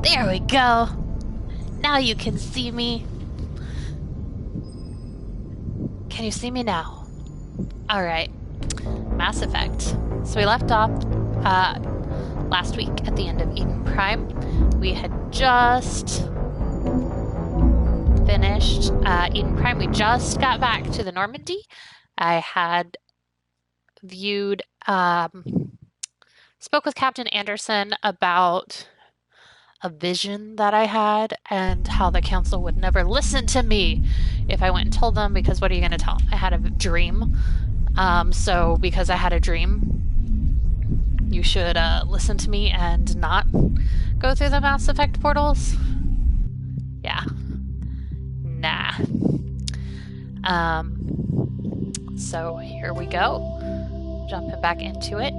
There we go. Now you can see me. Can you see me now? Alright. Mass Effect. So we left off last week at the end of Eden Prime. We had just finished Eden Prime. We just got back to the Normandy. I had viewed, spoke with Captain Anderson about a vision that I had and how the council would never listen to me if I went and told them, because what are you going to tell them? I had a dream. So because I had a dream, you should listen to me and not go through the Mass Effect portals. Yeah. Nah. So here we go. Jumping back into it.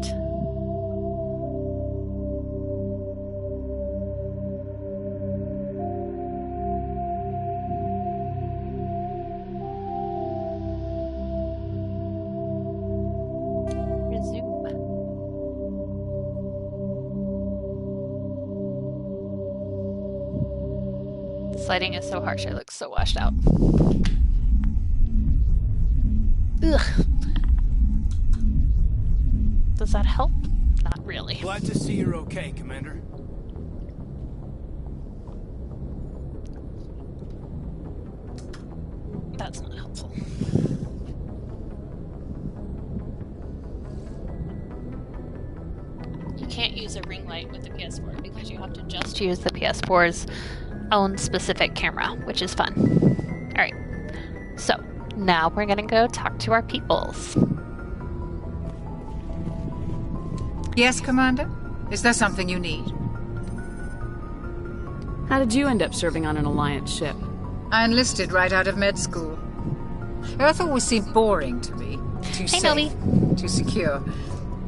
This lighting is so harsh, I look so washed out. Ugh. Does that help? Not really. Glad to see you're okay, Commander. That's not helpful. You can't use a ring light with the PS4 because you have to just use the PS4's own specific camera, which is fun. Alright, so now we're gonna go talk to our peoples. Yes, Commander? Is there something you need? How did you end up serving on an Alliance ship? I enlisted right out of med school. Earth always seemed boring to me. Too safe, Novi. too secure.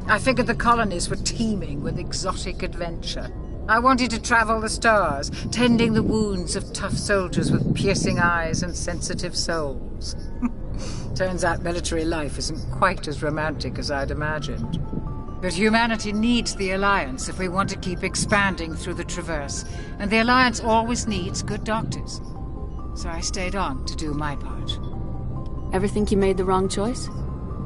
I figured the colonies were teeming with exotic adventure. I wanted to travel the stars, tending the wounds of tough soldiers with piercing eyes and sensitive souls. Turns out military life isn't quite as romantic as I'd imagined. But humanity needs the Alliance if we want to keep expanding through the Traverse, and the Alliance always needs good doctors. So I stayed on to do my part. Ever think you made the wrong choice?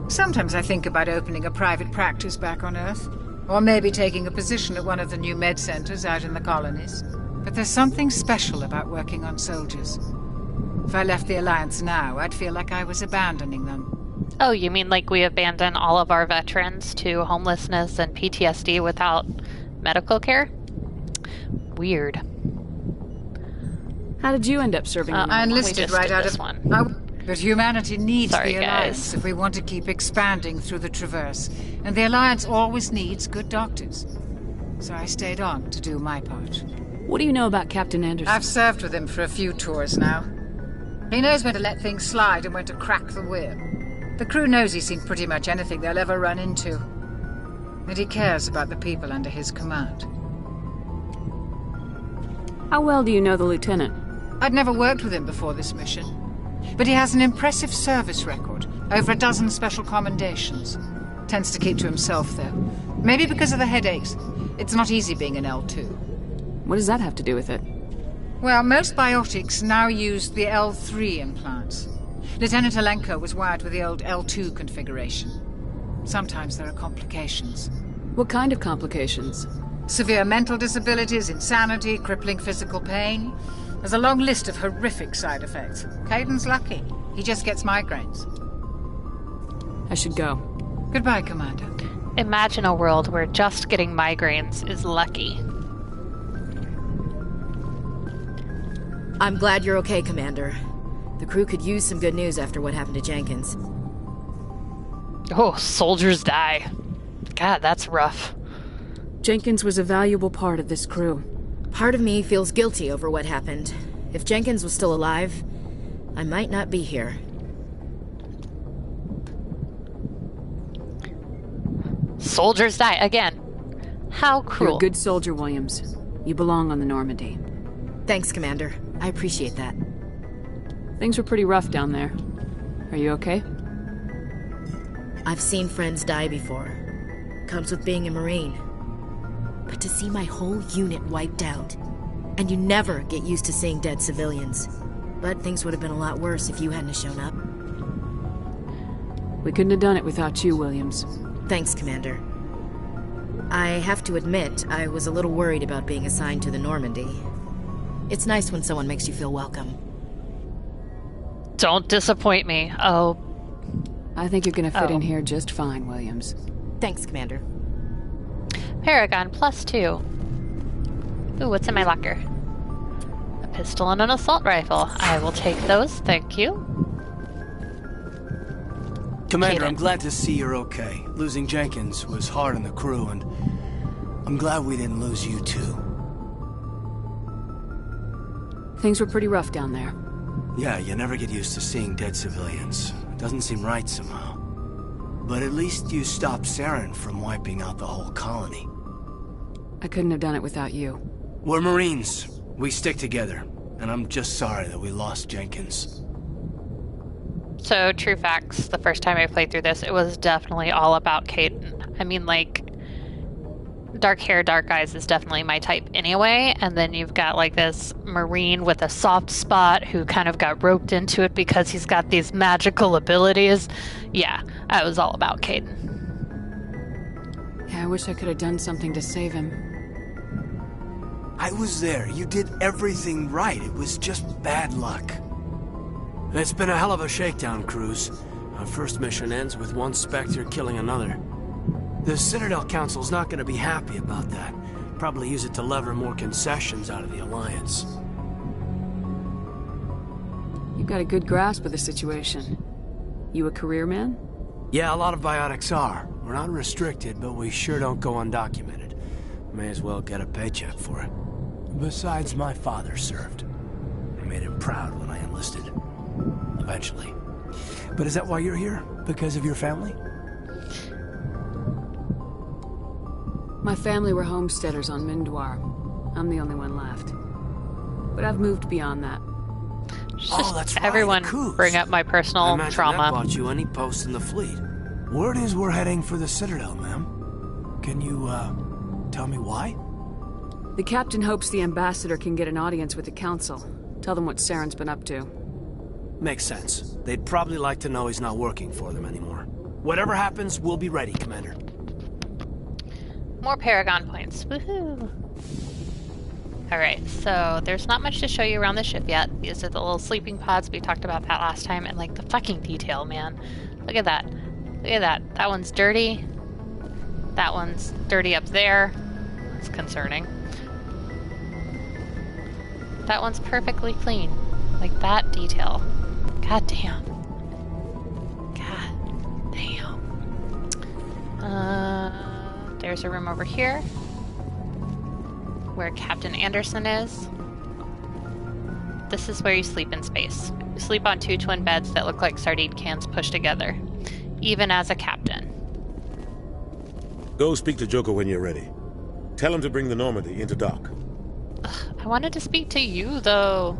Sometimes I think about opening a private practice back on Earth. Or maybe taking a position at one of the new med centers out in the colonies. But there's something special about working on soldiers. If I left the Alliance now, I'd feel like I was abandoning them. Oh, you mean like we abandon all of our veterans to homelessness and PTSD without medical care? Weird. How did you end up serving on I enlisted right out of one. But humanity needs Sorry, the Alliance guys. if we want to keep expanding through the Traverse. And the Alliance always needs good doctors. So I stayed on to do my part. What do you know about Captain Anderson? I've served with him for a few tours now. He knows when to let things slide and when to crack the whip. The crew knows he's seen pretty much anything they'll ever run into. And he cares about the people under his command. How well do you know the Lieutenant? I'd never worked with him before this mission. But he has an impressive service record, over a dozen special commendations. Tends to keep to himself, though. Maybe because of the headaches. It's not easy being an L2. What does that have to do with it? Well, most biotics now use the L3 implants. Lieutenant Alenko was wired with the old L2 configuration. Sometimes there are complications. What kind of complications? Severe mental disabilities, insanity, crippling physical pain. There's a long list of horrific side effects. Caden's lucky. He just gets migraines. I should go. Goodbye, Commander. Imagine a world where just getting migraines is lucky. I'm glad you're okay, Commander. The crew could use some good news after what happened to Jenkins. Oh, soldiers die. God, that's rough. Jenkins was a valuable part of this crew. Part of me feels guilty over what happened. If Jenkins was still alive, I might not be here. Soldiers die again. How cruel. You're a good soldier, Williams. You belong on the Normandy. Thanks, Commander. I appreciate that. Things were pretty rough down there. Are you okay? I've seen friends die before. Comes with being a Marine. But to see my whole unit wiped out. And you never get used to seeing dead civilians. But things would have been a lot worse if you hadn't shown up. We couldn't have done it without you, Williams. Thanks, Commander. I have to admit, I was a little worried about being assigned to the Normandy. It's nice when someone makes you feel welcome. Don't disappoint me. Oh. I think you're gonna fit in here just fine, Williams. Thanks, Commander. Paragon +2. Ooh, what's in my locker? A pistol and an assault rifle. I will take those, thank you. Commander, Kaden. I'm glad to see you're okay. Losing Jenkins was hard on the crew, and I'm glad we didn't lose you too. Things were pretty rough down there. Yeah, you never get used to seeing dead civilians. It doesn't seem right somehow. But at least you stopped Erin from wiping out the whole colony. I couldn't have done it without you. We're Marines. We stick together. And I'm just sorry that we lost Jenkins. So, true facts, the first time I played through this, it was definitely all about Kaden. I mean, like, dark hair, dark eyes is definitely my type anyway, and then you've got, like, this Marine with a soft spot who kind of got roped into it because he's got these magical abilities. Yeah, I was all about Kaden. Yeah, I wish I could have done something to save him. I was there. You did everything right. It was just bad luck. It's been a hell of a shakedown, Cruz. Our first mission ends with one Spectre killing another. The Citadel Council's not going to be happy about that. Probably use it to lever more concessions out of the Alliance. You've got a good grasp of the situation. You a career man? Yeah, a lot of biotics are. We're not restricted, but we sure don't go undocumented. May as well get a paycheck for it. Besides, my father served. I made him proud when I enlisted. Eventually. But is that why you're here? Because of your family? My family were homesteaders on Mindwar. I'm the only one left. But I've moved beyond that. Just that's right, everyone coups. bring up my I personal imagine trauma. that bought you any post in the fleet. Word is we're heading for the Citadel, ma'am. Can you, tell me why? The captain hopes the ambassador can get an audience with the council. Tell them what Saren's been up to. Makes sense. They'd probably like to know he's not working for them anymore. Whatever happens, we'll be ready, Commander. More Paragon points. Woohoo! Alright, so there's not much to show you around the ship yet. These are the little sleeping pods. We talked about that last time. And, like, the fucking detail, man. Look at that. Look at that. That one's dirty. That one's dirty up there. It's concerning. That one's perfectly clean. Like, that detail. God damn. God damn. There's a room over here where Captain Anderson is. This is where you sleep in space. You sleep on 2 twin beds that look like sardine cans pushed together, even as a captain. Go speak to Joker when you're ready. Tell him to bring the Normandy into dock. Ugh, I wanted to speak to you, though.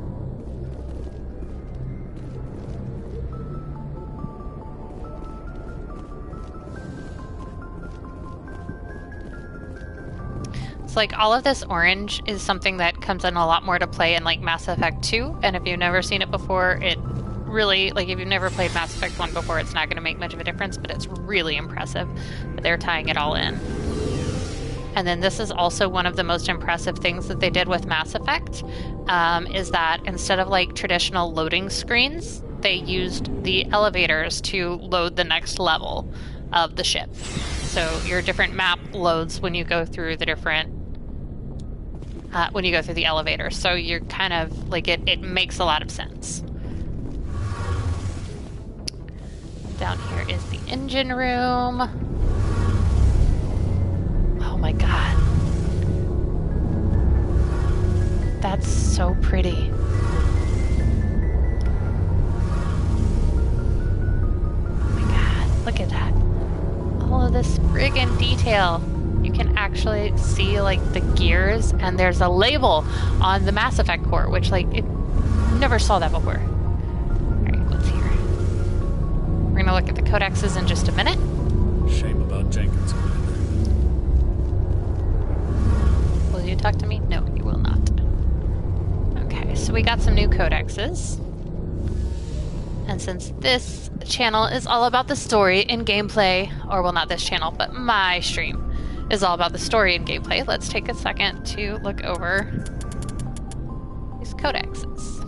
It's like all of this orange is something that comes in a lot more to play in like Mass Effect 2, and if you've never seen it before, it really, like if you've never played Mass Effect 1 before, it's not going to make much of a difference, but it's really impressive that they're tying it all in. And then this is also one of the most impressive things that they did with Mass Effect, is that instead of like traditional loading screens, they used the elevators to load the next level of the ship. So your different map loads when you go through the different when you go through the elevator. So you're kind of like it makes a lot of sense. Down here is the engine room. Oh my god. That's so pretty. Oh my god, look at that. All of this friggin' detail. You can actually see like the gears, and there's a label on the Mass Effect core, which like it never saw that before. Alright, what's here? We're gonna look at the codexes in just a minute. Shame about Jenkins, Commander. Will you talk to me? No, you will not. Okay, so we got some new codexes. And since this channel is all about the story and gameplay, or well, not this channel, but my stream is all about the story and gameplay, let's take a second to look over these codexes.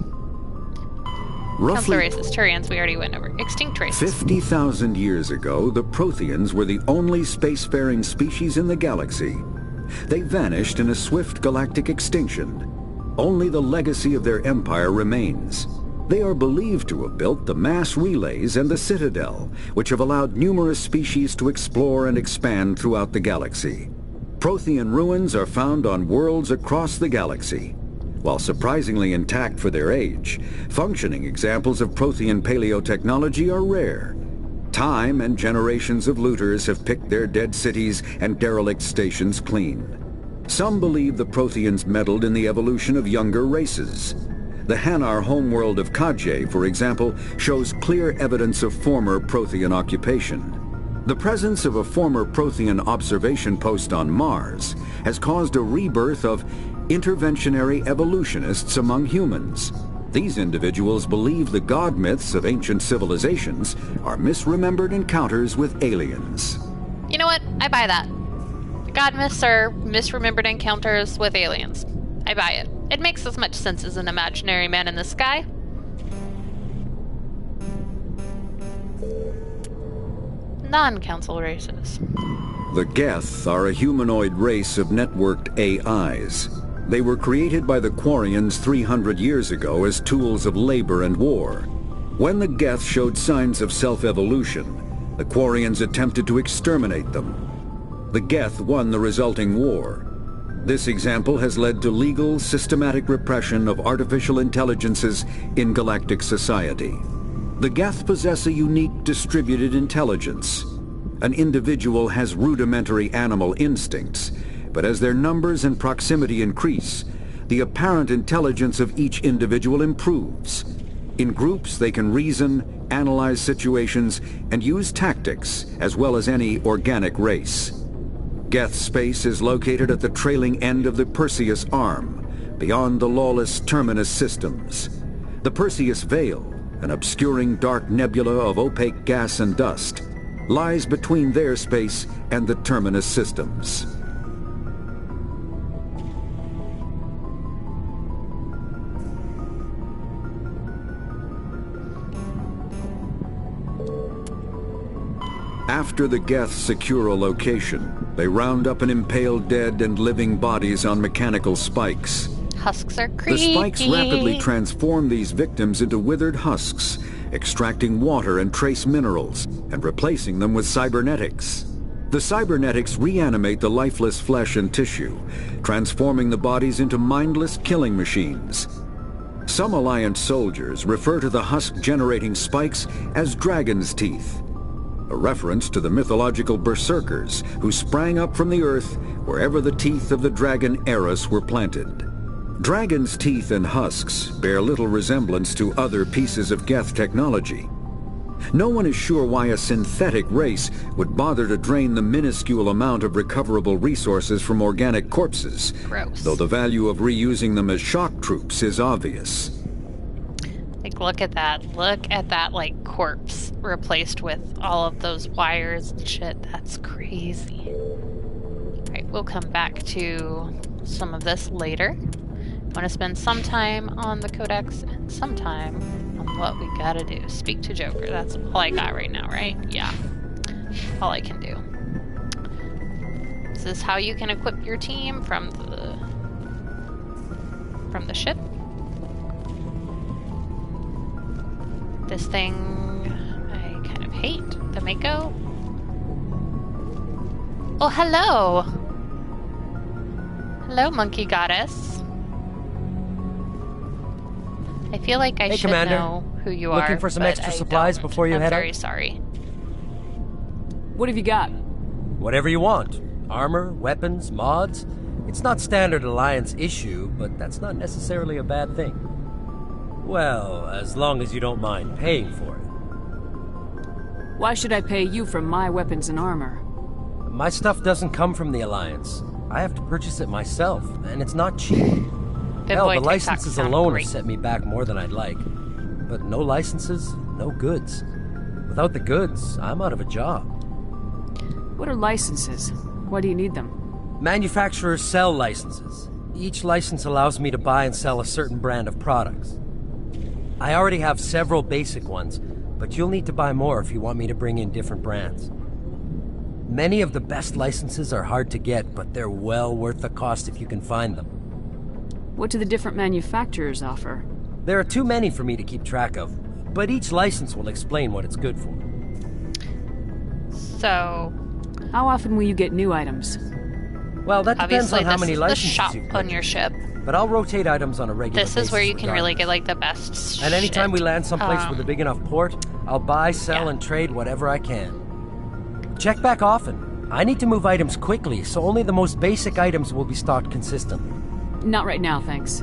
Council races, Turians, we already went over. Extinct races. 50,000 years ago, the Protheans were the only spacefaring species in the galaxy. They vanished in a swift galactic extinction. Only the legacy of their empire remains. They are believed to have built the mass relays and the Citadel, which have allowed numerous species to explore and expand throughout the galaxy. Prothean ruins are found on worlds across the galaxy. While surprisingly intact for their age, functioning examples of Prothean paleotechnology are rare. Time and generations of looters have picked their dead cities and derelict stations clean. Some believe the Protheans meddled in the evolution of younger races. The Hanar homeworld of Kajay, for example, shows clear evidence of former Prothean occupation. The presence of a former Prothean observation post on Mars has caused a rebirth of interventionary evolutionists among humans. These individuals believe the god myths of ancient civilizations are misremembered encounters with aliens. You know what? I buy that. The god myths are misremembered encounters with aliens. I buy it. It makes as much sense as an imaginary man in the sky. Non-council races. The Geth are a humanoid race of networked AIs. They were created by the Quarians 300 years ago as tools of labor and war. When the Geth showed signs of self-evolution, the Quarians attempted to exterminate them. The Geth won the resulting war. This example has led to legal, systematic repression of artificial intelligences in galactic society. The Geth possess a unique distributed intelligence. An individual has rudimentary animal instincts, but as their numbers and proximity increase, the apparent intelligence of each individual improves. In groups, they can reason, analyze situations, and use tactics, as well as any organic race. Geth space is located at the trailing end of the Perseus Arm, beyond the lawless Terminus systems. The Perseus Veil, an obscuring dark nebula of opaque gas and dust, lies between their space and the Terminus systems. After the Geth secure a location, they round up and impale dead and living bodies on mechanical spikes. Husks are creepy. The spikes rapidly transform these victims into withered husks, extracting water and trace minerals, and replacing them with cybernetics. The cybernetics reanimate the lifeless flesh and tissue, transforming the bodies into mindless killing machines. Some Alliance soldiers refer to the husk-generating spikes as dragon's teeth, a reference to the mythological berserkers who sprang up from the earth wherever the teeth of the dragon Eris were planted. Dragon's teeth and husks bear little resemblance to other pieces of Geth technology. No one is sure why a synthetic race would bother to drain the minuscule amount of recoverable resources from organic corpses, Gross. though the value of reusing them as shock troops is obvious. Like, look at that. Look at that, like, corpse replaced with all of those wires and shit. That's crazy. Alright, we'll come back to some of this later. I want to spend some time on the Codex and some time on what we gotta do. Speak to Joker. That's all I got right now, right? Yeah. All I can do. Is this how you can equip your team from the ship? This thing I kind of hate. The Mako. Oh, hello! Hello, monkey goddess. I feel like I should Commander. know who you are. Looking for some but extra I supplies don't. before you I'm head out? very sorry. What have you got? Whatever you want. Armor, weapons, mods. It's not standard Alliance issue, but that's not necessarily a bad thing. Well, as long as you don't mind paying for it. Why should I pay you for my weapons and armor? My stuff doesn't come from the Alliance. I have to purchase it myself, and it's not cheap. Big Hell, boy the TikToks licenses sound alone great. have set me back more than I'd like. But no licenses, no goods. Without the goods, I'm out of a job. What are licenses? Why do you need them? Manufacturers sell licenses. Each license allows me to buy and sell a certain brand of products. I already have several basic ones, but you'll need to buy more if you want me to bring in different brands. Many of the best licenses are hard to get, but they're well worth the cost if you can find them. What do the different manufacturers offer? There are too many for me to keep track of, but each license will explain what it's good for. So, How often will you get new items? Well, that depends obviously, on how this many is the licenses shop you on get. your ship. But I'll rotate items on a regular basis. This is where you can really get, regardless. like, the best And anytime shit. we land someplace with a big enough port, I'll buy, sell, and trade whatever I can. Check back often. I need to move items quickly, so only the most basic items will be stocked consistently. Not right now, thanks.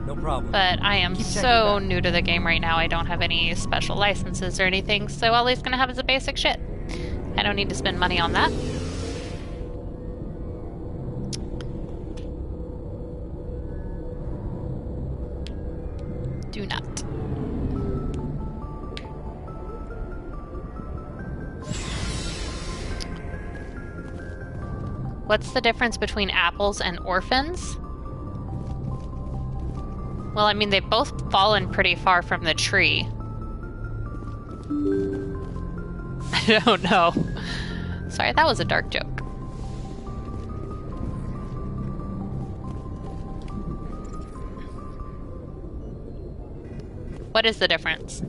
No problem. But I am Keep checking so back. new to the game right now, I don't have any special licenses or anything, so all he's gonna have is a basic shit. I don't need to spend money on that. Do not. What's the difference between apples and orphans? Well, I mean, they've both fallen pretty far from the tree. I don't know. Sorry, that was a dark joke. What is the difference?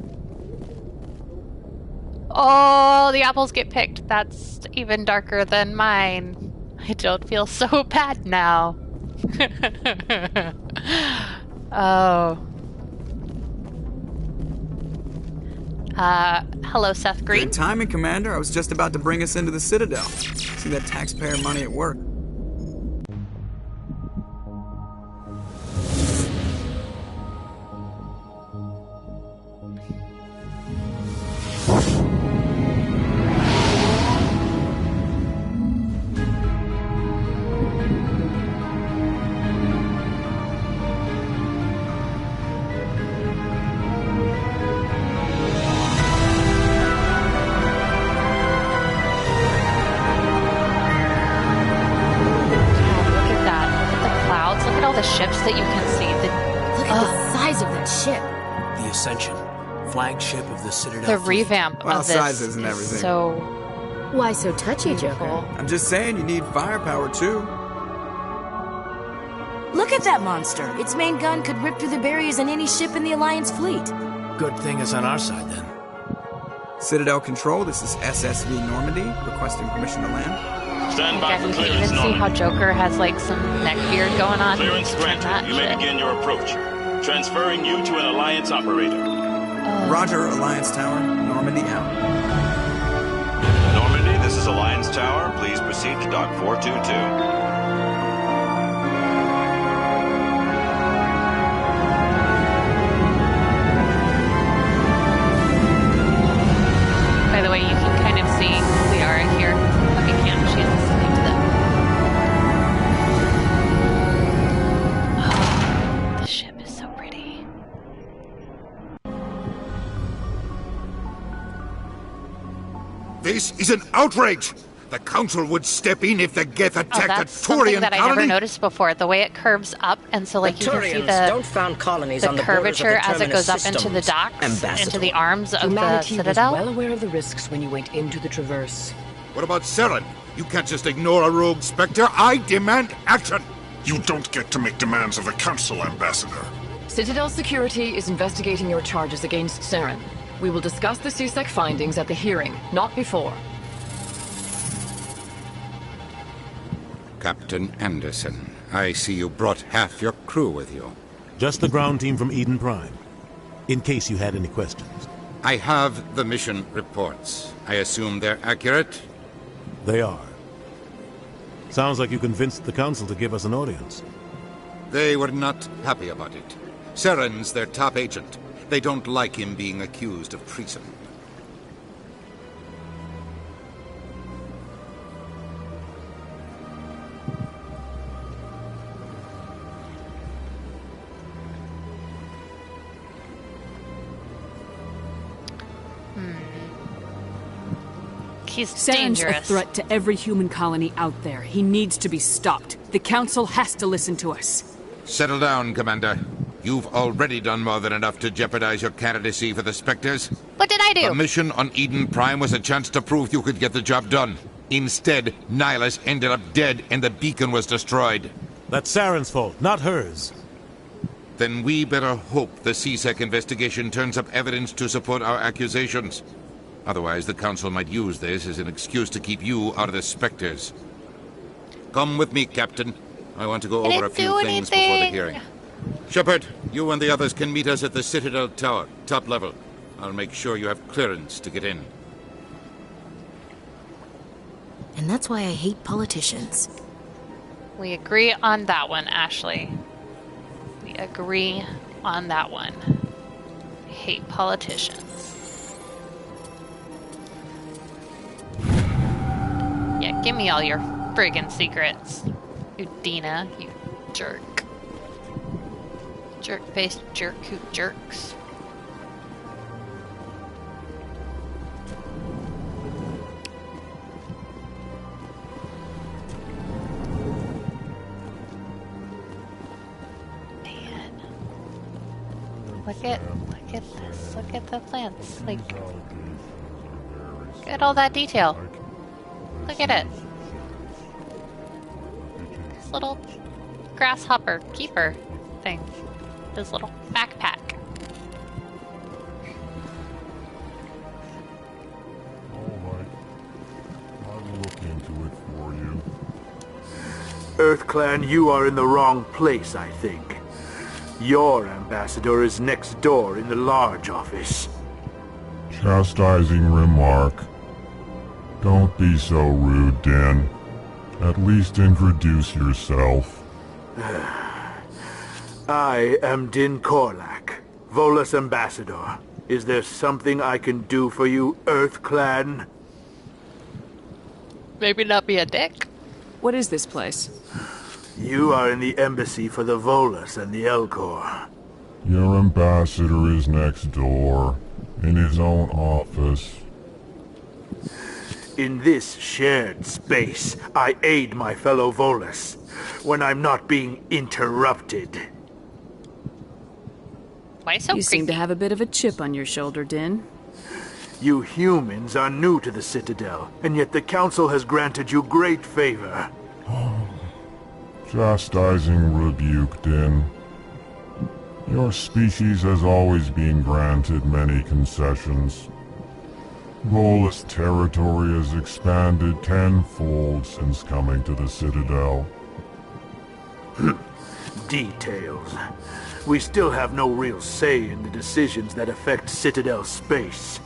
Oh, the apples get picked. That's even darker than mine. I don't feel so bad now. Oh. Hello, Seth Green. Good timing, Commander. I was just about to bring us into the Citadel. See that taxpayer money at work. Look at that. Look at the clouds. Look at all the ships that you can see. Look at the size of that ship. The Ascension, flagship of the Citadel. The fleet. revamp Well, of this size isn't is everything. so Why so touchy, beautiful. Joker? I'm just saying you need firepower, too. Look at that monster. Its main gun could rip through the barriers in any ship in the Alliance fleet. Good thing it's on our side then. Citadel Control, this is SSV Normandy, requesting permission to land. Stand by Again, for you can clearance, even see how Norman. Joker has like some neck beard going on. Clearance Turn that granted. You may shit. begin your approach. Transferring you to an Alliance operator. Roger, Alliance Tower, Normandy out. Normandy, this is Alliance Tower. Please proceed to Dock 422. By the way, you can kind of see Liara here. Okay, can't. She's listening to them. Oh, the ship is so pretty. This is an outrage! The Council would step in if the Geth Oh, attacked that's a something Turian that I never colony! noticed before. The way it curves up, and so like you can see don't found colonies the on the borders of curvature the as it Terminus goes up into the systems, docks, Ambassador. into the arms of the Humanity Citadel. was well aware of the risks when you went into the Traverse. What about Seren? You can't just ignore a rogue Spectre. I demand action! You don't get to make demands of the Council, Ambassador. Citadel Security is investigating your charges against Saren. We will discuss the CSEC findings at the hearing, not before. Captain Anderson, I see you brought half your crew with you. Just the ground team from Eden Prime. In case you had any questions. I have the mission reports. I assume they're accurate? They are. Sounds like you convinced the Council to give us an audience. They were not happy about it. Seren's their top agent. They don't like him being accused of treason. He's Saren's dangerous. a threat to every human colony out there. He needs to be stopped. The Council has to listen to us. Settle down, Commander. You've already done more than enough to jeopardize your candidacy for the Spectres. What did I do? The mission on Eden Prime was a chance to prove you could get the job done. Instead, Nihilus ended up dead and the beacon was destroyed. That's Saren's fault, not hers. Then we better hope the CSEC investigation turns up evidence to support our accusations. Otherwise, the Council might use this as an excuse to keep you out of the Spectres. Come with me, Captain. I want to go over a few things before the hearing. Shepard, you and the others can meet us at the Citadel Tower, top level. I'll make sure you have clearance to get in. And that's why I hate politicians. We agree on that one, Ashley. We agree on that one. I hate politicians. Yeah, give me all your friggin' secrets. You Dina, you jerk. Jerk-faced jerk who jerks. Man. Look at this. Look at the plants. Like, look at all that detail. Look at it. This little grasshopper keeper thing. His little backpack. Alright. I'll look into it for you. EarthClan, you are in the wrong place, I think. Your ambassador is next door in the large office. Chastising remark. Don't be so rude, Din. At least introduce yourself. I am Din Korlak, Volus ambassador. Is there something I can do for you, EarthClan? Maybe not be a dick. What is this place? You are in the embassy for the Volus and the Elcor. Your ambassador is next door, in his own office. In this shared space, I aid my fellow Volus when I'm not being interrupted. Why so You creepy? seem to have a bit of a chip on your shoulder, Din. You humans are new to the Citadel, and yet the Council has granted you great favor. Chastising rebuke, Din. Your species has always been granted many concessions. Volus territory has expanded tenfold since coming to the Citadel. Details. We still have no real say in the decisions that affect Citadel space.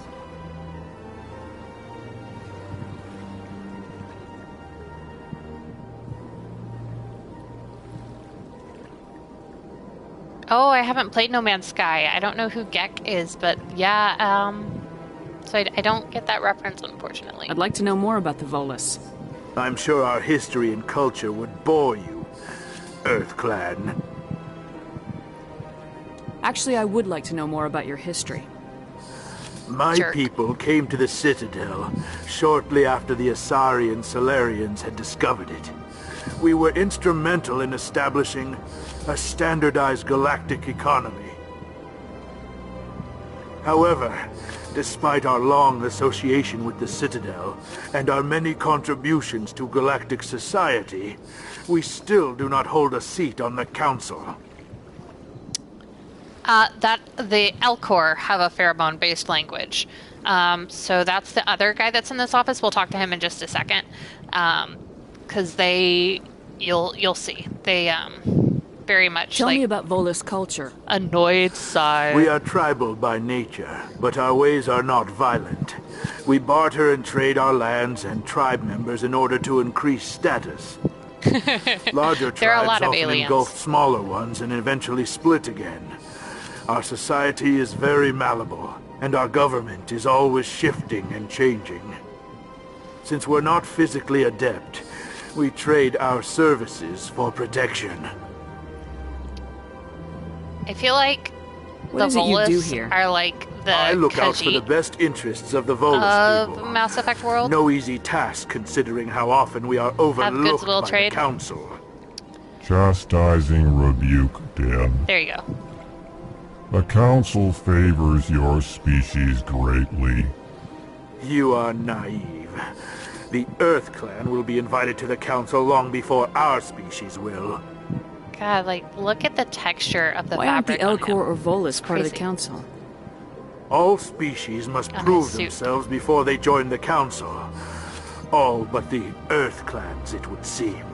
Oh, I haven't played No Man's Sky. I don't know who Gek is, but yeah, so I don't get that reference, unfortunately. I'd like to know more about the Volus. I'm sure our history and culture would bore you, EarthClan. Actually, I would like to know more about your history. My people came to the Citadel shortly after the Asari and Solarians had discovered it. We were instrumental in establishing a standardized galactic economy. However, despite our long association with the Citadel and our many contributions to galactic society, we still do not hold a seat on the Council. That the Elcor have a pheromone-based language. So that's the other guy that's in this office. We'll talk to him in just a second. Because you'll see. They, very much Tell me about Volus culture. Annoyed sigh. We are tribal by nature, but our ways are not violent. We barter and trade our lands and tribe members in order to increase status. Larger There are a tribes lot of often aliens. engulf smaller ones and eventually split again. Our society is very malleable, and our government is always shifting and changing. Since we're not physically adept, we trade our services for protection. I feel like What the is it you do Volus here? are like the I look out for the Khajiit best interests of the Volus of people. Mass Effect world. No easy task considering how often we are overlooked goodwill by trade. the Council. Chastising rebuke, Dan. There you go. The Council favors your species greatly. You are naive. The Earth Clan will be invited to the Council long before our species will. God, like, look at the texture of the Why aren't the fabric on Elcor him. or Volus part of the Crazy. Council? All species must On his prove suit. themselves before they join the Council. All but the Earth Clans, it would seem.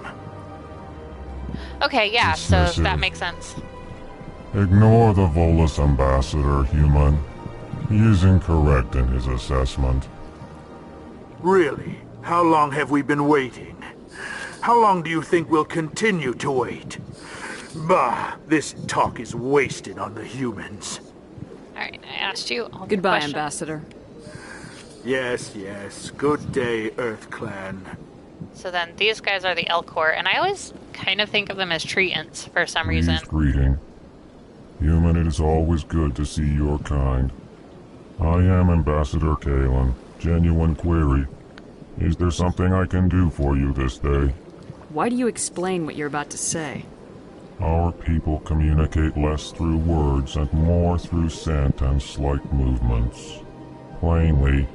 Okay, yeah, so Dismissive. that makes sense. Ignore the Volus ambassador, human. He is incorrect in his assessment. Really? How long have we been waiting? How long do you think we'll continue to wait? Bah, this talk is wasted on the humans. Alright, I asked you all the Goodbye, questions. Ambassador. Yes, yes. Good day, Earth Clan. So then these guys are the Elcor, and I always kind of think of them as treants for some reason. Pleased greeting. Human, it is always good to see your kind. I am Ambassador Kalen. Genuine query. Is there something I can do for you this day? Why do you explain what you're about to say? Our people communicate less through words and more through scent and slight movements. Plainly,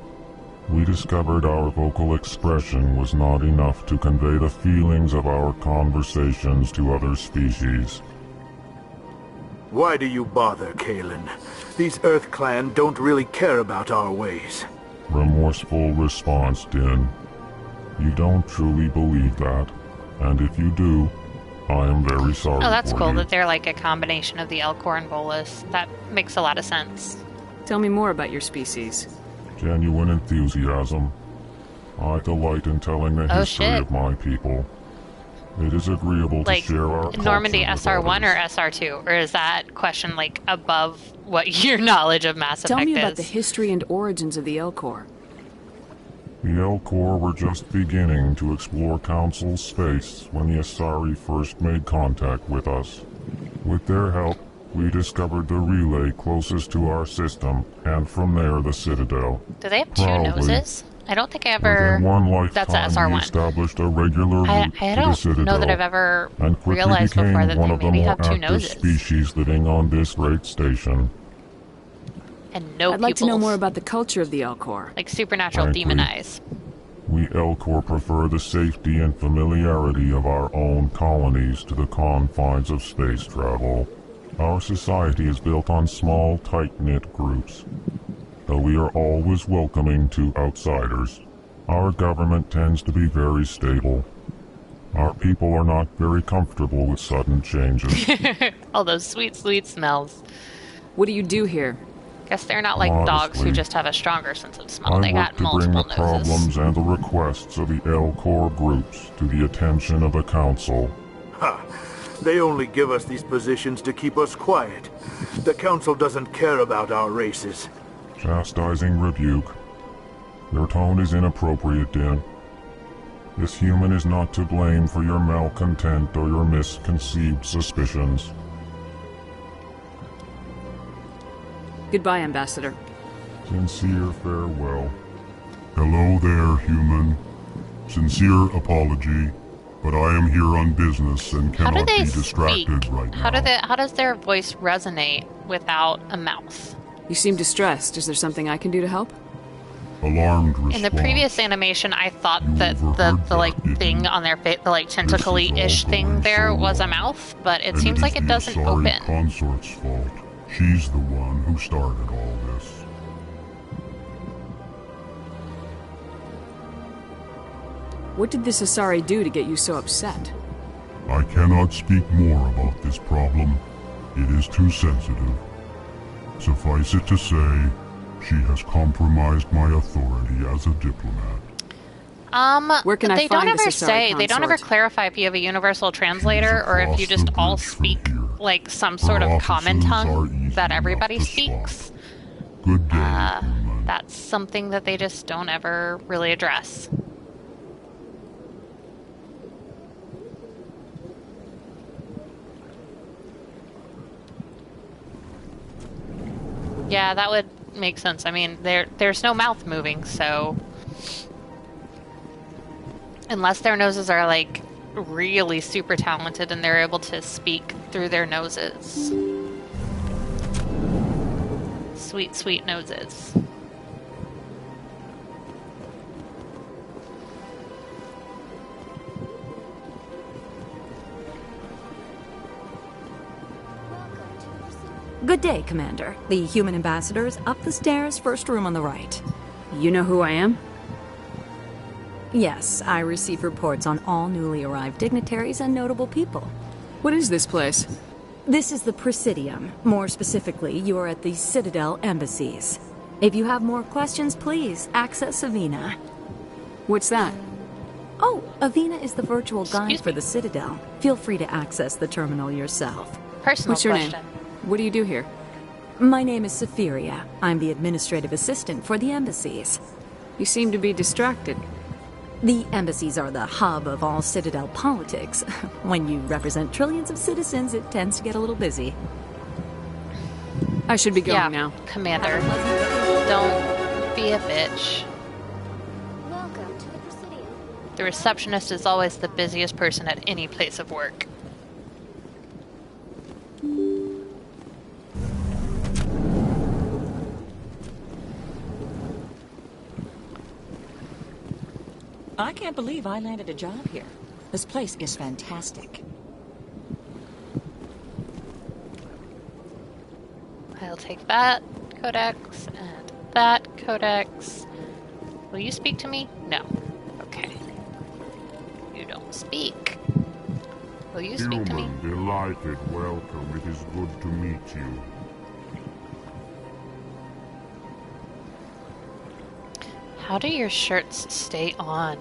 we discovered our vocal expression was not enough to convey the feelings of our conversations to other species. Why do you bother, Kalen? These Earth Clan don't really care about our ways. Remorseful response, Din. You don't truly believe that, and if you do, I am very sorry. Oh, that's for cool you. that they're like a combination of the Elcor and Volus. That makes a lot of sense. Tell me more about your species. Genuine enthusiasm. I delight in telling the Oh, history shit. of my people. It is agreeable Like, to share our Normandy culture with SR1 or others. SR2? Or is that question, like, above what your knowledge of Mass Tell Effect me is? about the history and origins of the Elcor. The Elcor were just beginning to explore Council space when the Asari first made contact with us. With their help, we discovered the relay closest to our system, and from there the Citadel. Do they have two Proudly, noses? I don't think I ever... Within one That's lifetime, we SR1. established a regular route I to the don't Citadel, know that I've ever and quickly realized became before that one they of the maybe more have two active noses. species living on this great station. And no I'd like to know pupils. more about the culture of the Elcor. Like supernatural Frankly, demon eyes. We Elcor prefer the safety and familiarity of our own colonies to the confines of space travel. Our society is built on small, tight-knit groups. Though we are always welcoming to outsiders, our government tends to be very stable. Our people are not very comfortable with sudden changes. All those sweet, sweet smells. What do you do here? Guess they're not like dogs who just have a stronger sense of smell. I They work got to bring multiple the noses. problems and the requests of the Elcor groups to the attention of the Council. Ha! They only give us these positions to keep us quiet. The Council doesn't care about our races. Chastising rebuke. Your tone is inappropriate, Din. This human is not to blame for your malcontent or your misconceived suspicions. Goodbye, Ambassador. Sincere farewell. Hello there, human. Sincere apology, but I am here on business and How do cannot they be distracted speak? right now. How does their voice resonate without a mouth? You seem distressed. Is there something I can do to help? Alarmed response. In the previous animation, I thought that the like thing on their face, the like tentacly-ish thing there was a mouth, but it seems like it doesn't the open. Asari consort's fault. She's the one who started all this. What did this Asari do to get you so upset? I cannot speak more about this problem. It is too sensitive. Suffice it to say, she has compromised my authority as a diplomat. Where can I they find don't this ever Asari say, they don't ever consort? clarify if you have a universal translator or if you just all speak like some sort of common tongue that everybody speaks. Good day. That's something that they just don't ever really address. Yeah, that would make sense. I mean, there's no mouth moving, so unless their noses are like really super talented and they're able to speak through their noses. Sweet, sweet noses. Good day, Commander. The human ambassador is up the stairs, first room on the right. You know who I am? Yes, I receive reports on all newly arrived dignitaries and notable people. What is this place? This is the Presidium. More specifically, you are at the Citadel embassies. If you have more questions, please access Avina. What's that? Oh, Avina is the virtual guide for the Citadel. Feel free to access the terminal yourself. Personal What's your question. name? What do you do here? My name is Safiria. I'm the administrative assistant for the embassies. You seem to be distracted. The embassies are the hub of all Citadel politics. When you represent trillions of citizens, it tends to get a little busy. I should be going now. Commander. Don't be a bitch. Welcome to the Presidium. The receptionist is always the busiest person at any place of work. I can't believe I landed a job here. This place is fantastic. I'll take that codex and that codex. Will you speak to me? No. Okay. You don't speak. Will you speak to me? Human, delighted, welcome. It is good to meet you. How do your shirts stay on?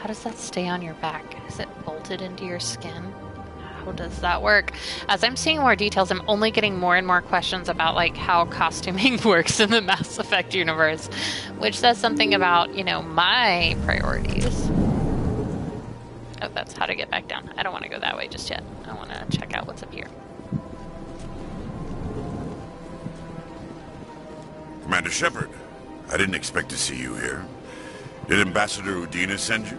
How does that stay on your back? Is it bolted into your skin? How does that work? As I'm seeing more details, I'm only getting more and more questions about like how costuming works in the Mass Effect universe, which says something about, you know, my priorities. Oh, that's how to get back down. I don't want to go that way just yet. I want to check out what's up here. Commander Shepard, I didn't expect to see you here. Did Ambassador Udina send you?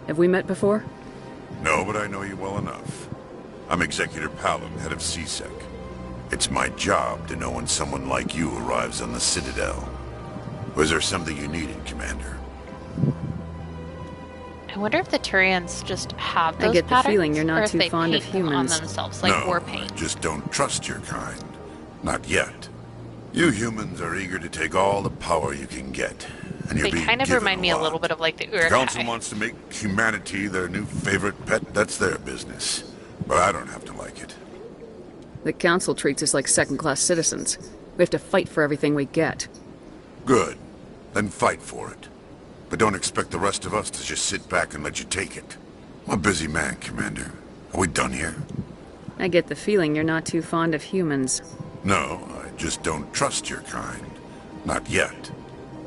Have we met before? No, but I know you well enough. I'm Executor Palin, head of CSEC. It's my job to know when someone like you arrives on the Citadel. Was there something you needed, Commander? I wonder if the Turians just have those I get the patterns, feeling you're or not if too they fond of paint them humans. on themselves, like war paint. I just don't trust your kind. Not yet. You humans are eager to take all the power you can get, and you're They being kind of given remind me a little bit of like the The Council Uruk-hai. wants to make humanity their new favorite pet. That's their business. But I don't have to like it. The Council treats us like second-class citizens. We have to fight for everything we get. Good. Then fight for it. But don't expect the rest of us to just sit back and let you take it. I'm a busy man, Commander. Are we done here? I get the feeling you're not too fond of humans. No, I just don't trust your kind. Not yet.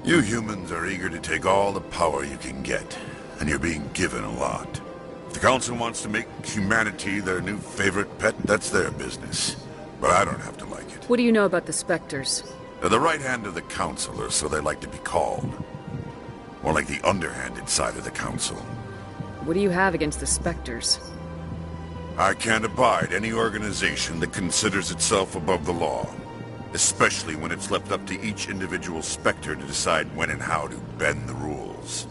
You humans are eager to take all the power you can get, and you're being given a lot. If the Council wants to make humanity their new favorite pet, that's their business. But I don't have to like it. What do you know about the Spectres? They're the right hand of the Council, or so they like to be called. More like the underhanded side of the Council. What do you have against the Spectres? I can't abide any organization that considers itself above the law. Especially when it's left up to each individual Spectre to decide when and how to bend the rules.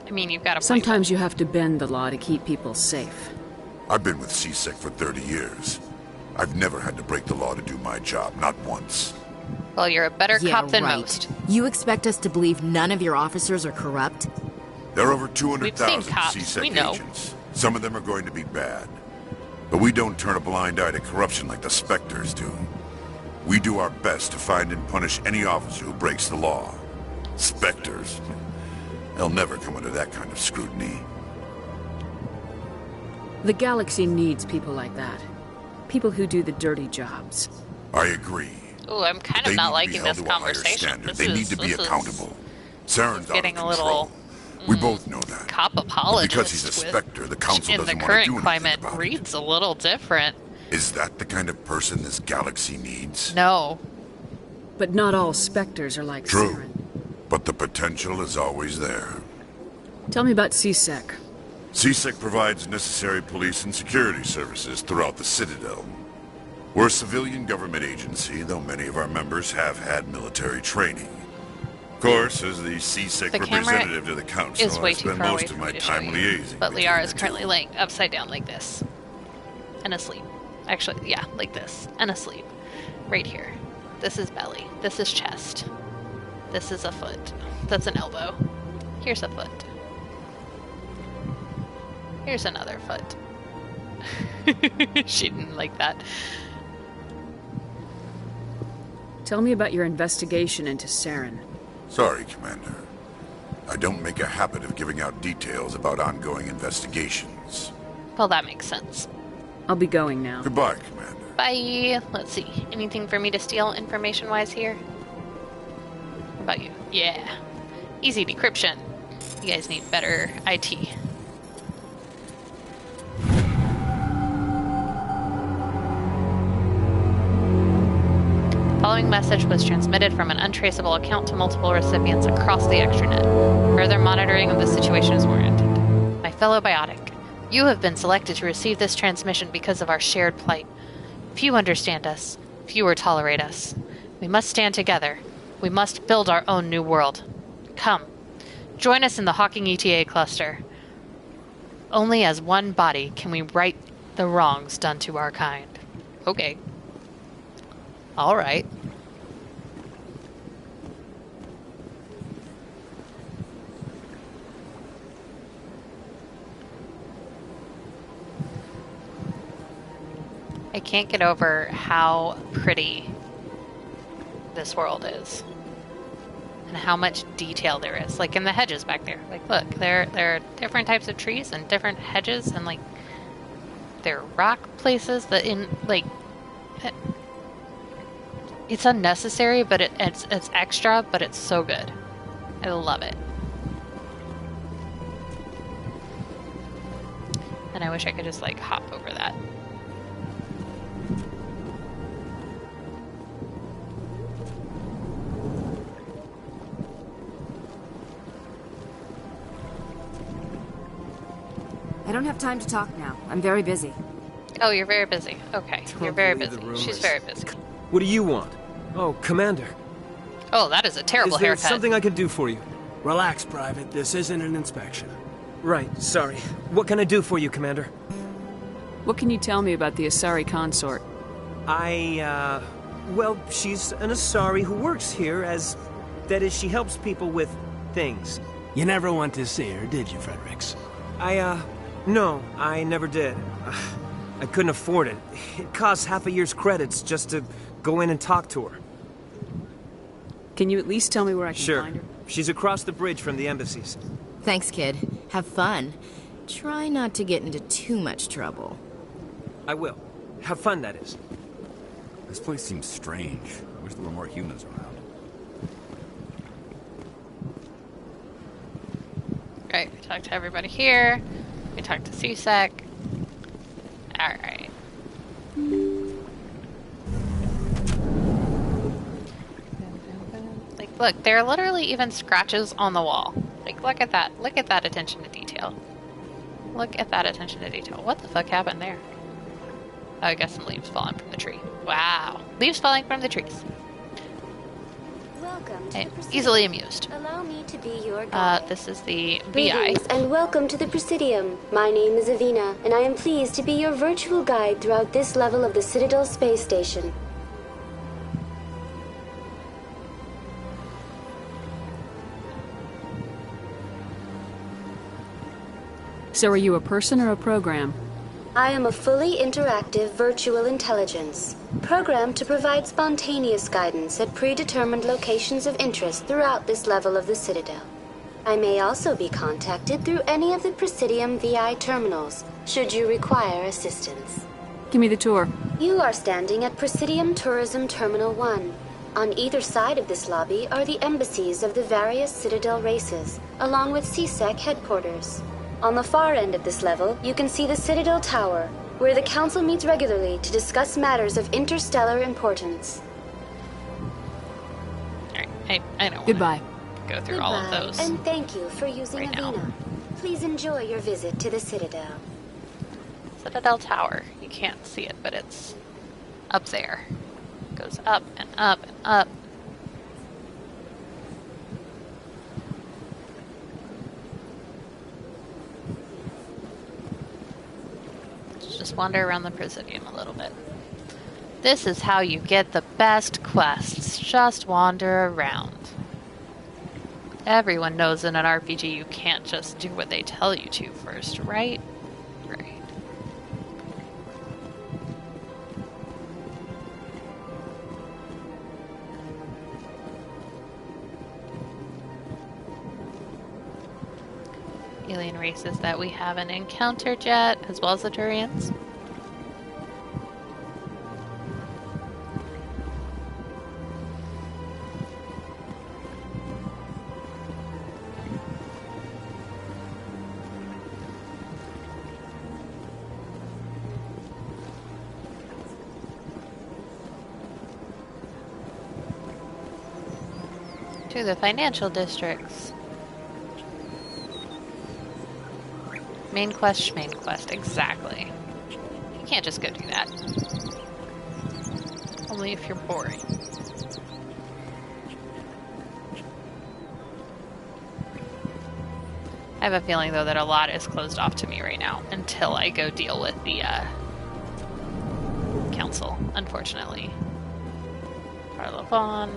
I mean, you've got a point. Sometimes you have to bend the law to keep people safe. I've been with CSEC for 30 years. I've never had to break the law to do my job, not once. Well, you're a better Yeah, cop than right. most. You expect us to believe none of your officers are corrupt? There are over We've 200,000 seen cops, CSEC we know. agents. Some of them are going to be bad. But we don't turn a blind eye to corruption like the Spectres do. We do our best to find and punish any officer who breaks the law. Spectres. They'll never come under that kind of scrutiny. The galaxy needs people like that. People who do the dirty jobs. I agree. Ooh, I'm kind They of not need to be liking held this to a higher conversation. standard. This They is need to be this is accountable. Saren's out of getting a control. little We both know that. Cop But apologist. because he's a Spectre, the Council in the doesn't want to current do anything climate about it. reads a little different. Is that the kind of person this galaxy needs? No. But not all Spectres are like True. Saren. But the potential is always there. Tell me about CSEC. CSEC provides necessary police and security services throughout the Citadel. We're a civilian government agency, though many of our members have had military training. Of course, as the CSEC representative to the Council, Is way I too spend far away most of for my me to time show you. liaising. But Liara is currently laying upside down like this. And asleep. Actually, yeah, like this. And asleep. Right here. This is belly. This is chest. This is a foot. That's an elbow. Here's a foot. Here's another foot. She didn't like that. Tell me about your investigation into Saren. Sorry, Commander. I don't make a habit of giving out details about ongoing investigations. Well, that makes sense. I'll be going now. Goodbye, Commander. Bye. Let's see. Anything for me to steal information-wise here? What about you? Yeah. Easy decryption. You guys need better IT. The following message was transmitted from an untraceable account to multiple recipients across the extranet. Further monitoring of the situation is warranted. My fellow biotic, you have been selected to receive this transmission because of our shared plight. Few understand us. Fewer tolerate us. We must stand together. We must build our own new world. Come. Join us in the Hawking ETA cluster. Only as one body can we right the wrongs done to our kind. Okay. All right. I can't get over how pretty this world is. And how much detail there is. Like in the hedges back there. Like look, there are different types of trees and different hedges and like there are rock places that in like it's unnecessary, but it's extra, but it's so good. I love it. And I wish I could just like hop over that. I don't have time to talk now. I'm very busy. Oh, you're very busy. Okay, you're very busy. She's very busy. What do you want? Oh, Commander. Oh, that is a terrible Is there haircut. something I can do for you? Relax, Private. This isn't an inspection. Right, sorry. What can I do for you, Commander? What can you tell me about the Asari consort? Well, she's an Asari who works here as... That is, she helps people with things. You never went to see her, did you, Fredericks? No, I never did. I couldn't afford it. It costs half a year's credits just to go in and talk to her. Can you at least tell me where I can find her? She's across the bridge from the embassies. Thanks, kid. Have fun. Try not to get into too much trouble. I will. Have fun, that is. This place seems strange. I wish there were more humans around. Right, we talked to everybody here. We talked to CSEC. Alright. Like, look, there are literally even scratches on the wall. Like, look at that. Look at that attention to detail. Look at that attention to detail. What the fuck happened there? Oh, I guess some leaves falling from the tree. Wow. Leaves falling from the trees. Welcome to Okay. the Presidium. Easily amused. Allow me to be your guide. This is the VI. Greetings and welcome to the Presidium. My name is Avina, and I am pleased to be your virtual guide throughout this level of the Citadel space station. So are you a person or a program? I am a fully interactive virtual intelligence, programmed to provide spontaneous guidance at predetermined locations of interest throughout this level of the Citadel. I may also be contacted through any of the Presidium VI terminals, should you require assistance. Give me the tour. You are standing at Presidium Tourism Terminal 1. On either side of this lobby are the embassies of the various Citadel races, along with CSEC headquarters. On the far end of this level, you can see the Citadel Tower, where the Council meets regularly to discuss matters of interstellar importance. I don't Goodbye. Go through all of those. And thank you for using Avina. Please enjoy your visit to the Citadel. Citadel Tower. You can't see it, but it's up there. It goes up and up and up. Let's just wander around the Presidium a little bit. This is how you get the best quests. Just wander around. Everyone knows in an RPG you can't just do what they tell you to first, right? Right. Alien races that we haven't encountered yet, as well as the Turians. To the financial districts. Main quest, exactly. You can't just go do that. Only if you're boring. I have a feeling, though, that a lot is closed off to me right now until I go deal with the council, unfortunately. Parlavon.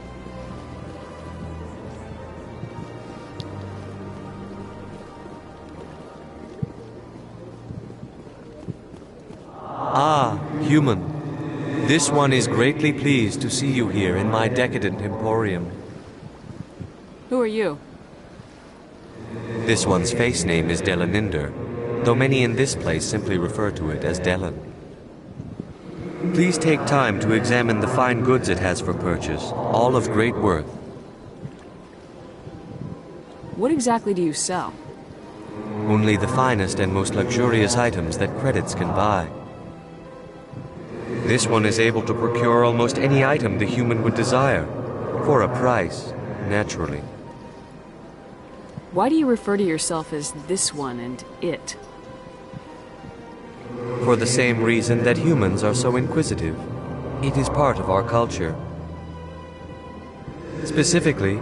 Ah, human. This one is greatly pleased to see you here in my decadent emporium. Who are you? This one's face name is Delaninder, though many in this place simply refer to it as Delan. Please take time to examine the fine goods it has for purchase, all of great worth. What exactly do you sell? Only the finest and most luxurious items that credits can buy. This one is able to procure almost any item the human would desire, for a price, naturally. Why do you refer to yourself as this one and it? For the same reason that humans are so inquisitive. It is part of our culture. Specifically,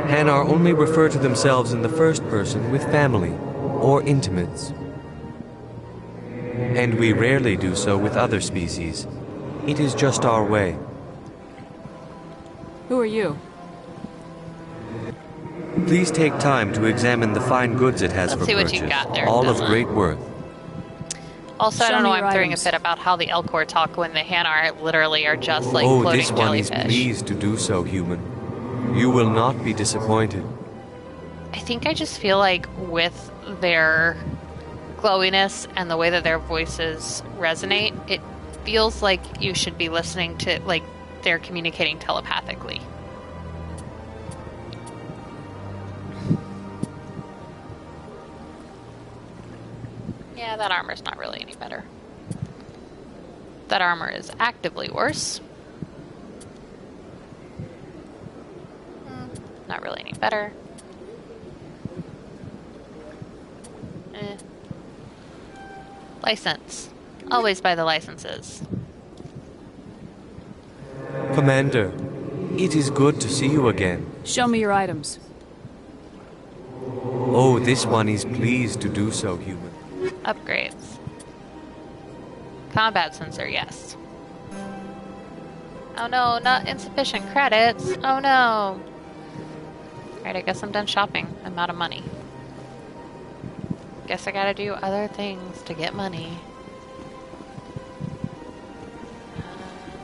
Hanar only refer to themselves in the first person with family or intimates. And we rarely do so with other species. It is just our way. Who are you? Please take time to examine the fine goods it has for purchase, all of great worth. Also, I don't know why I'm throwing a fit about how the Elcor talk when the Hanar literally are just like oh, floating this one jellyfish. is pleased to do so, human. You will not be disappointed. I think I just feel like with their glowiness and the way that their voices resonate, it feels like you should be listening to, like, they're communicating telepathically. Yeah, that armor's not really any better. That armor is actively worse. Not really any better. License. Always buy the licenses. Commander, it is good to see you again. Show me your items. Oh, this one is pleased to do so, human. Upgrades. Combat sensor, yes. Oh no, not insufficient credits. Oh no. Alright, I guess I'm done shopping. I'm out of money. Guess I gotta do other things to get money.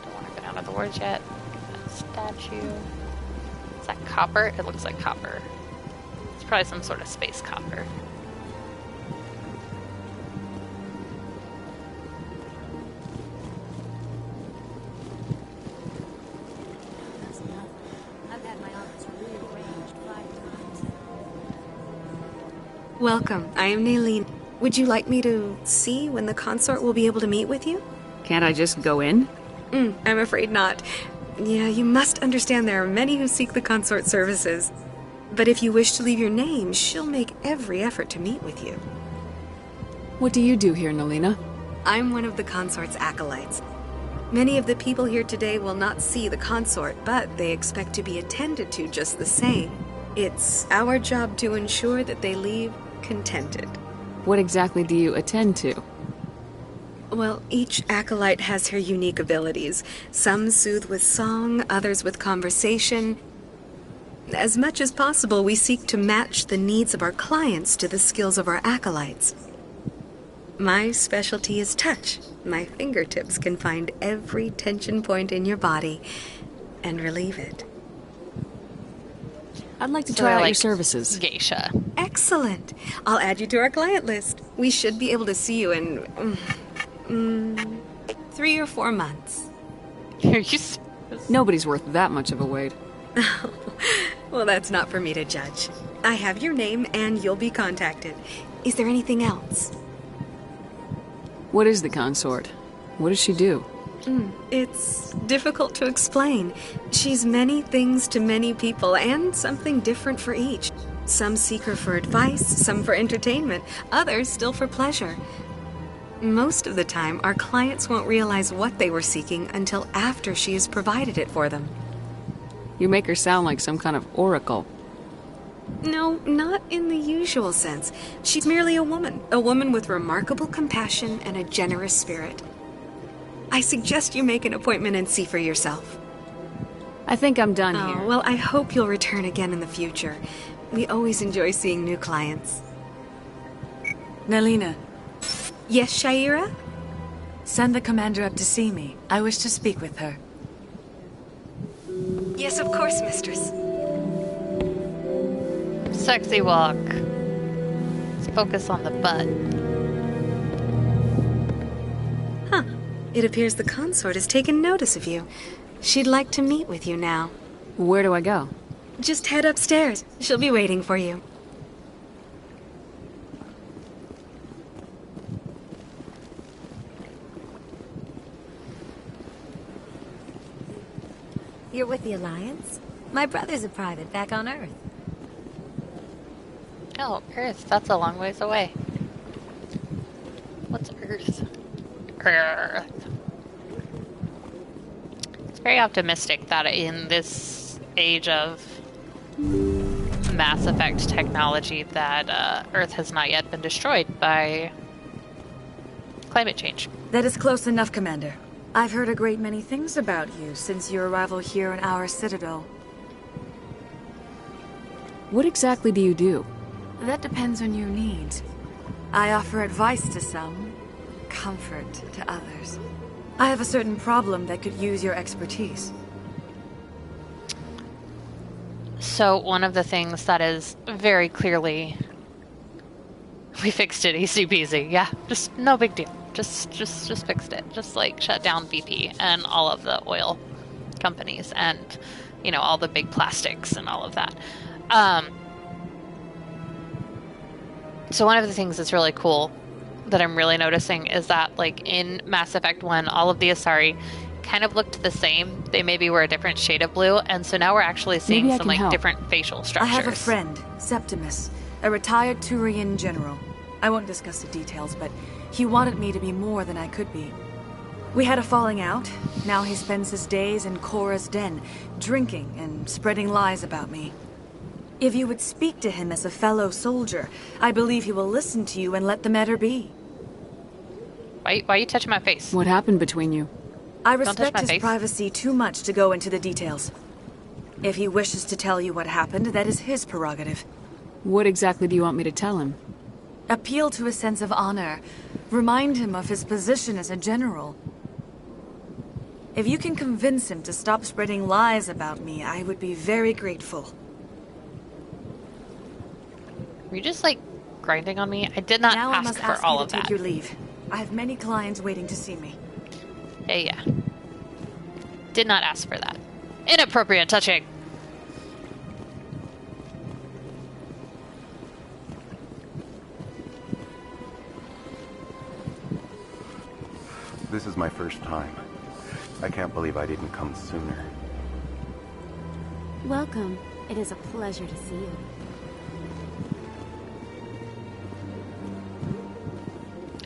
Don't want to go down to the woods yet. That statue. Is that copper? It looks like copper. It's probably some sort of space copper. Welcome. I am Naylene. Would you like me to see when the consort will be able to meet with you? Can't I just go in? I'm afraid not. Yeah, you must understand there are many who seek the consort services. But if you wish to leave your name, she'll make every effort to meet with you. What do you do here, Nalina? I'm one of the consort's acolytes. Many of the people here today will not see the consort, but they expect to be attended to just the same. It's our job to ensure that they leave contented. What exactly do you attend to? Well, each acolyte has her unique abilities. Some soothe with song, others with conversation. As much as possible, we seek to match the needs of our clients to the skills of our acolytes. My specialty is touch. My fingertips can find every tension point in your body and relieve it. I'd like to try out your services. Geisha. Excellent. I'll add you to our client list. We should be able to see you in 3 or 4 months. Are you Nobody's worth that much of a wait. Well, that's not for me to judge. I have your name and you'll be contacted. Is there anything else? What is the consort? What does she do? It's difficult to explain. She's many things to many people, and something different for each. Some seek her for advice, some for entertainment, others still for pleasure. Most of the time, our clients won't realize what they were seeking until after she has provided it for them. You make her sound like some kind of oracle. No, not in the usual sense. She's merely a woman with remarkable compassion and a generous spirit. I suggest you make an appointment and see for yourself. I think I'm done here. Well, I hope you'll return again in the future. We always enjoy seeing new clients. Nalina. Yes, Shaira? Send the commander up to see me. I wish to speak with her. Yes, of course, mistress. Sexy walk. Let's focus on the butt. It appears the consort has taken notice of you. She'd like to meet with you now. Where do I go? Just head upstairs. She'll be waiting for you. You're with the Alliance? My brother's a private back on Earth. Oh, Earth. That's a long ways away. What's Earth? Earth. It's very optimistic that in this age of Mass Effect technology that Earth has not yet been destroyed by climate change. That is close enough, Commander. I've heard a great many things about you since your arrival here in our citadel. What exactly do you do? That depends on your needs. I offer advice to some, comfort to others. I have a certain problem that could use your expertise. So one of the things that is very clearly... We fixed it, easy peasy. Yeah, just no big deal. Just fixed it. Just like shut down BP and all of the oil companies and, you know, all the big plastics and all of that. So one of the things that's really cool that I'm really noticing is that, like, in Mass Effect 1, all of the Asari kind of looked the same. They maybe were a different shade of blue, and so now we're actually seeing some, like, different facial structures. I have a friend, Septimus, a retired Turian general. I won't discuss the details, but he wanted me to be more than I could be. We had a falling out. Now he spends his days in Korra's den, drinking and spreading lies about me. If you would speak to him as a fellow soldier, I believe he will listen to you and let the matter be. Why are you touching my face? What happened between you? I respect his privacy too much to go into the details. If he wishes to tell you what happened, that is his prerogative. What exactly do you want me to tell him? Appeal to his sense of honor. Remind him of his position as a general. If you can convince him to stop spreading lies about me, I would be very grateful. Were you just, like, grinding on me? I did not now I ask must for ask all you of to take that. your leave. I have many clients waiting to see me. Yeah. Did not ask for that. Inappropriate touching. This is my first time. I can't believe I didn't come sooner. Welcome. It is a pleasure to see you.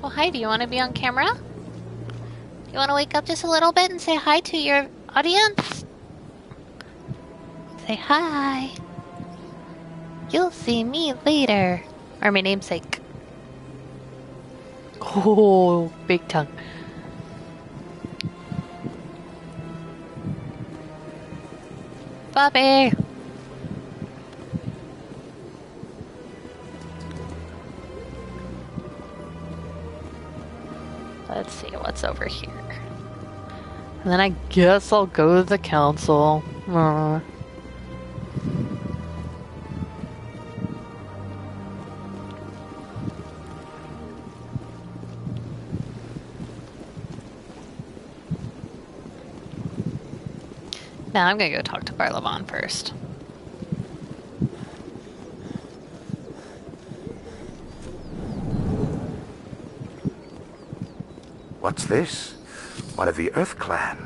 Well, hi, do you want to be on camera? You want to wake up just a little bit and say hi to your audience? Say hi. You'll see me later. Or my namesake. Oh, big tongue. Bobby! Let's see what's over here. And then I guess I'll go to the council. Now I'm gonna go talk to Barlavon first. What's this? One of the Earth Clan.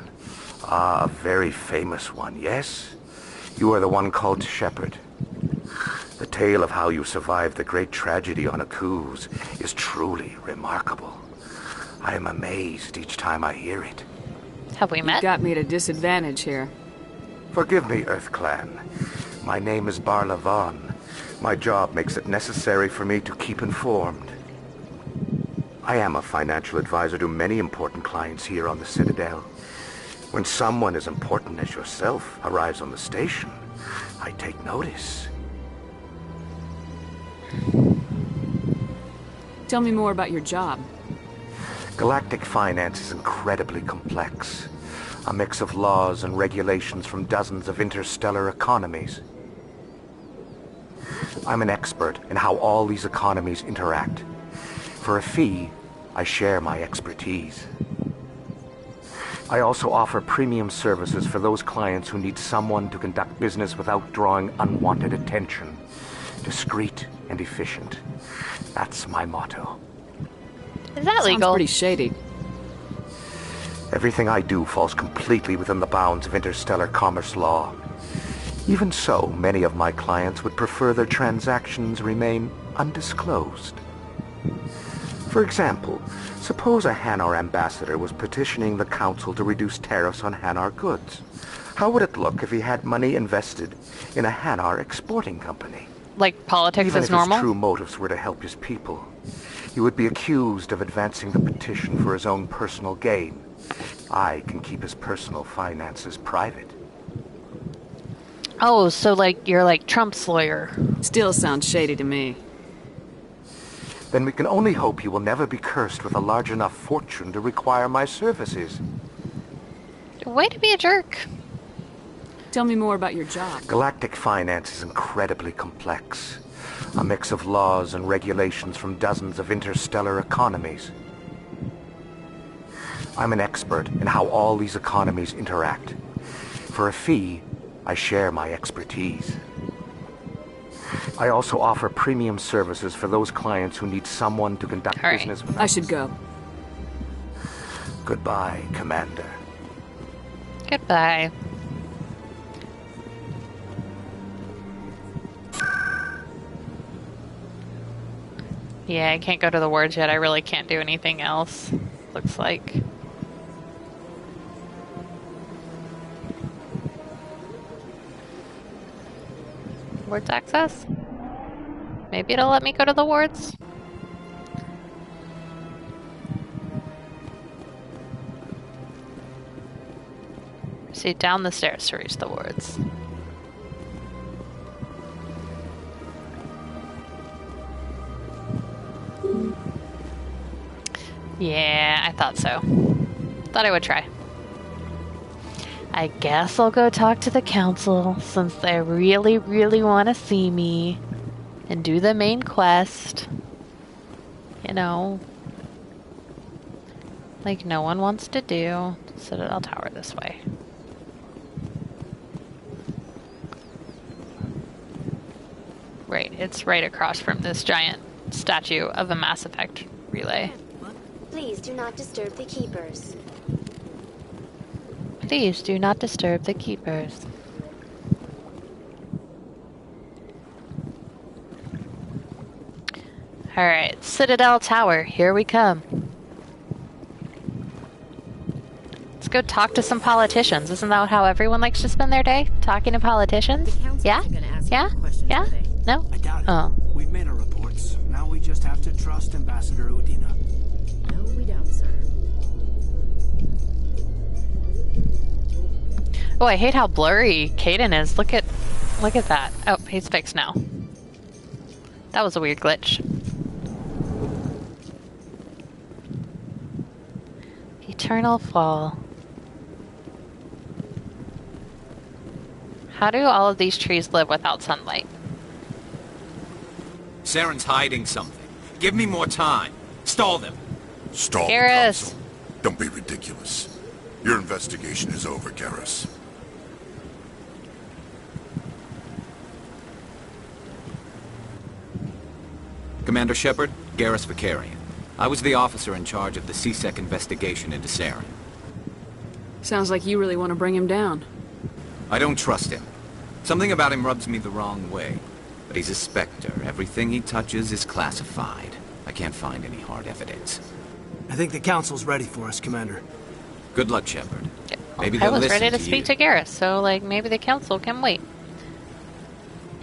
Ah, a very famous one, yes? You are the one called Shepherd. The tale of how you survived the great tragedy on Akuz is truly remarkable. I am amazed each time I hear it. Have we met? You got me at a disadvantage here. Forgive me, Earth Clan. My name is Barlavon. My job makes it necessary for me to keep informed. I am a financial advisor to many important clients here on the Citadel. When someone as important as yourself arrives on the station, I take notice. Tell me more about your job. Galactic finance is incredibly complex. A mix of laws and regulations from dozens of interstellar economies. I'm an expert in how all these economies interact. For a fee, I share my expertise. I also offer premium services for those clients who need someone to conduct business without drawing unwanted attention. Discreet and efficient. That's my motto. Is that legal? Sounds pretty shady. Everything I do falls completely within the bounds of interstellar commerce law. Even so, many of my clients would prefer their transactions remain undisclosed. For example, suppose a Hanar ambassador was petitioning the council to reduce tariffs on Hanar goods. How would it look if he had money invested in a Hanar exporting company? Like politics Even is if normal? his true motives were to help his people, he would be accused of advancing the petition for his own personal gain. I can keep his personal finances private. Oh, so like you're like Trump's lawyer. Still sounds shady to me. Then we can only hope he will never be cursed with a large enough fortune to require my services. Way to be a jerk. Tell me more about your job. Galactic finance is incredibly complex. A mix of laws and regulations from dozens of interstellar economies. I'm an expert in how all these economies interact. For a fee, I share my expertise. I also offer premium services for those clients who need someone to conduct business with. I should go. Goodbye, Commander. Goodbye. Yeah, I can't go to the wards yet. I really can't do anything else. Looks like. Wards access? Maybe it'll let me go to the wards? See, down the stairs to reach the wards. Yeah, I thought so. Thought I would try. I guess I'll go talk to the council since they really, really want to see me and do the main quest. You know, like no one wants to do. Citadel Tower this way. Right, it's right across from this giant statue of a Mass Effect relay. Please do not disturb the keepers. Please do not disturb the keepers. Alright, Citadel Tower, here we come. Let's go talk to some politicians. Isn't that how everyone likes to spend their day? Talking to politicians? Yeah? Yeah? Yeah? No? I doubt it. Oh. We've made our reports. Now we just have to trust Ambassador Udina. No, we don't, sir. Oh, I hate how blurry Caden is. Look at that. Oh, he's fixed now. That was a weird glitch. Eternal Fall. How do all of these trees live without sunlight? Saren's hiding something. Give me more time. Stall them. Stall the Garrus. council. Don't be ridiculous. Your investigation is over, Garrus. Commander Shepard, Garrus Vicarian. I was the officer in charge of the CSEC investigation into Saren. Sounds like you really want to bring him down. I don't trust him. Something about him rubs me the wrong way. But he's a Spectre. Everything he touches is classified. I can't find any hard evidence. I think the council's ready for us, Commander. Good luck, Shepard. Maybe I they'll was listen ready to to speak you. to Garrus, so like maybe the council can wait.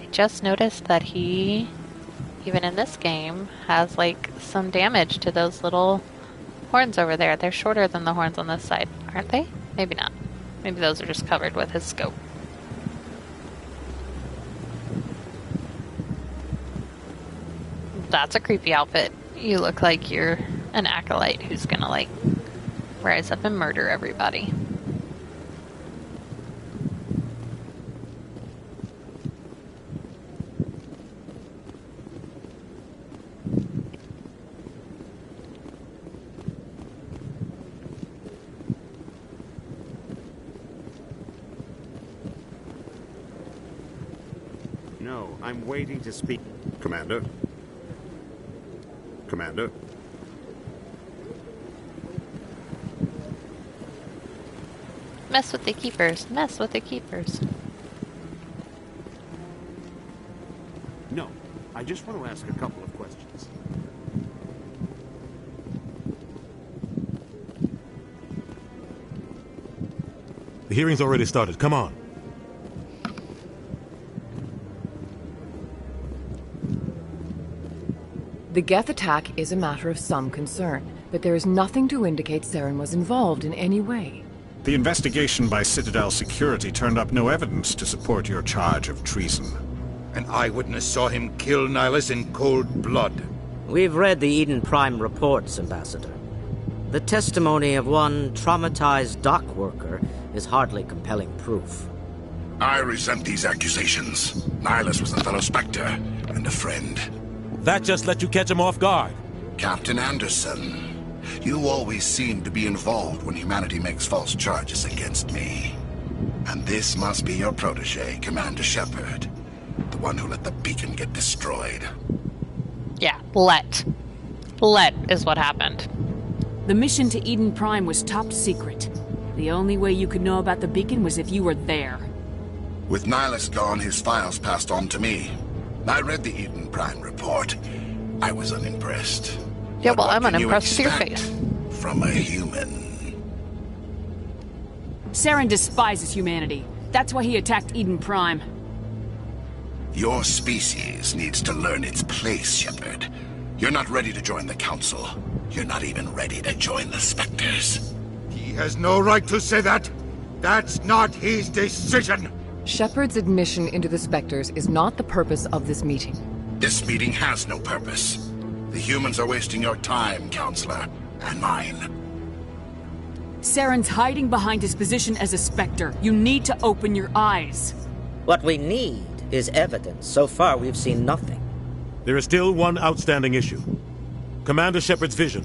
I just noticed that he, even in this game, has like some damage to those little horns over there. They're shorter than the horns on this side, aren't they? Maybe not. Maybe those are just covered with his scope. That's a creepy outfit. You look like you're an acolyte who's gonna like rise up and murder everybody. No, I'm waiting to speak. Commander? Commander? Mess with the keepers. Mess with the keepers. No, I just want to ask a couple of questions. The hearing's already started. Come on. The Geth attack is a matter of some concern, but there is nothing to indicate Saren was involved in any way. The investigation by Citadel Security turned up no evidence to support your charge of treason. An eyewitness saw him kill Nihilus in cold blood. We've read the Eden Prime reports, Ambassador. The testimony of one traumatized dock worker is hardly compelling proof. I resent these accusations. Nihilus was a fellow Spectre and a friend. That just let you catch him off guard. Captain Anderson, you always seem to be involved when humanity makes false charges against me. And this must be your protege, Commander Shepard. The one who let the beacon get destroyed. Yeah, let. Let is what happened. The mission to Eden Prime was top secret. The only way you could know about the beacon was if you were there. With Nihilus gone, his files passed on to me. I read the Eden Prime report. I was unimpressed. Yeah, well, I'm What can you unimpressed with your expect face. from a human? Saren despises humanity. That's why he attacked Eden Prime. Your species needs to learn its place, Shepard. You're not ready to join the Council. You're not even ready to join the Spectres. He has no right to say that. That's not his decision. Shepard's admission into the Spectres is not the purpose of this meeting. This meeting has no purpose. The humans are wasting your time, Counselor, and mine. Saren's hiding behind his position as a Spectre. You need to open your eyes. What we need is evidence. So far, we've seen nothing. There is still one outstanding issue. Commander Shepard's vision.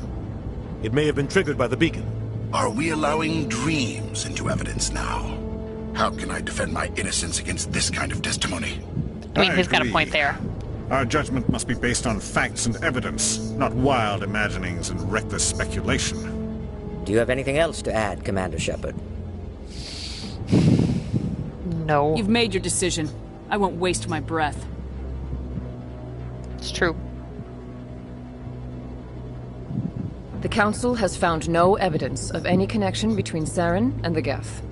It may have been triggered by the beacon. Are we allowing dreams into evidence now? How can I defend my innocence against this kind of testimony? I mean, he's got a point there. Our judgment must be based on facts and evidence, not wild imaginings and reckless speculation. Do you have anything else to add, Commander Shepard? No. You've made your decision. I won't waste my breath. It's true. The Council has found no evidence of any connection between Saren and the Geth.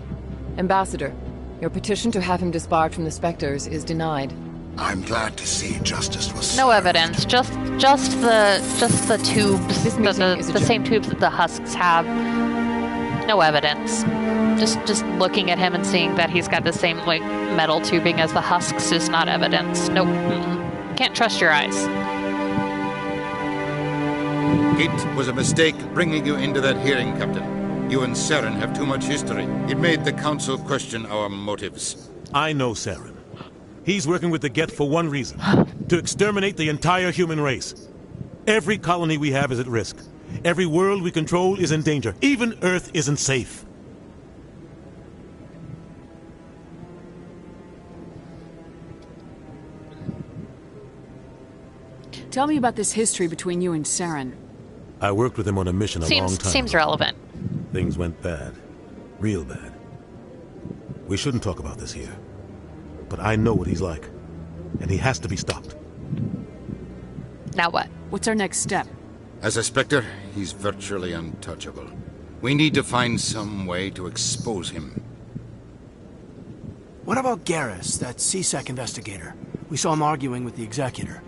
Ambassador, your petition to have him disbarred from the Spectres is denied. I'm glad to see justice was served. No evidence. Just the tubes. The same tubes that the husks have. No evidence. Just looking at him and seeing that he's got the same like metal tubing as the husks is not evidence. Nope. Can't trust your eyes. It was a mistake bringing you into that hearing, Captain. You and Saren have too much history. It made the Council question our motives. I know Saren. He's working with the Geth for one reason. To exterminate the entire human race. Every colony we have is at risk. Every world we control is in danger. Even Earth isn't safe. Tell me about this history between you and Saren. I worked with him on a mission a long time Seems ago. relevant. Things went bad. Real bad. We shouldn't talk about this here. But I know what he's like. And he has to be stopped. Now what? What's our next step? As a Spectre, he's virtually untouchable. We need to find some way to expose him. What about Garrus, that CSEC investigator? We saw him arguing with the Executor.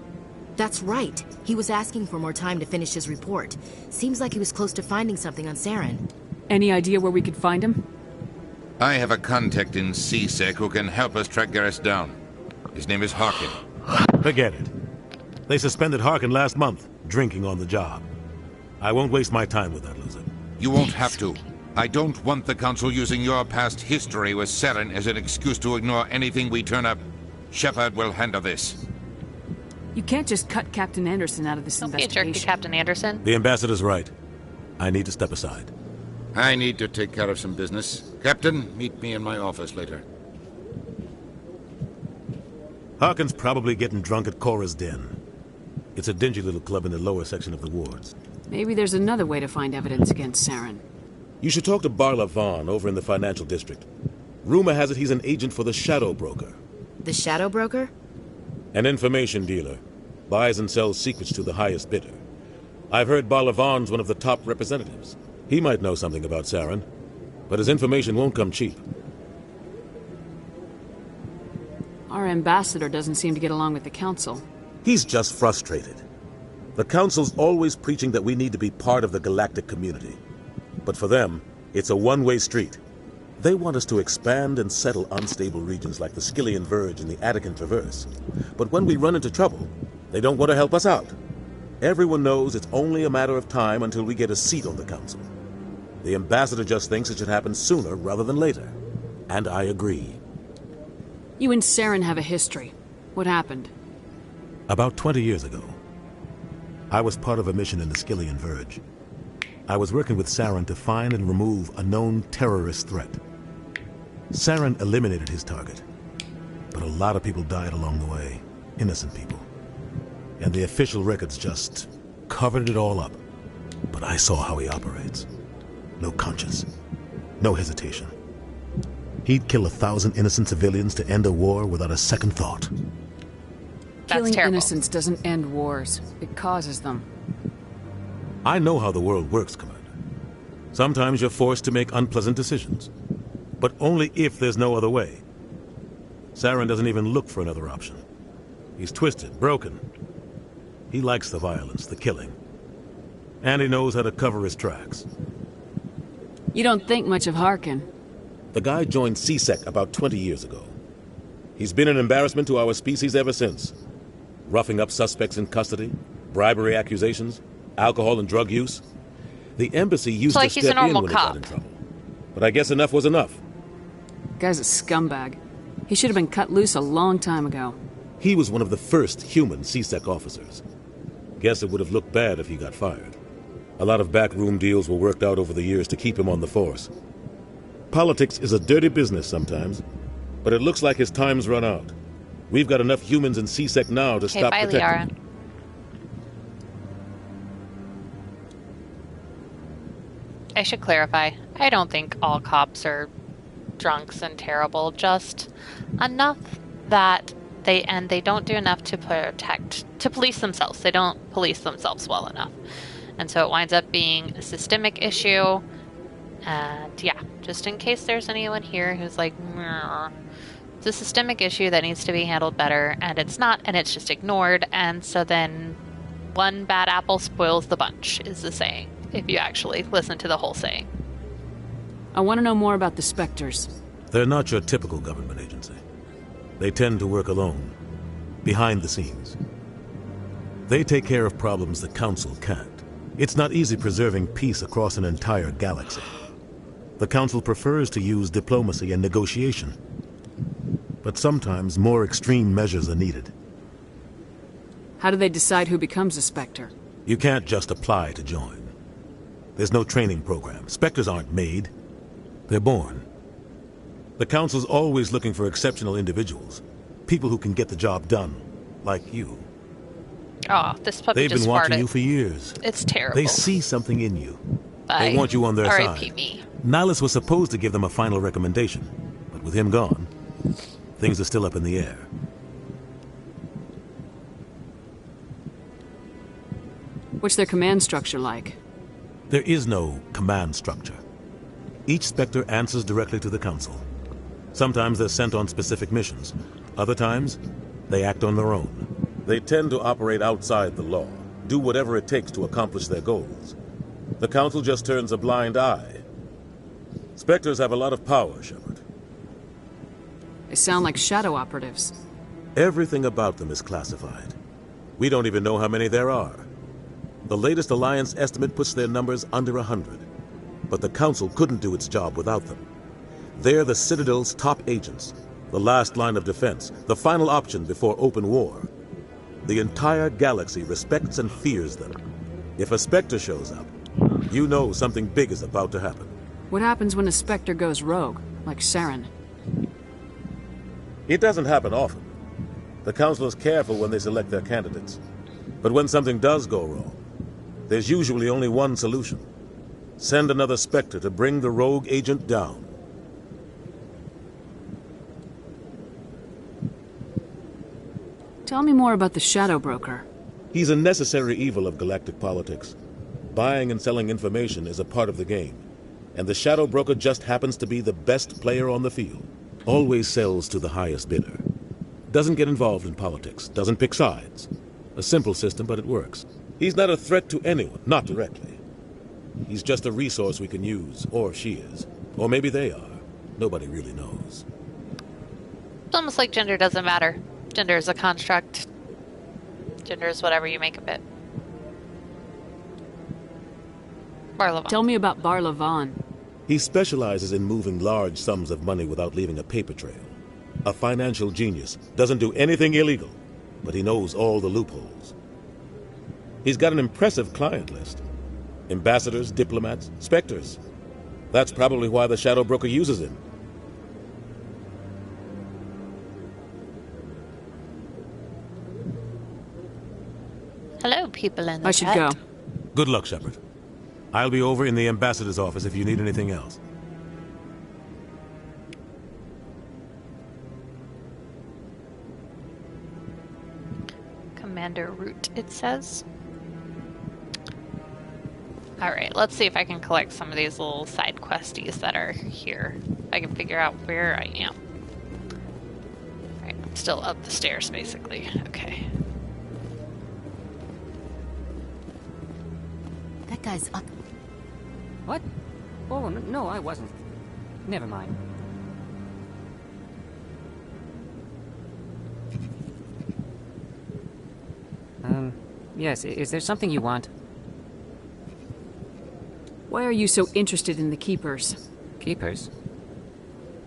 That's right. He was asking for more time to finish his report. Seems like he was close to finding something on Saren. Any idea where we could find him? I have a contact in CSEC who can help us track Garrus down. His name is Harkin. Forget it. They suspended Harkin last month, drinking on the job. I won't waste my time with that loser. You won't have to. I don't want the Council using your past history with Saren as an excuse to ignore anything we turn up. Shepard will handle this. You can't just cut Captain Anderson out of this investigation. Don't be a jerk to Captain Anderson. The ambassador's right. I need to step aside. I need to take care of some business. Captain, meet me in my office later. Harkin's probably getting drunk at Cora's Den. It's a dingy little club in the lower section of the wards. Maybe there's another way to find evidence against Saren. You should talk to Barla Vaughn over in the financial district. Rumor has it he's an agent for the Shadow Broker. The Shadow Broker? An information dealer. Buys and sells secrets to the highest bidder. I've heard Barla Vaughn's one of the top representatives. He might know something about Saren, but his information won't come cheap. Our ambassador doesn't seem to get along with the Council. He's just frustrated. The Council's always preaching that we need to be part of the galactic community. But for them, it's a one-way street. They want us to expand and settle unstable regions like the Skillian Verge and the Attican Traverse. But when we run into trouble, they don't want to help us out. Everyone knows it's only a matter of time until we get a seat on the Council. The ambassador just thinks it should happen sooner rather than later. And I agree. You and Saren have a history. What happened? About 20 years ago, I was part of a mission in the Skillian Verge. I was working with Saren to find and remove a known terrorist threat. Saren eliminated his target, but a lot of people died along the way, innocent people. And the official records just covered it all up. But I saw how he operates. No conscience, no hesitation. He'd kill 1,000 innocent civilians to end a war without a second thought. Killing innocents doesn't end wars. It causes them. I know how the world works, Commander. Sometimes you're forced to make unpleasant decisions, but only if there's no other way. Saren doesn't even look for another option. He's twisted, broken. He likes the violence, the killing. And he knows how to cover his tracks. You don't think much of Harkin. The guy joined CSEC about 20 years ago. He's been an embarrassment to our species ever since. Roughing up suspects in custody, bribery accusations, alcohol and drug use. The embassy used to step in when he got in trouble. But I guess enough was enough. Guy's a scumbag. He should have been cut loose a long time ago. He was one of the first human CSEC officers. Guess it would have looked bad if he got fired. A lot of backroom deals were worked out over the years to keep him on the force. Politics is a dirty business sometimes, but it looks like his time's run out. We've got enough humans in C-Sec now to Okay, stop bye, protecting. Liara. I should clarify. I don't think all cops are drunks and terrible. Just enough that they don't do enough to police themselves. They don't police themselves well enough. And so it winds up being a systemic issue. And yeah, just in case there's anyone here who's like, "Meh," it's a systemic issue that needs to be handled better, and it's not, and it's just ignored. And so then one bad apple spoils the bunch, is the saying, if you actually listen to the whole saying. I want to know more about the Spectres. They're not your typical government agency. They tend to work alone, behind the scenes. They take care of problems the Council can't. It's not easy preserving peace across an entire galaxy. The Council prefers to use diplomacy and negotiation. But sometimes more extreme measures are needed. How do they decide who becomes a Spectre? You can't just apply to join. There's no training program. Spectres aren't made. They're born. The Council's always looking for exceptional individuals. People who can get the job done. Like you. Oh, this puppy They've just been watching farted. you for years. It's terrible. They see something in you. Bye. They want you on their R.I.P. side. me. Nihilus was supposed to give them a final recommendation. But with him gone, things are still up in the air. What's their command structure like? There is no command structure. Each Spectre answers directly to the Council. Sometimes they're sent on specific missions. Other times, they act on their own. They tend to operate outside the law, do whatever it takes to accomplish their goals. The Council just turns a blind eye. Spectres have a lot of power, Shepard. They sound like shadow operatives. Everything about them is classified. We don't even know how many there are. The latest Alliance estimate puts their numbers under 100. But the Council couldn't do its job without them. They're the Citadel's top agents, the last line of defense, the final option before open war. The entire galaxy respects and fears them. If a Spectre shows up, you know something big is about to happen. What happens when a Spectre goes rogue, like Saren? It doesn't happen often. The Council is careful when they select their candidates. But when something does go wrong, there's usually only one solution. Send another Spectre to bring the rogue agent down. Tell me more about the Shadow Broker. He's a necessary evil of galactic politics. Buying and selling information is a part of the game. And the Shadow Broker just happens to be the best player on the field. Always sells to the highest bidder. Doesn't get involved in politics. Doesn't pick sides. A simple system, but it works. He's not a threat to anyone, not directly. He's just a resource we can use, or she is. Or maybe they are. Nobody really knows. It's almost like gender doesn't matter. Gender is a construct. Gender is whatever you make of it. Barlavon. Tell me about Barlavon. He specializes in moving large sums of money without leaving a paper trail. A financial genius. Doesn't do anything illegal, but he knows all the loopholes. He's got an impressive client list. Ambassadors, diplomats, Spectres. That's probably why the Shadow Broker uses him. Hello, people in the I should chat. go. Good luck, Shepard. I'll be over in the ambassador's office if you need anything else. Commander Root, it says. Alright, let's see if I can collect some of these little side questies that are here. If I can figure out where I am. Alright, I'm still up the stairs, basically. Okay. That guy's up. What? Oh, no, I wasn't. Never mind. Yes, is there something you want? Why are you so interested in the Keepers? Keepers?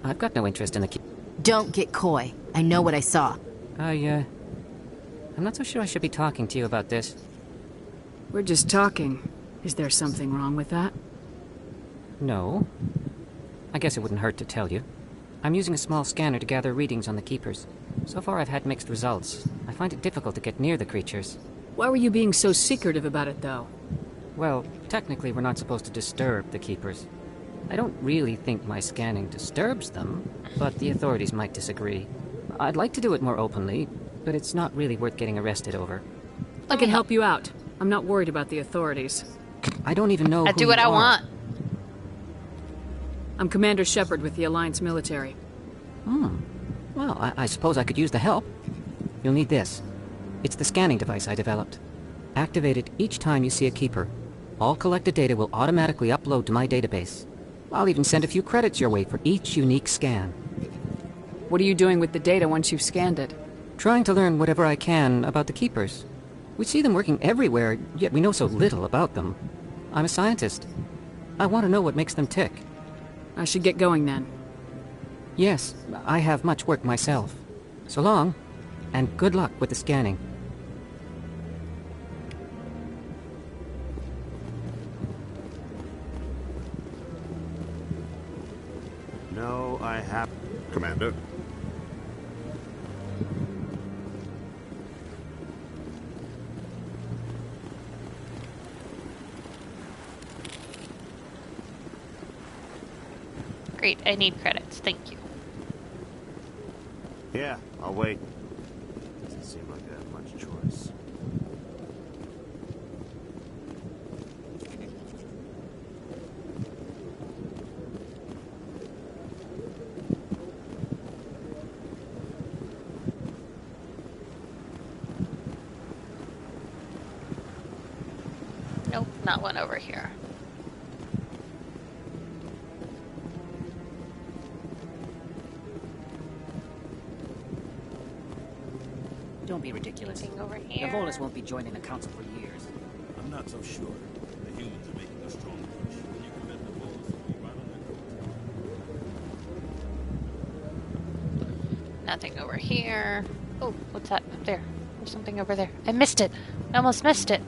I've got no interest in the Don't get coy. I know what I saw. I'm not so sure I should be talking to you about this. We're just talking. Is there something wrong with that? No. I guess it wouldn't hurt to tell you. I'm using a small scanner to gather readings on the Keepers. So far I've had mixed results. I find it difficult to get near the creatures. Why were you being so secretive about it, though? Well, technically we're not supposed to disturb the Keepers. I don't really think my scanning disturbs them, but the authorities might disagree. I'd like to do it more openly, but it's not really worth getting arrested over. I can help you out. I'm not worried about the authorities. I don't even know I do what I want. I'm Commander Shepard with the Alliance military. Well, I suppose I could use the help. You'll need this. It's the scanning device I developed. Activate it each time you see a Keeper. All collected data will automatically upload to my database. I'll even send a few credits your way for each unique scan. What are you doing with the data once you've scanned it? Trying to learn whatever I can about the Keepers. We see them working everywhere, yet we know so little about them. I'm a scientist. I want to know what makes them tick. I should get going then. Yes, I have much work myself. So long, and good luck with the scanning. No, I have... Commander? Great, I need credits. Thank you. Yeah, I'll wait. Doesn't seem like I have much choice. Nope, not one over here. Don't be ridiculous. Anything over here? The Volus won't be joining the Council for years. I'm not so sure. The humans are making a strong push. When you convince the Volus, they'll be right on their toes. Nothing over here. Oh, what's that up there? There's something over there. I missed it. I almost missed it.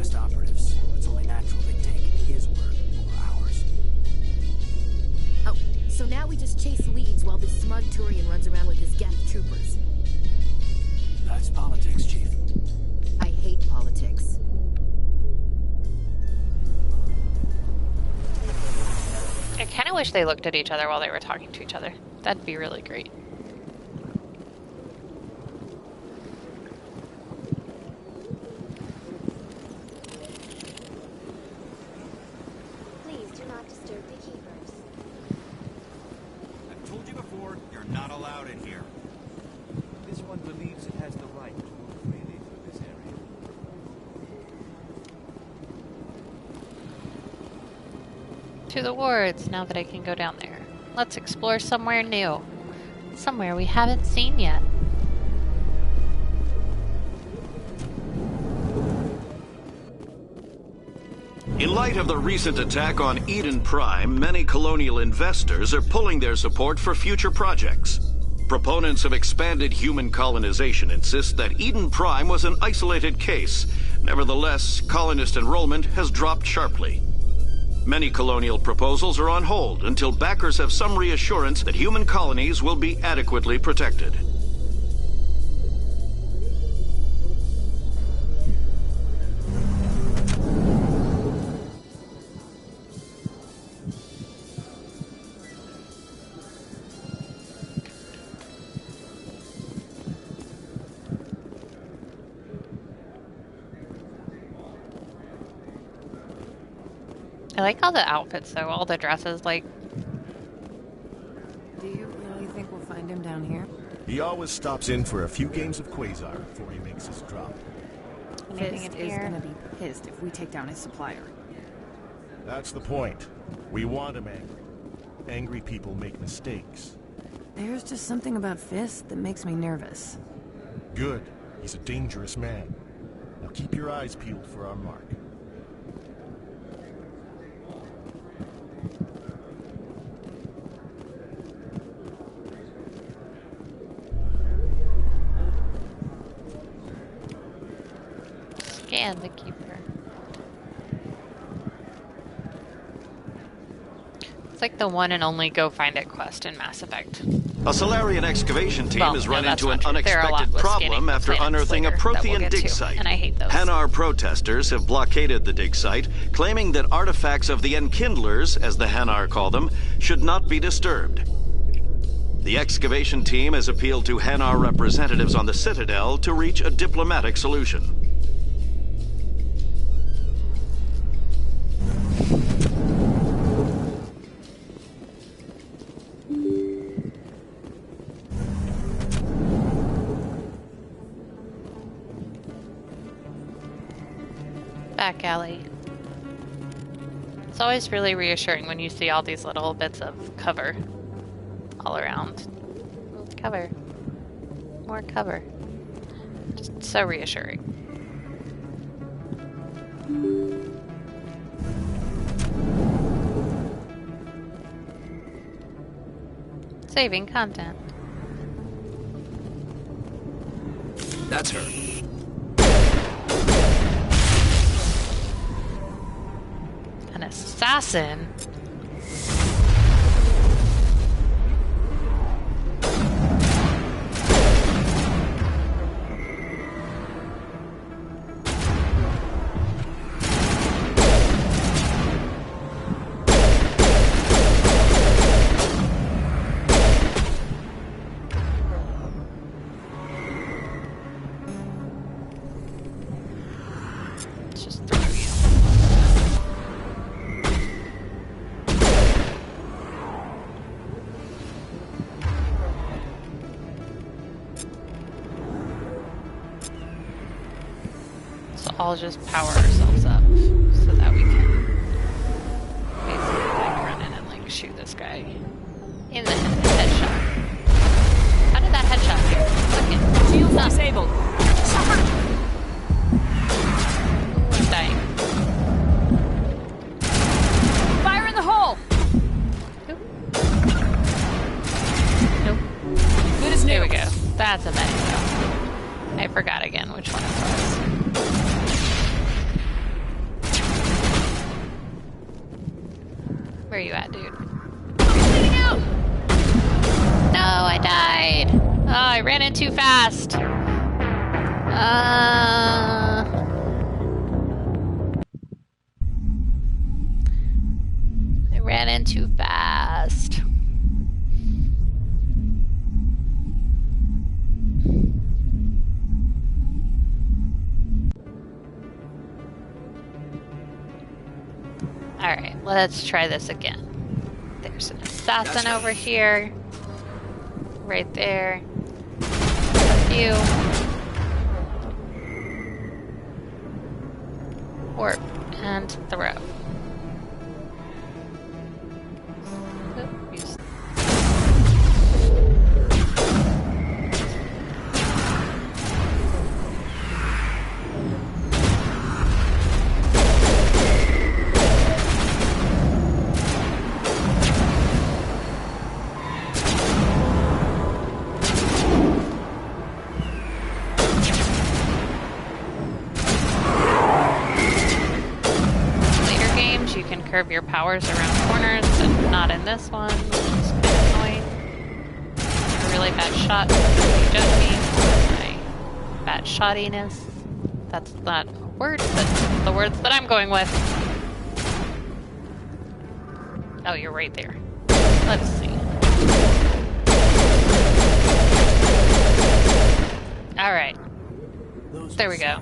best operatives. It's only natural they take his word over ours. Oh, so now we just chase leads while this smug Turian runs around with his Geth troopers. That's politics, Chief. I hate politics. I kind of wish they looked at each other while they were talking to each other. That'd be really great. Please do not disturb the keepers. I've told you before, you're not allowed in here. This one believes it has the right to move freely through this area. To the wards, now that I can go down there. Let's explore somewhere new. Somewhere we haven't seen yet. In light of the recent attack on Eden Prime, many colonial investors are pulling their support for future projects. Proponents of expanded human colonization insist that Eden Prime was an isolated case. Nevertheless, colonist enrollment has dropped sharply. Many colonial proposals are on hold until backers have some reassurance that human colonies will be adequately protected. I like all the outfits though, all the dresses, like He always stops in for a few games of Quasar before he makes his drop. Fist is gonna be pissed if we take down his supplier. That's the point. We want him angry. Angry people make mistakes. There's just something about Fist that makes me nervous. Good. He's a dangerous man. Now keep your eyes peeled for our mark. Scan the keeper. It's like the one and only go find it quest in Mass Effect. A Solarian excavation team has run into an unexpected with problem after unearthing a Prothean dig site. And I hate those. Hanar protesters have blockaded the dig site, claiming that artifacts of the Enkindlers, as the Hanar call them, should not be disturbed. The excavation team has appealed to Hanar representatives on the Citadel to reach a diplomatic solution. Back alley. It's always really reassuring when you see all these little bits of cover all around. Cover. More cover. Just so reassuring. Saving content. That's her. An assassin? I'll just power ourselves up so that we can basically like run in and like shoot this guy in the headshot. How did that headshot here? Look it. Shield disabled. Ooh, I'm dying. Fire in the hole! Nope. Good as new. There we go. That's a medic. I forgot again which one it was. Where are you at, dude? Bleeding out! No, I died. Oh, I ran in too fast. I ran in too fast. Alright, let's try this again. There's an assassin over here. Right there. You. Warp and throw. Oops. Curve your powers around corners, but not in this one, which is kind of annoying. A really bad shot. You judge me for my bad shottiness. That's not a word, but the words that I'm going with. Oh, you're right there. Let's see. Alright. There we go.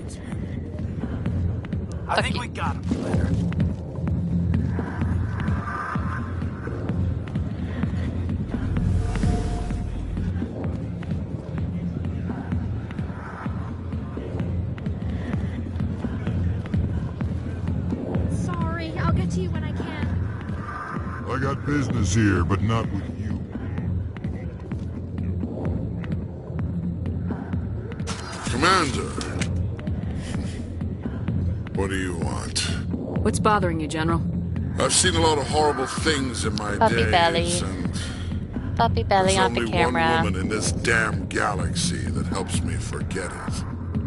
I think we got him, Leonard. back to you when I can. I got business here, but not with you. Commander! What do you want? What's bothering you, General? I've seen a lot of horrible things in my Puppy days, belly. and Puppy belly there's on the only camera. one woman in this damn galaxy that helps me forget it.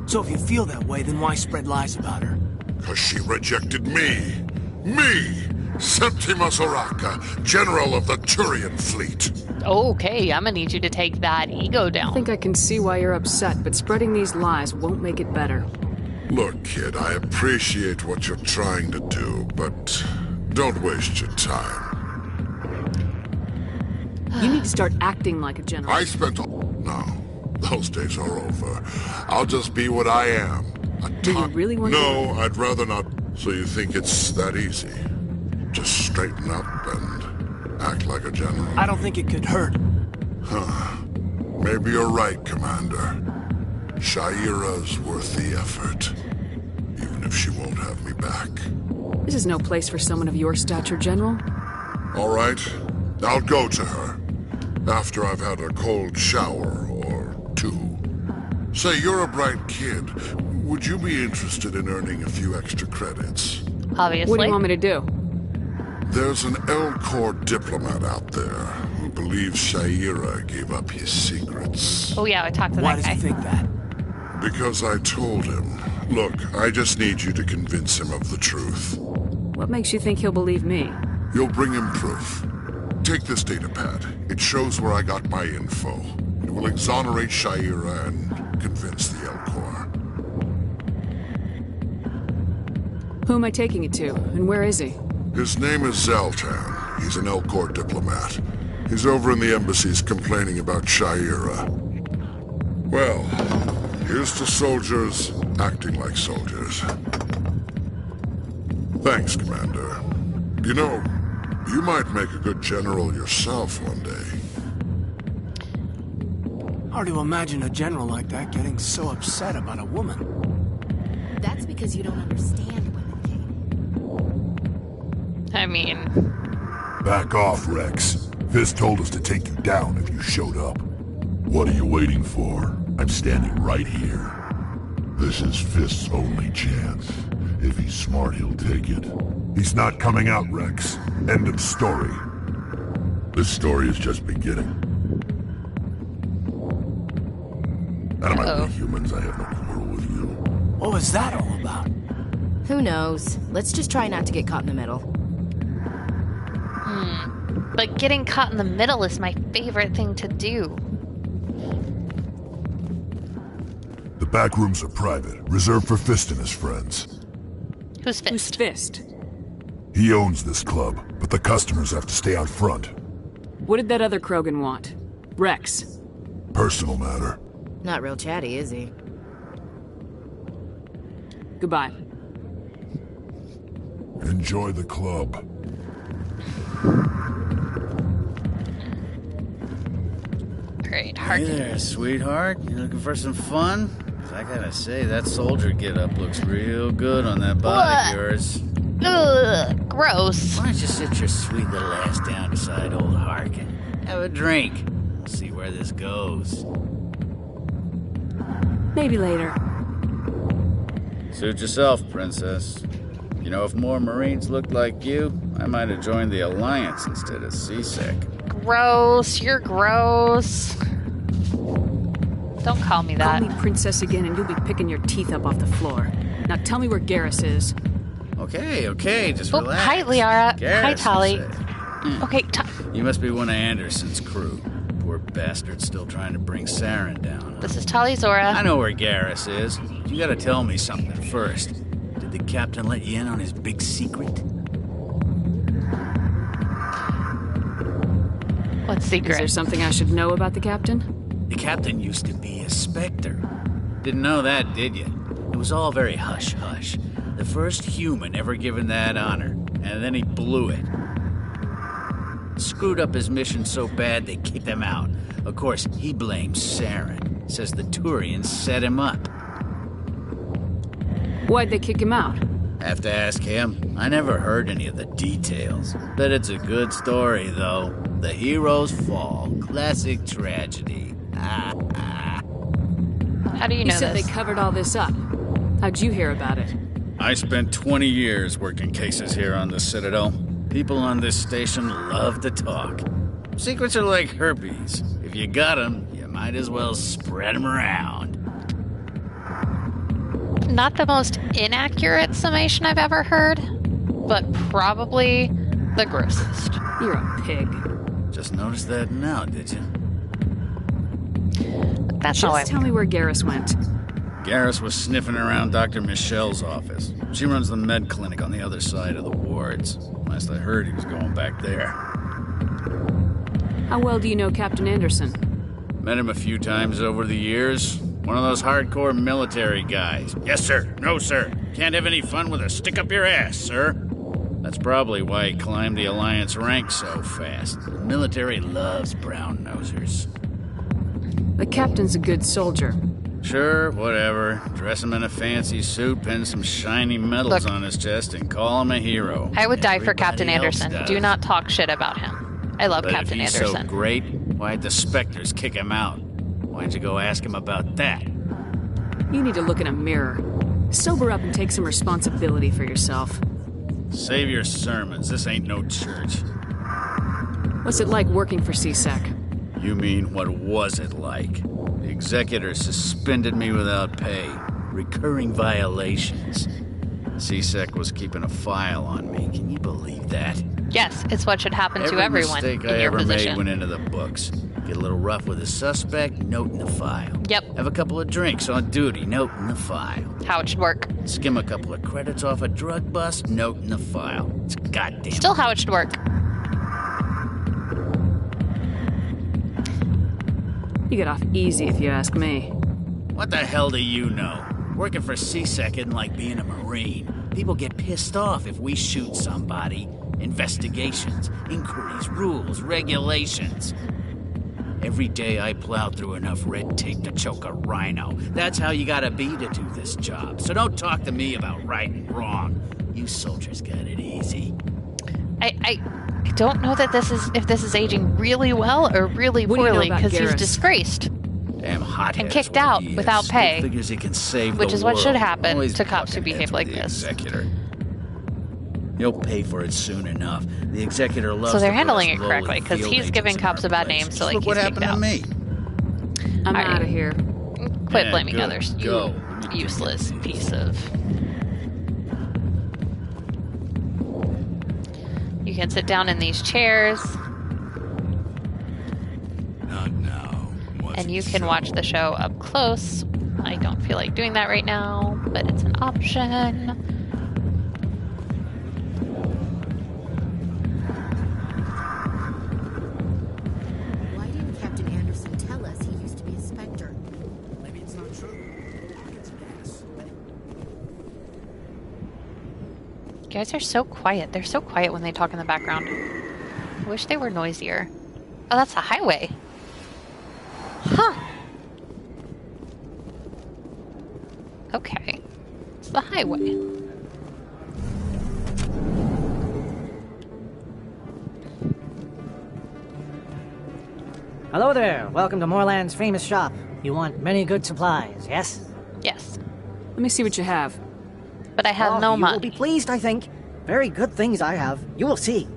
So if you feel that way, then why spread lies about her? 'Cause she rejected me! Me! Septimus Oraka, General of the Turian Fleet! Okay, I'm gonna need you to take that ego I down. think I can see why you're upset, but spreading these lies won't make it better. Look, kid, I appreciate what you're trying to do, but don't waste your time. You need to start acting like a general. I spent all... No, those days are over. I'll just be what I am. Do you really want to... No, I'd rather not. So you think it's that easy? Just straighten up and act like a general? I don't think it could hurt. Huh. Maybe you're right, Commander. Shaira's worth the effort. Even if she won't have me back. This is no place for someone of your stature, General. All right. I'll go to her. After I've had a cold shower or two. Say, you're a bright kid. Would you be interested in earning a few extra credits? Obviously. What do you want me to do? There's an L-Corps diplomat out there who believes Shaira gave up his secrets. Oh yeah, I talked to Why that does guy. he think that? Because I told him. Look, I just need you to convince him of the truth. What makes you think he'll believe me? You'll bring him proof. Take this data pad. It shows where I got my info. It will exonerate Shaira and convince the L-Corps. Who am I taking it to, and where is he? His name is Zaltan. He's an L-Corps diplomat. He's over in the embassies complaining about Shaira. Well, here's to soldiers acting like soldiers. Thanks, Commander. You know, you might make a good general yourself one day. Hard to imagine a general like that getting so upset about a woman. That's because you don't understand women. I mean... Back off, Rex. Fist told us to take you down if you showed up. What are you waiting for? I'm standing right here. This is Fist's only chance. If he's smart, he'll take it. He's not coming out, Rex. End of story. This story is just beginning. Out of my way, humans, I have no quarrel with you. What was that all about? Who knows? Let's just try not to get caught in the middle. But getting caught in the middle is my favorite thing to do. The back rooms are private, reserved for Fist and his friends. Who's Fist? Who's Fist? He owns this club, but the customers have to stay out front. What did that other Krogan want? Rex. Personal matter. Not real chatty, is he? Goodbye. Enjoy the club. Great. Hey there, sweetheart. You looking for some fun? 'Cause I gotta say, that soldier get-up looks real good on that body of yours. Ugh, gross. Why don't you sit your sweet little ass down beside old Harkin? Have a drink. We'll see where this goes. Maybe later. Suit yourself, princess. You know, if more Marines looked like you, I might have joined the Alliance instead of CSEC. Gross. You're gross. Don't call me that. Call me princess again and you'll be picking your teeth up off the floor. Now tell me where Garrus is. Okay, just relax. Hi, Liara. Garrus, Hi, Tali. you say. Okay, You must be one of Anderson's crew. Poor bastard's still trying to bring Saren down. this is Tali Zora. I know where Garrus is. You gotta tell me something first. Did the captain let you in on his big secret? What secret? Is there something I should know about the captain? The captain used to be a Spectre. Didn't know that, did you? It was all very hush-hush. The first human ever given that honor, and then he blew it. Screwed up his mission so bad they kicked him out. Of course, he blames Saren. Says the Turians set him up. Why'd they kick him out? Have to ask him. I never heard any of the details. Bet it's a good story, though. The hero's fall. Classic tragedy. How do you know He said this? they covered all this up. How'd you hear about it? I spent 20 years working cases here on the Citadel. People on this station love to talk. Secrets are like herpes. If you got them, you might as well spread them around. Not the most inaccurate summation I've ever heard, but probably the grossest. You're a pig. Just noticed that now, did you? That's how Just tell me where Garrus went. Garrus was sniffing around Dr. Michelle's office. She runs the med clinic on the other side of the wards. Last I heard, he was going back there. How well do you know Captain Anderson? Met him a few times over the years. One of those hardcore military guys. Yes, sir. No, sir. Can't have any fun with a stick up your ass, sir. That's probably why he climbed the Alliance ranks so fast. The military loves brown-nosers. The captain's a good soldier. Sure, whatever. Dress him in a fancy suit, pin some shiny medals on his chest, and call him a hero. I would die for Captain Everybody else Anderson. does. Do not talk shit about him. I love But Captain if he's Anderson. so great, why'd the Spectres kick him out? Why'd you go ask him about that? You need to look in a mirror. Sober up and take some responsibility for yourself. Save your sermons. This ain't no church. What's it like working for CSEC? You mean, what was it like? The executor suspended me without pay. Recurring violations. CSEC was keeping a file on me. Can you believe that? Yes, it's what should happen to Every everyone mistake in I your ever position. made went into the books. Get a little rough with a suspect, note in the file. Yep. Have a couple of drinks on duty, note in the file. How it should work. Skim a couple of credits off a drug bust, note in the file. It's goddamn. Still how it should work. You get off easy if you ask me. What the hell do you know? Working for CSEC isn't like being a Marine. People get pissed off if we shoot somebody. Investigations, inquiries, rules, regulations. Every day I plow through enough red tape to choke a rhino. That's how you gotta be to do this job. So don't talk to me about right and wrong. You soldiers got it easy. I don't know that if this is aging really well or really What do you know poorly about because he's Garrus? disgraced Damn hot and kicked out without pay, Figures he can save which the is what should world. happen Always to cops who bucking behave heads like with the this. Executor. You'll pay for it soon enough. The executor loves So they're to put handling us it lowly correctly because field he's agents giving in cops our a bad place. name, so Just like look he's what kicked happened out. to me. I'm Alright. out of here. Quit Yeah, blaming good. others, you Go. useless piece of... You can sit down in these chairs, Not now. and you can watch the show up close. I don't feel like doing that right now, but it's an option. Why didn't Captain Anderson tell us he used to be a Spectre? Maybe it's not true. It's gas. You guys are so quiet. They're so quiet when they talk in the background. I wish they were noisier. Oh, that's a highway. Huh. Okay. It's the highway. Hello there. Welcome to Moorland's famous shop. You want many good supplies, yes? Yes. Let me see what you have. But I have no You will money. be pleased, I think. Very good things I have. You will see.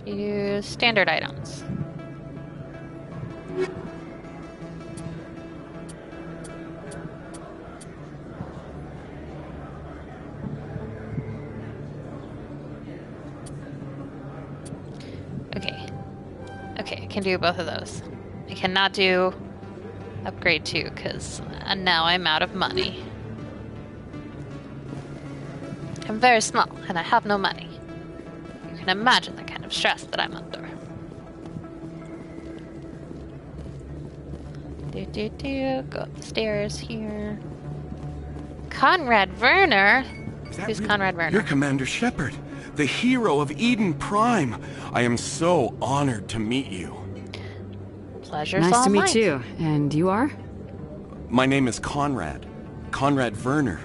Use standard items. Okay. Okay, I can do both of those. I cannot do upgrade 2 because now I'm out of money. I'm very small and I have no money. You can imagine the kind of stress that I'm under. Go up the stairs here. Conrad Werner? Who's Conrad Werner? You're Commander Shepard, the hero of Eden Prime. I am so honored to meet you. Pleasure's Nice all to meet mine. you. And you are? My name is Conrad. Conrad Werner.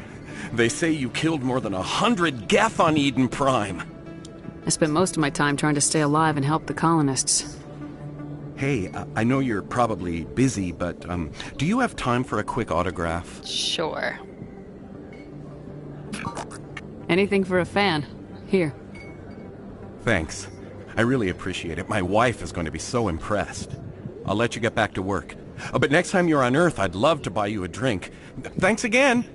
They say you killed more than 100 Geth on Eden Prime. I spent most of my time trying to stay alive and help the colonists. Hey, I know you're probably busy, but do you have time for a quick autograph? Sure. Anything for a fan. Here. Thanks. I really appreciate it. My wife is going to be so impressed. I'll let you get back to work. But next time you're on Earth, I'd love to buy you a drink. Thanks again!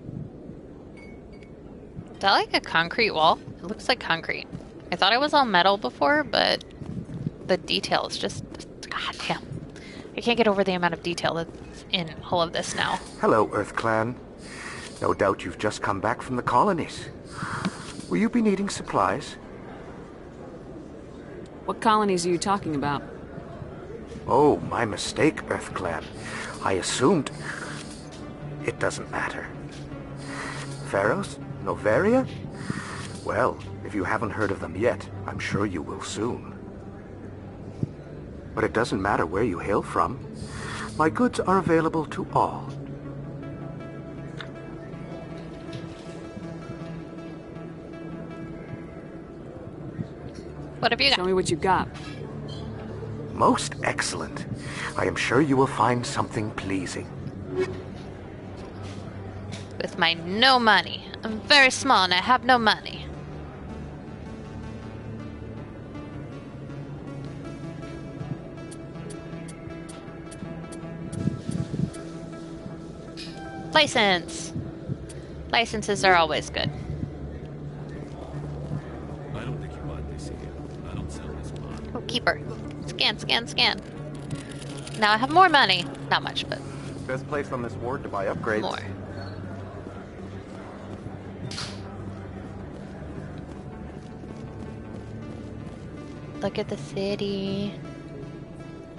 Is that like a concrete wall? It looks like concrete. I thought it was all metal before, but the detail is just... God damn. I can't get over the amount of detail that's in all of this now. Hello, Earth Clan. No doubt you've just come back from the colonies. Will you be needing supplies? What colonies are you talking about? Oh, my mistake, Earth Clan. I assumed... It doesn't matter. Pharaohs? Noveria? Well, if you haven't heard of them yet, I'm sure you will soon. But it doesn't matter where you hail from. My goods are available to all. What have you got? Show me what you got. Most excellent. I am sure you will find something pleasing. With my no money. I'm very small and I have no money. License. Licenses are always good. I don't think you buy this here. I don't sell this pot. Oh, keeper. Scan, scan, scan. Now I have more money. Not much, but Best place on this ward to buy upgrades. more. Look at the city.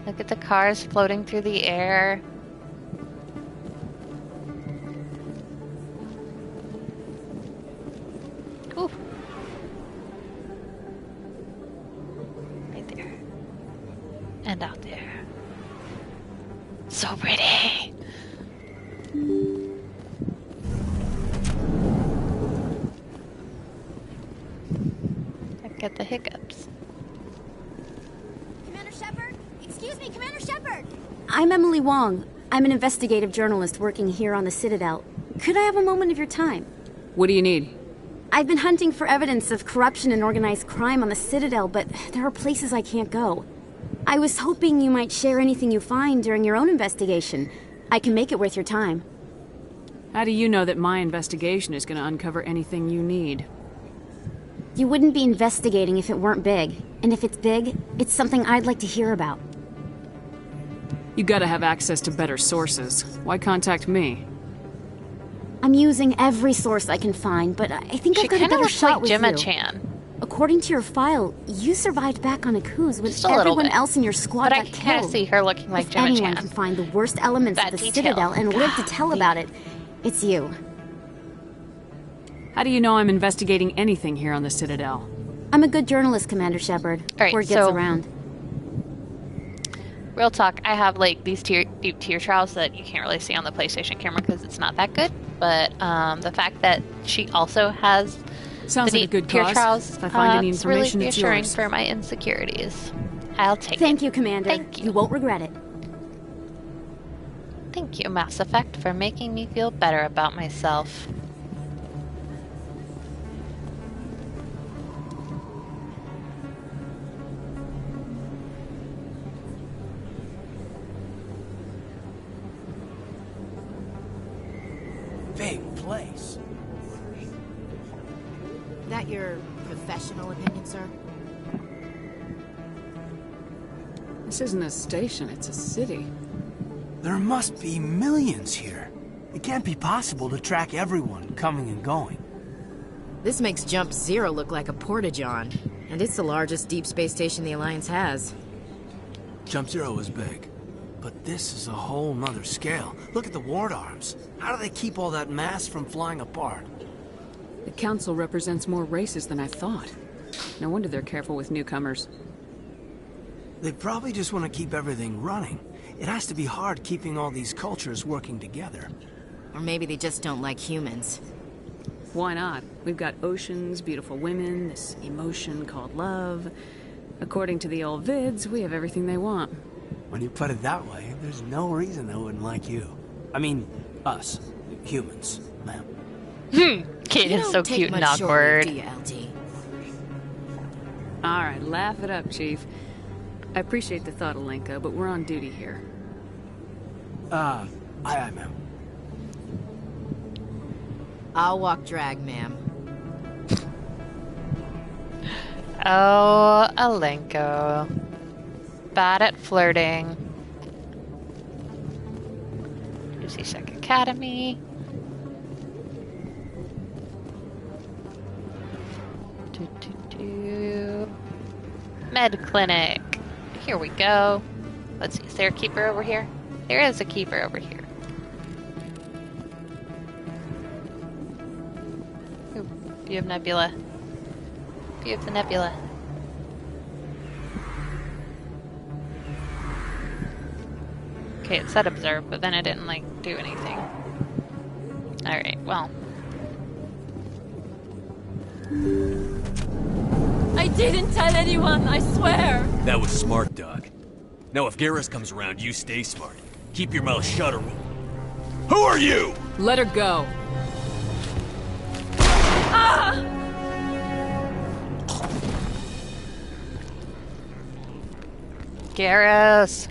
Look at the cars floating through the air. Ooh. Right there. And out there. So pretty. I get the hiccups. Commander Shepard? Excuse me, Commander Shepard! I'm Emily Wong. I'm an investigative journalist working here on the Citadel. Could I have a moment of your time? What do you need? I've been hunting for evidence of corruption and organized crime on the Citadel, but there are places I can't go. I was hoping you might share anything you find during your own investigation. I can make it worth your time. How do you know that my investigation is going to uncover anything you need? You wouldn't be investigating if it weren't big. And if it's big, it's something I'd like to hear about. You gotta have access to better sources. Why contact me? I'm using every source I can find, but I think I've got a better shot with you. Gemma-chan. According to your file, you survived back on Akuz when Just a little everyone bit. else in your squad But I got can't killed. see her looking like If anyone Gemma-chan. can find the worst elements of the detail. Citadel and live to tell about it, it's you. How do you know I'm investigating anything here on the Citadel? I'm a good journalist, Commander Shepard. Alright, Word gets so- around. Real talk, I have like these deep tear trials that you can't really see on the PlayStation camera because it's not that good. But the fact that she also has Sounds the like a good tear cause. trials, If I find any it's really information, it's reassuring yours. for my insecurities. I'll take it. Thank you, Commander. Thank you. You won't regret it. Thank you, Mass Effect, for making me feel better about myself. Big place. That your professional opinion, sir? This isn't a station, it's a city. There must be millions here. It can't be possible to track everyone coming and going. This makes Jump Zero look like a porta-john, and it's the largest deep space station the Alliance has. Jump Zero is big, but this is a whole nother scale. Look at the ward arms. How do they keep all that mass from flying apart? The Council represents more races than I thought. No wonder they're careful with newcomers. They probably just want to keep everything running. It has to be hard keeping all these cultures working together. Or maybe they just don't like humans. Why not? We've got oceans, beautiful women, this emotion called love. According to the old vids, we have everything they want. When you put it that way, there's no reason they wouldn't like you. I mean, us. Humans, ma'am. Kate is so cute and awkward. Alright, laugh it up, Chief. I appreciate the thought, Alenka, but we're on duty here. Aye, ma'am. I'll walk drag, ma'am. Oh, Alenko. Bad at flirting. C-Sec Academy. Med Clinic. Here we go. Let's see, is there a keeper over here? There is a keeper over here. Ooh, view of Nebula. View of the Nebula. Okay, it said observe, but then it didn't, like, do anything. Alright, well. I didn't tell anyone, I swear! That was smart, Doc. Now if Garrus comes around, you stay smart. Keep your mouth shut or... Who are you?! Let her go. Ah! Garrus!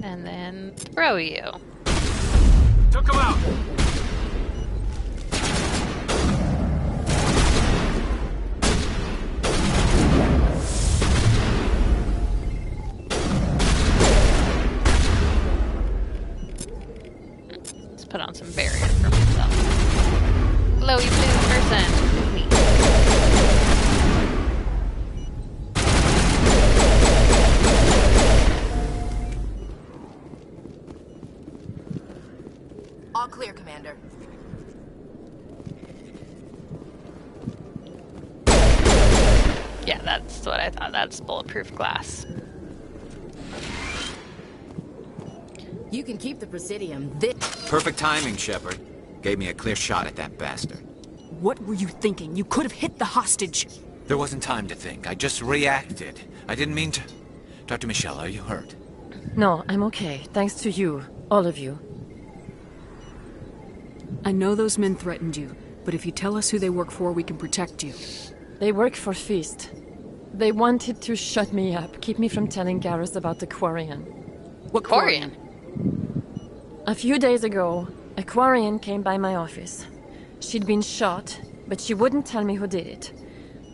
And then throw you. Took him out! Let's put on some barrier for myself. Glowy blue person. Neat. All clear, Commander. Yeah, that's what I thought. That's bulletproof glass. You can keep the Presidium. Perfect timing, Shepard. Gave me a clear shot at that bastard. What were you thinking? You could have hit the hostage. There wasn't time to think. I just reacted. I didn't mean to... Dr. Michelle, are you hurt? No, I'm okay. Thanks to you. All of you. I know those men threatened you, but if you tell us who they work for, we can protect you. They work for Feast. They wanted to shut me up, keep me from telling Garrus about the Quarian. What Quarian? A few days ago, a Quarian came by my office. She'd been shot, but she wouldn't tell me who did it.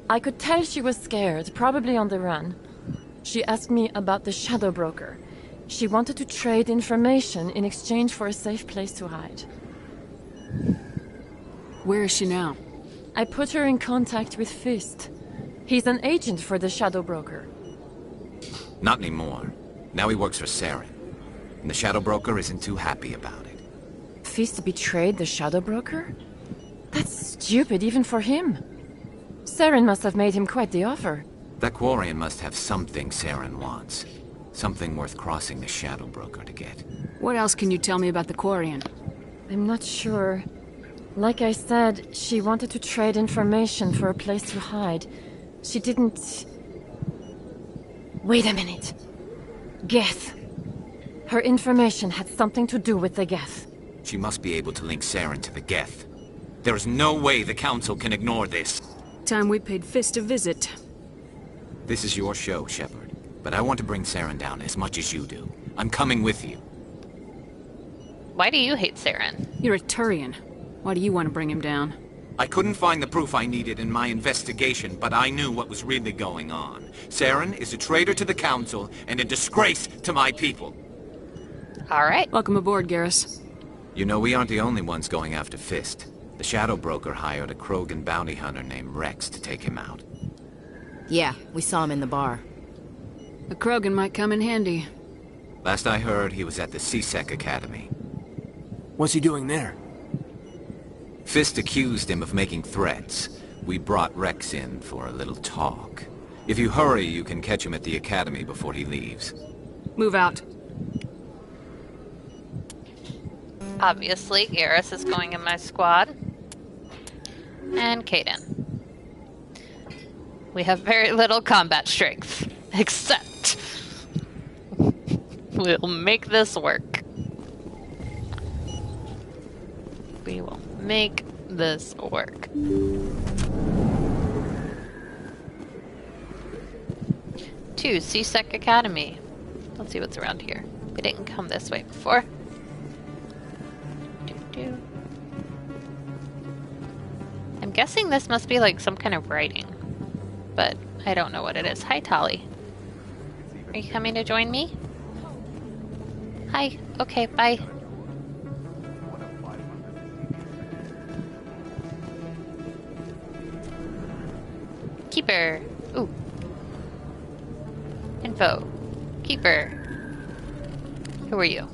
I could tell she was scared, probably on the run. She asked me about the Shadow Broker. She wanted to trade information in exchange for a safe place to hide. Where is she now? I put her in contact with Fist. He's an agent for the Shadow Broker. Not anymore. Now he works for Saren. And the Shadow Broker isn't too happy about it. Fist betrayed the Shadow Broker? That's stupid even for him. Saren must have made him quite the offer. That Quarian must have something Saren wants. Something worth crossing the Shadow Broker to get. What else can you tell me about the Quarian? I'm not sure. Like I said, she wanted to trade information for a place to hide. She didn't... Wait a minute. Geth. Her information had something to do with the Geth. She must be able to link Saren to the Geth. There is no way the Council can ignore this. Time we paid Fist a visit. This is your show, Shepard. But I want to bring Saren down as much as you do. I'm coming with you. Why do you hate Saren? You're a Turian. Why do you want to bring him down? I couldn't find the proof I needed in my investigation, but I knew what was really going on. Saren is a traitor to the Council and a disgrace to my people. All right. Welcome aboard, Garrus. You know, we aren't the only ones going after Fist. The Shadow Broker hired a Krogan bounty hunter named Rex to take him out. Yeah, we saw him in the bar. A Krogan might come in handy. Last I heard, he was at the C-Sec Academy. What's he doing there? Fist accused him of making threats. We brought Rex in for a little talk. If you hurry, you can catch him at the academy before he leaves. Move out. Obviously, Garrus is going in my squad. And Kaden. We have very little combat strength, except we'll make this work. We will make this work. To CSEC Academy. Let's see what's around here. We didn't come this way before. I'm guessing this must be like some kind of writing, but I don't know what it is. Hi, Tolly. Are you coming to join me? Hi. Okay, bye. Keeper. Ooh. Info. Keeper. Who are you?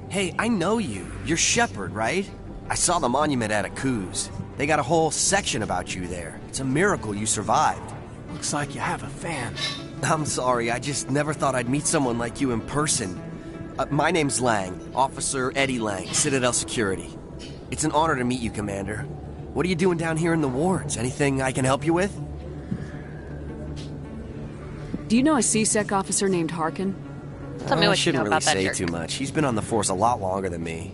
Hey, I know you. You're Shepard, right? I saw the monument at Aku's. They got a whole section about you there. It's a miracle you survived. Looks like you have a fan. I'm sorry, I just never thought I'd meet someone like you in person. My name's Lang, Officer Eddie Lang, Citadel Security. It's an honor to meet you, Commander. What are you doing down here in the wards? Anything I can help you with? Do you know a CSEC officer named Harkin? Tell me what you shouldn't know really about that say jerk. too much. He's been on the force a lot longer than me.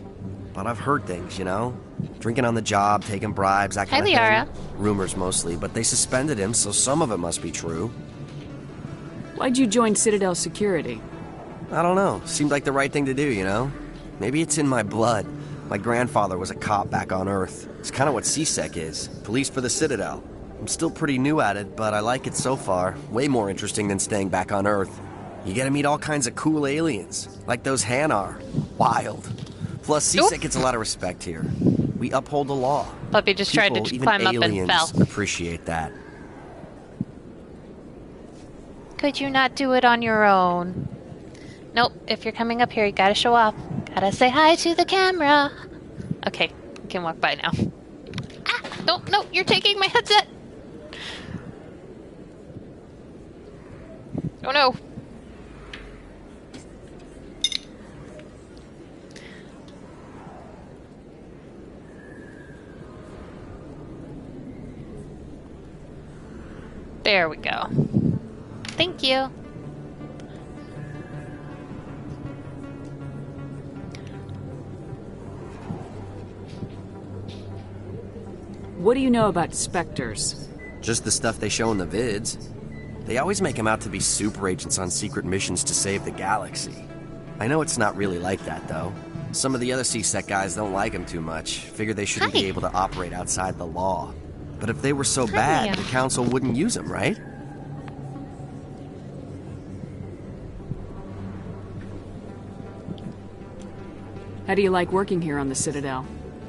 But I've heard things, you know? Drinking on the job, taking bribes, that kind of Liara. thing. Rumors mostly, but they suspended him, so some of it must be true. Why'd you join Citadel Security? I don't know. Seemed like the right thing to do, you know? Maybe it's in my blood. My grandfather was a cop back on Earth. It's kind of what CSEC is. Police for the Citadel. I'm still pretty new at it, but I like it so far. Way more interesting than staying back on Earth. You get to meet all kinds of cool aliens, like those Hanar. Wild. Plus, CSEC gets a lot of respect here. We uphold the law. Puppy just tried to Even climb up and aliens fell. appreciate that. Could you not do it on your own? Nope, if you're coming up here, you gotta show off. Gotta say hi to the camera. Okay, you can walk by now. Ah! No, you're taking my headset! Oh no! There we go. Thank you. What do you know about specters? Just the stuff they show in the vids. They always make them out to be super agents on secret missions to save the galaxy. I know it's not really like that, though. Some of the other CSEC guys don't like them too much. Figure they shouldn't be able to operate outside the law. But if they were so bad, the Council wouldn't use them, right? How do you like working here on the Citadel?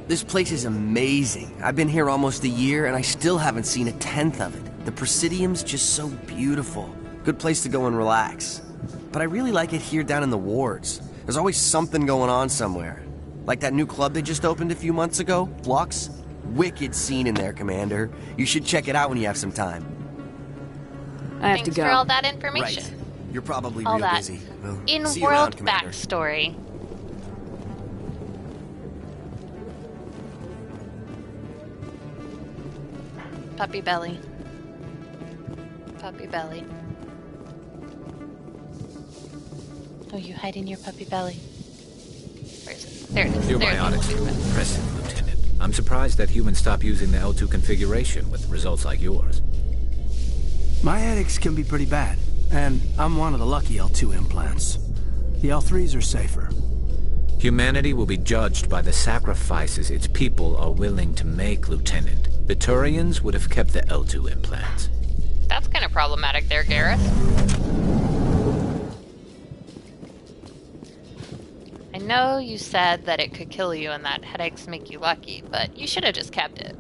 This place is amazing. I've been here almost a year, and I still haven't seen a tenth of it. The Presidium's just so beautiful. Good place to go and relax. But I really like it here down in the wards. There's always something going on somewhere. Like that new club they just opened a few months ago, Flux. Wicked scene in there, Commander. You should check it out when you have some time. I have Thanks to go. for all that information. Right. You're probably All real that busy. Well, see you in-world around, Commander. backstory. Puppy belly. Puppy belly. Oh, you hide in your puppy belly. Where is it? There it is. Your There it biotics is. are impressive, Lieutenant. I'm surprised that humans stopped using the L2 configuration with results like yours. My headaches can be pretty bad, and I'm one of the lucky L2 implants. The L3s are safer. Humanity will be judged by the sacrifices its people are willing to make, Lieutenant. The Turians would have kept the L2 implants. That's kind of problematic there, Garrus. I know you said that it could kill you and that headaches make you lucky, but you should have just kept it.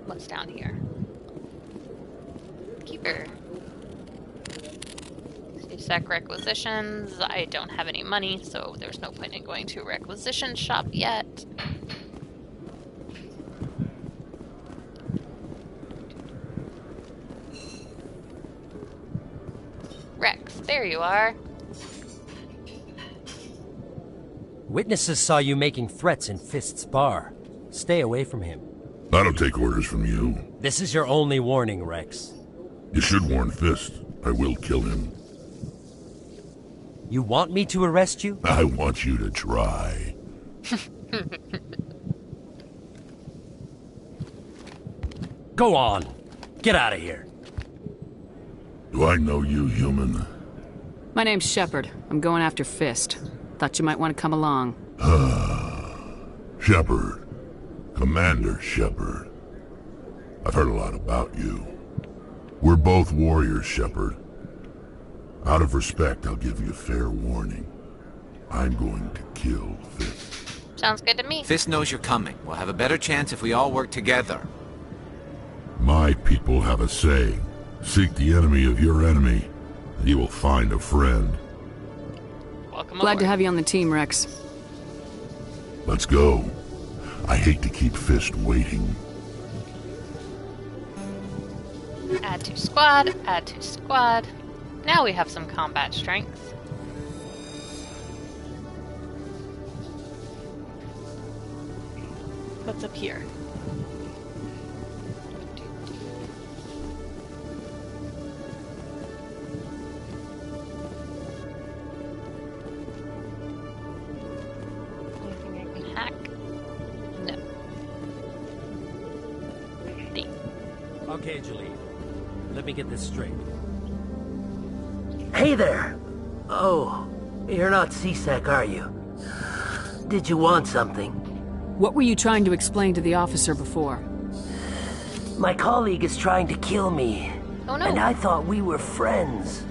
What's down here? Keeper. spec requisitions. I don't have any money, so there's no point in going to a requisition shop yet. Rex, there you are. Witnesses saw you making threats in Fist's bar. Stay away from him. I don't take orders from you. This is your only warning, Rex. You should warn Fist. I will kill him. You want me to arrest you? I want you to try. Go on. Get out of here. Do I know you, human? My name's Shepard. I'm going after Fist. Thought you might want to come along. Shepard. Commander Shepard. I've heard a lot about you. We're both warriors, Shepard. Out of respect, I'll give you a fair warning. I'm going to kill Fist. Sounds good to me. Fist knows you're coming. We'll have a better chance if we all work together. My people have a saying. Seek the enemy of your enemy, and you will find a friend. Welcome Glad aboard. to have you on the team, Rex. Let's go. I hate to keep Fist waiting. Add to squad, add to squad. Now we have some combat strength. What's up here? Anything I can hack? No. D. Okay, Julie. Let me get this straight. Hey there! Oh, you're not CSEC, are you? Did you want something? What were you trying to explain to the officer before? My colleague is trying to kill me. Oh no. And I thought we were friends.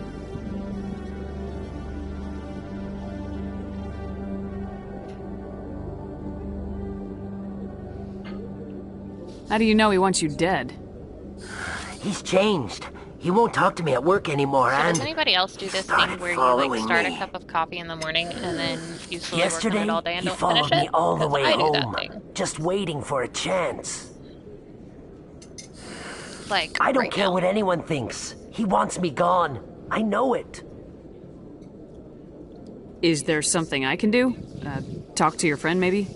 How do you know he wants you dead? He's changed. He won't talk to me at work anymore, So and... does anybody else do this thing started where you following start me. a cup of coffee in the morning and then you slowly Yesterday, work on it all day and he don't finish followed me it? all the 'Cause way I do that home, thing. just waiting for a chance. Like, I don't right care now. what anyone thinks. He wants me gone. I know it. Is there something I can do? Talk to your friend, maybe?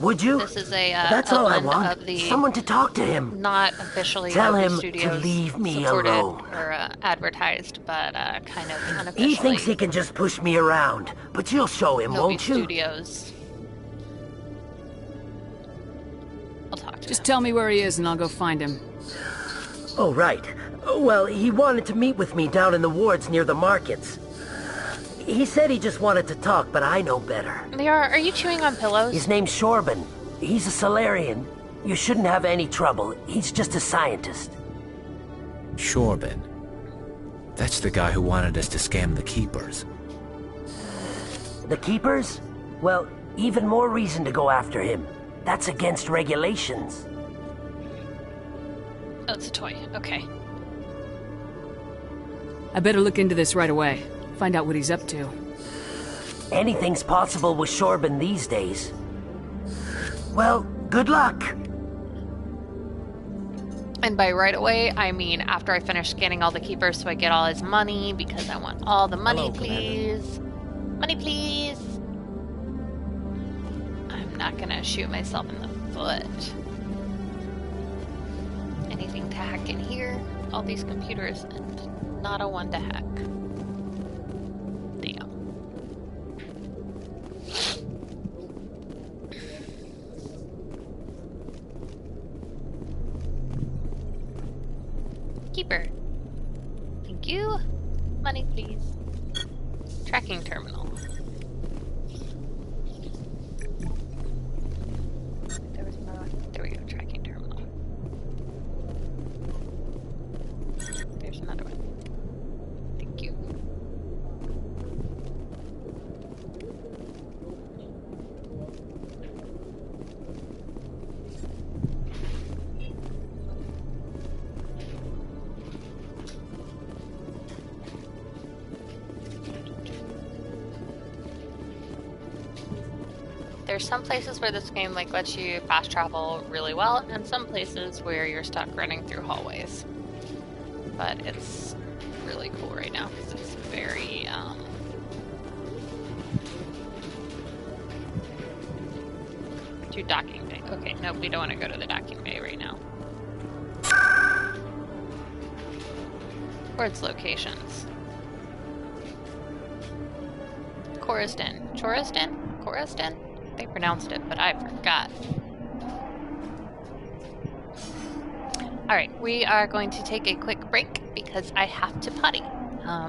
Would you? This is a That's a all I one want. of the Someone to talk to him. not officially Tell Novi him to Studios leave me supported alone. or advertised, but kind of unofficially. He thinks he can just push me around, but you'll show him, Novi won't you? Studios. I'll talk to Just him. tell me where he is and I'll go find him. Oh, right. Well, he wanted to meet with me down in the wards near the markets. He said he just wanted to talk, but I know better. Are you chewing on pillows? His name's Shorban. He's a Solarian. You shouldn't have any trouble. He's just a scientist. Shorban. That's the guy who wanted us to scam the Keepers. The Keepers? Well, even more reason to go after him. That's against regulations. Oh, it's a toy. Okay. I better look into this right away. Find out what he's up to. Anything's possible with Shorban these days. Well, good luck. And by right away, I mean after I finish scanning all the keepers so I get all his money, because I want all the money, Hello, please. Money, please. I'm not gonna shoot myself in the foot. Anything to hack in here? All these computers, and not a one to hack. Damn. Keeper. Thank you. Money, please. Tracking terminal. There we go, tracking terminal. There's another one. Thank you. there's some places where this game like lets you fast travel really well, and some places where you're stuck running through hallways. But it's really cool right now because it's very to docking bay. Okay, nope, we don't want to go to the docking bay right now. Towards locations. Choriston? They pronounced it, but I forgot. Alright, we are going to take a quick break because I have to potty.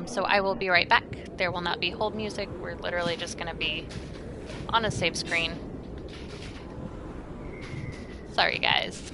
So I will be right back. There will not be hold music. We're literally just going to be on a save screen. Sorry, guys.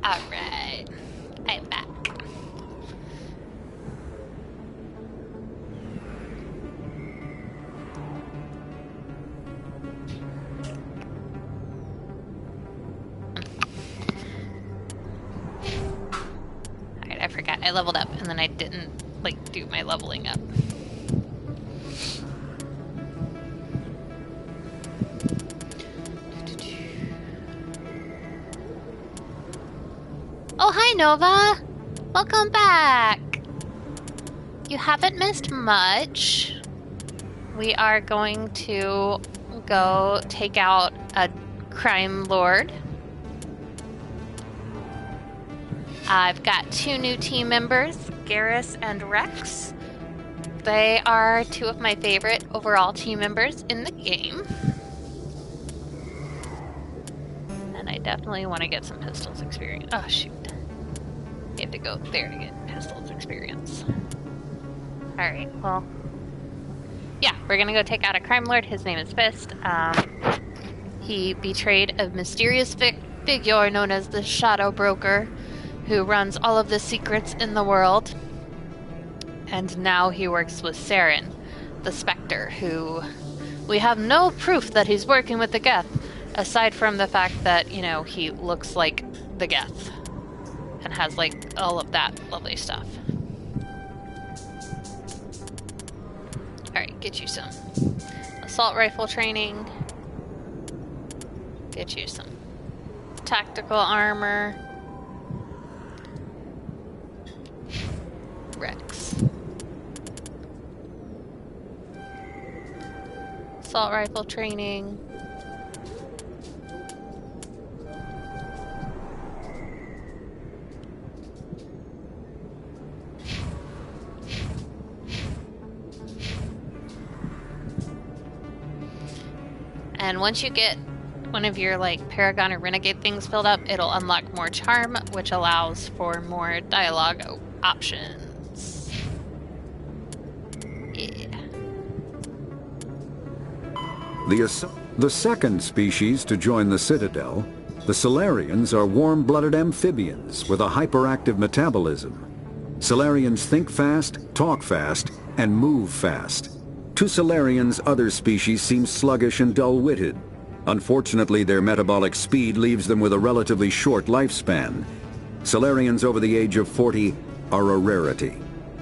Alright, I'm back. Alright, I forgot. I leveled up and then I didn't, like, do my leveling up. Oh, hi, Nova! Welcome back! You haven't missed much. We are going to go take out a crime lord. I've got 2 new team members, Garrus and Rex. They are 2 of my favorite overall team members in the game. And I definitely want to get some pistols experience. Oh, shoot. You have to go there to get pistols experience. Alright, well. Yeah, we're gonna go take out a crime lord. His name is Fist. He betrayed a mysterious figure known as the Shadow Broker, who runs all of the secrets in the world. And now he works with Saren, the Spectre, who we have no proof that he's working with the Geth, aside from the fact that, you know, he looks like the Geth and has, like, all of that lovely stuff. Alright, get you some assault rifle training. Get you some tactical armor. Rex. assault rifle training. And once you get one of your like Paragon or Renegade things filled up, it'll unlock more charm, which allows for more dialogue options. Yeah. The second species to join the Citadel, the Solarians, are warm-blooded amphibians with a hyperactive metabolism. Solarians think fast, talk fast, and move fast. To Solarians, other species seem sluggish and dull-witted. Unfortunately, their metabolic speed leaves them with a relatively short lifespan. Solarians over the age of 40 are a rarity.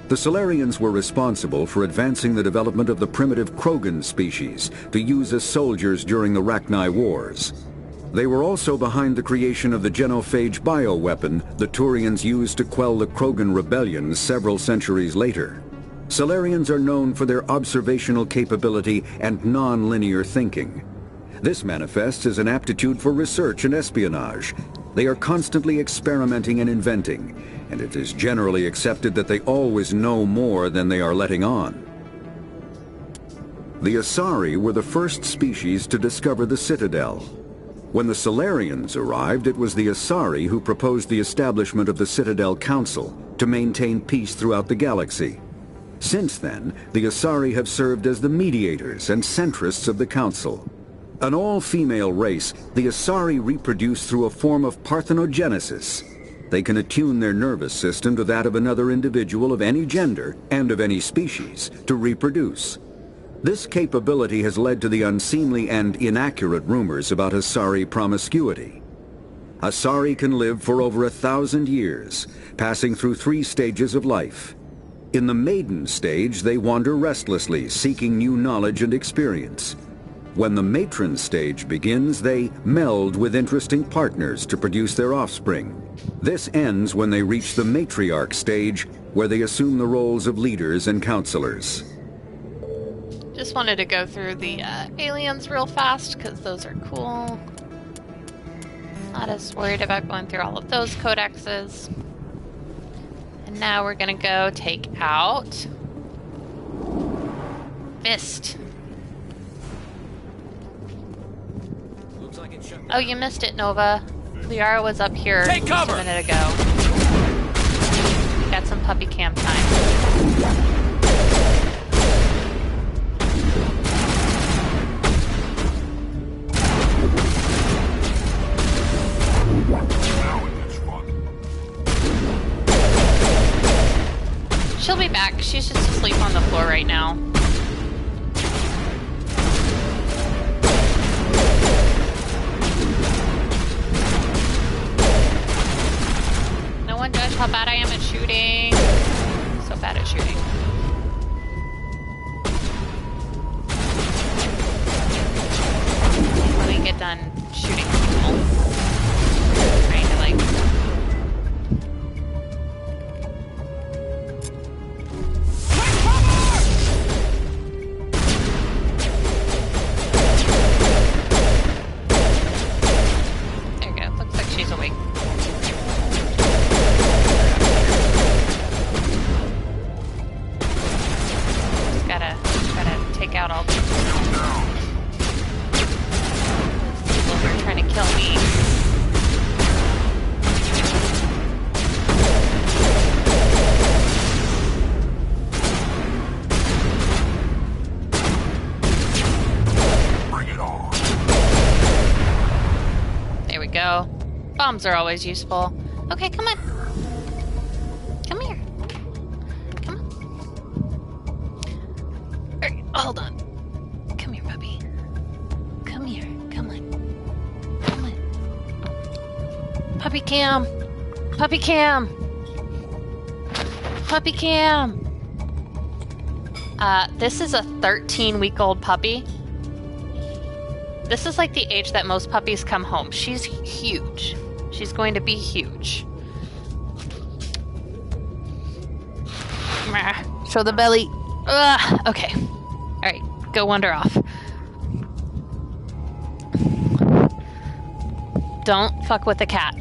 The Solarians were responsible for advancing the development of the primitive Krogan species to use as soldiers during the Rachni Wars. They were also behind the creation of the genophage bioweapon the Turians used to quell the Krogan rebellion several centuries later. Solarians are known for their observational capability and non-linear thinking. This manifests as an aptitude for research and espionage. They are constantly experimenting and inventing, and it is generally accepted that they always know more than they are letting on. The Asari were the first species to discover the Citadel. When the Solarians arrived, it was the Asari who proposed the establishment of the Citadel Council to maintain peace throughout the galaxy. Since then, the Asari have served as the mediators and centrists of the Council. An all-female race, the Asari reproduce through a form of parthenogenesis. They can attune their nervous system to that of another individual of any gender and of any species to reproduce. This capability has led to the unseemly and inaccurate rumors about Asari promiscuity. Asari can live for over 1,000 years, passing through 3 stages of life. In the maiden stage, they wander restlessly, seeking new knowledge and experience. When the matron stage begins, they meld with interesting partners to produce their offspring. This ends when they reach the matriarch stage, where they assume the roles of leaders and counselors. Just wanted to go through the aliens real fast, because those are cool. Not as worried about going through all of those codexes. And now we're gonna go take out Fist. Oh, you missed it, Nova. Liara was up here Take cover! a minute ago. Got some puppy cam time. She'll be back. She's just asleep on the floor right now. No one judge how bad I am at shooting. So bad at shooting. Let me get done shooting people. Trying to like... There you go. Looks like she's awake. Just gotta take out all these people who are trying to kill me. Bring it on. There we go. Bombs are always useful. Okay, come on. Come here. Come on. Alright, hold on. Come here, puppy. Come here. Come on. Come on. Puppy cam. Puppy cam. Puppy cam. This is a 13-week-old puppy. This is like the age that most puppies come home. She's huge. She's going to be huge. Show the belly. Ugh. Okay. Alright, go wander off. Don't fuck with the cat.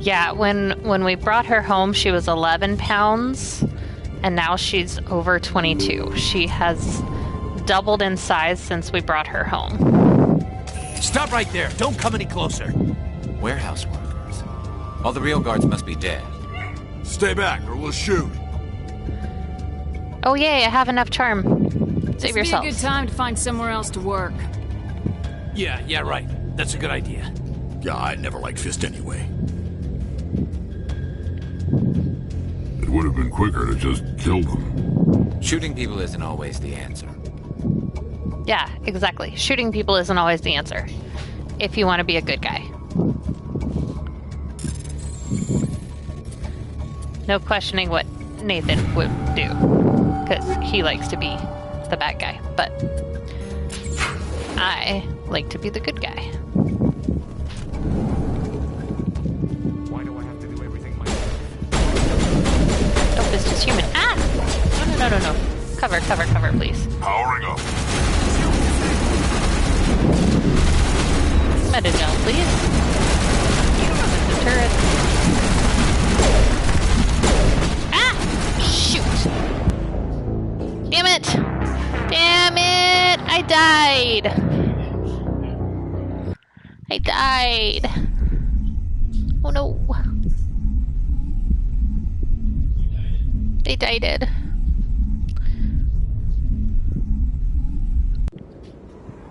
Yeah, when we brought her home, she was 11 pounds, and now she's over 22. She has doubled in size since we brought her home. Stop right there. Don't come any closer. Warehouse workers. All the real guards must be dead. Stay back or we'll shoot. Oh yay, I have enough charm. Save yourself. Be a good time to find somewhere else to work. Yeah, right. That's a good idea. Yeah, I never liked Fist anyway. It would have been quicker to just kill them. Shooting people isn't always the answer. Yeah, exactly. Shooting people isn't always the answer. If you want to be a good guy. No questioning what Nathan would do. Because he likes to be the bad guy. But I like to be the good guy. Why do I have to do everything myself? Nope, it's just human. Ah! No. Cover, please. Powering up. Metagel, please. The turret. Ah! Shoot! Damn it! I died! Oh no. They died.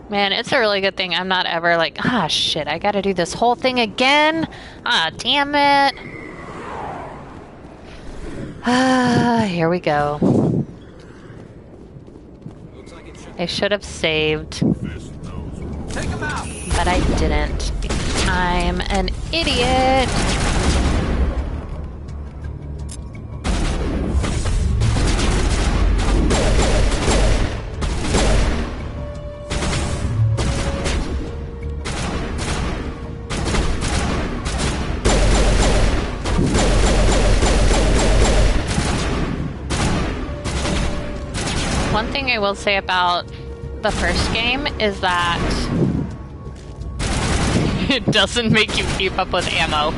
Man, it's a really good thing I'm not ever like, ah, shit, I gotta do this whole thing again? Ah, damn it. Ah, here we go. I should have saved. But I didn't. Because I'm an idiot. One thing I will say about the first game is that it doesn't make you keep up with ammo,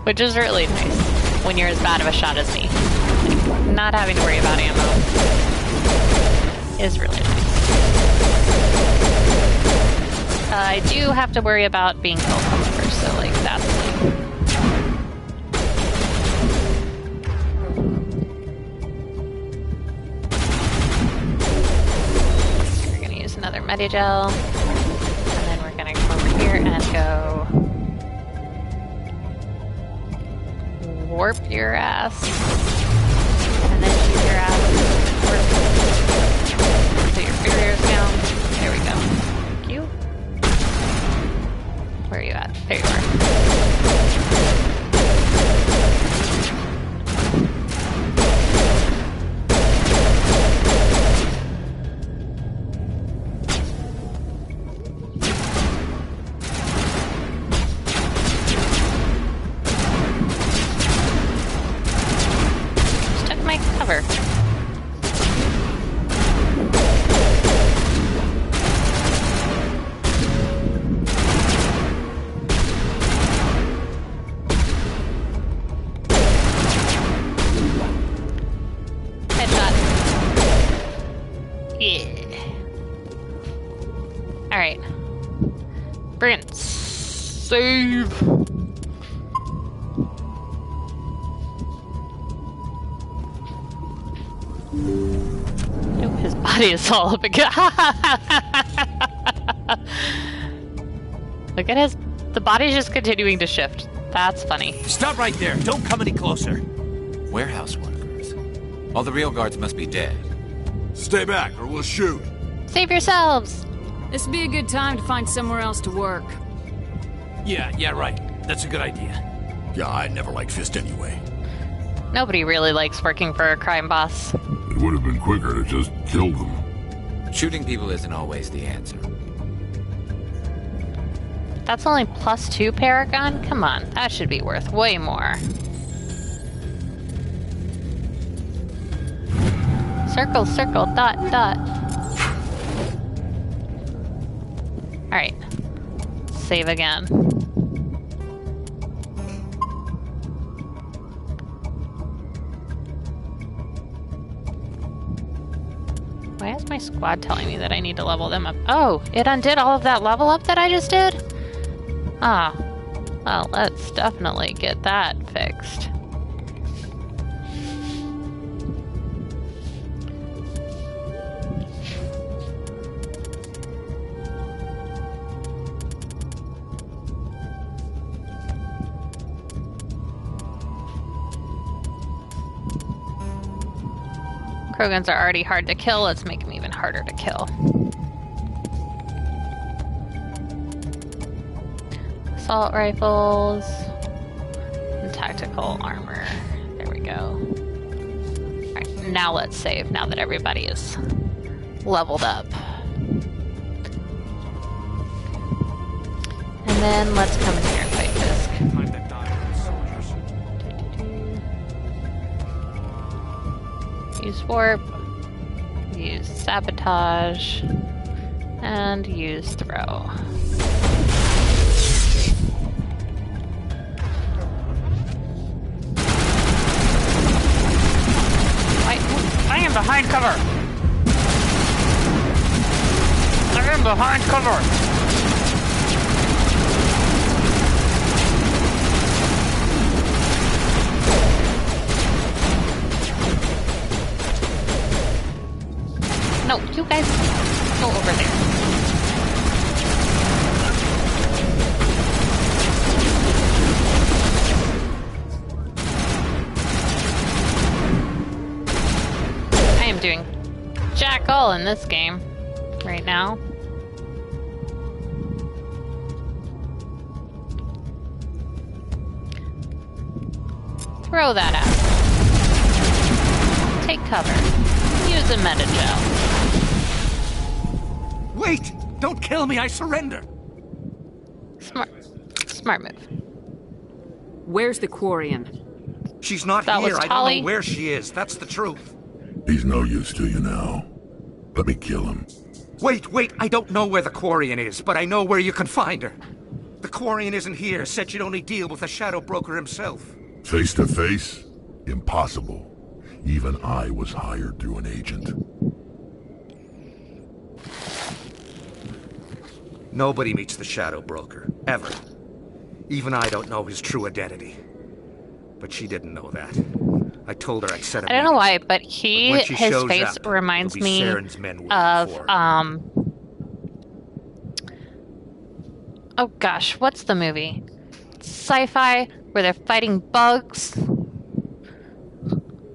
which is really nice when you're as bad of a shot as me. Like, not having to worry about ammo is really nice. I do have to worry about being killed, however, so like that's like... Another Medigel, and then we're gonna come over here and go warp your ass, and then shoot your ass. Put your barriers down. There we go. Thank you. Where are you at? There you are. Cover. Headshot. Yeah. Alright. Brilliant. Save. Nope, his body is all up again. Look at his... The body's just continuing to shift. That's funny. Stop right there. Don't come any closer. Warehouse workers. All the real guards must be dead. Stay back or we'll shoot. Save yourselves. This would be a good time to find somewhere else to work. Yeah, right. That's a good idea. Yeah, I never liked Fist anyway. Nobody really likes working for a crime boss. It would have been quicker to just kill them. Shooting people isn't always the answer. That's only +2 Paragon? Come on, that should be worth way more. Circle, circle, dot, dot. Alright. Save again. Why is my squad telling me that I need to level them up? Oh, it undid all of that level up that I just did? Ah. Well, let's definitely get that fixed. Krogans are already hard to kill, let's make them even harder to kill. Assault rifles and tactical armor. There we go. Alright, now let's save, now that everybody is leveled up. And then let's come in here and fight Fisk. Use warp, use sabotage, and use throw. I am behind cover! I am behind cover! No, you guys go over there. I am doing jack all in this game right now. Throw that out. Take cover. Use a metagel. Wait! Don't kill me, I surrender! Smart move. Where's the Quarian? She's not That here, was I don't know where she is, that's the truth. He's no use to you now. Let me kill him. Wait, I don't know where the Quarian is, but I know where you can find her. The Quarian isn't here, said she'd only deal with the Shadow Broker himself. Face to face? Impossible. Even I was hired through an agent. Nobody meets the Shadow Broker, ever. Even I don't know his true identity. But she didn't know that. I told her I'd set him I don't know up. why, but his face reminds me of, oh gosh, what's the movie? Sci-fi, where they're fighting bugs.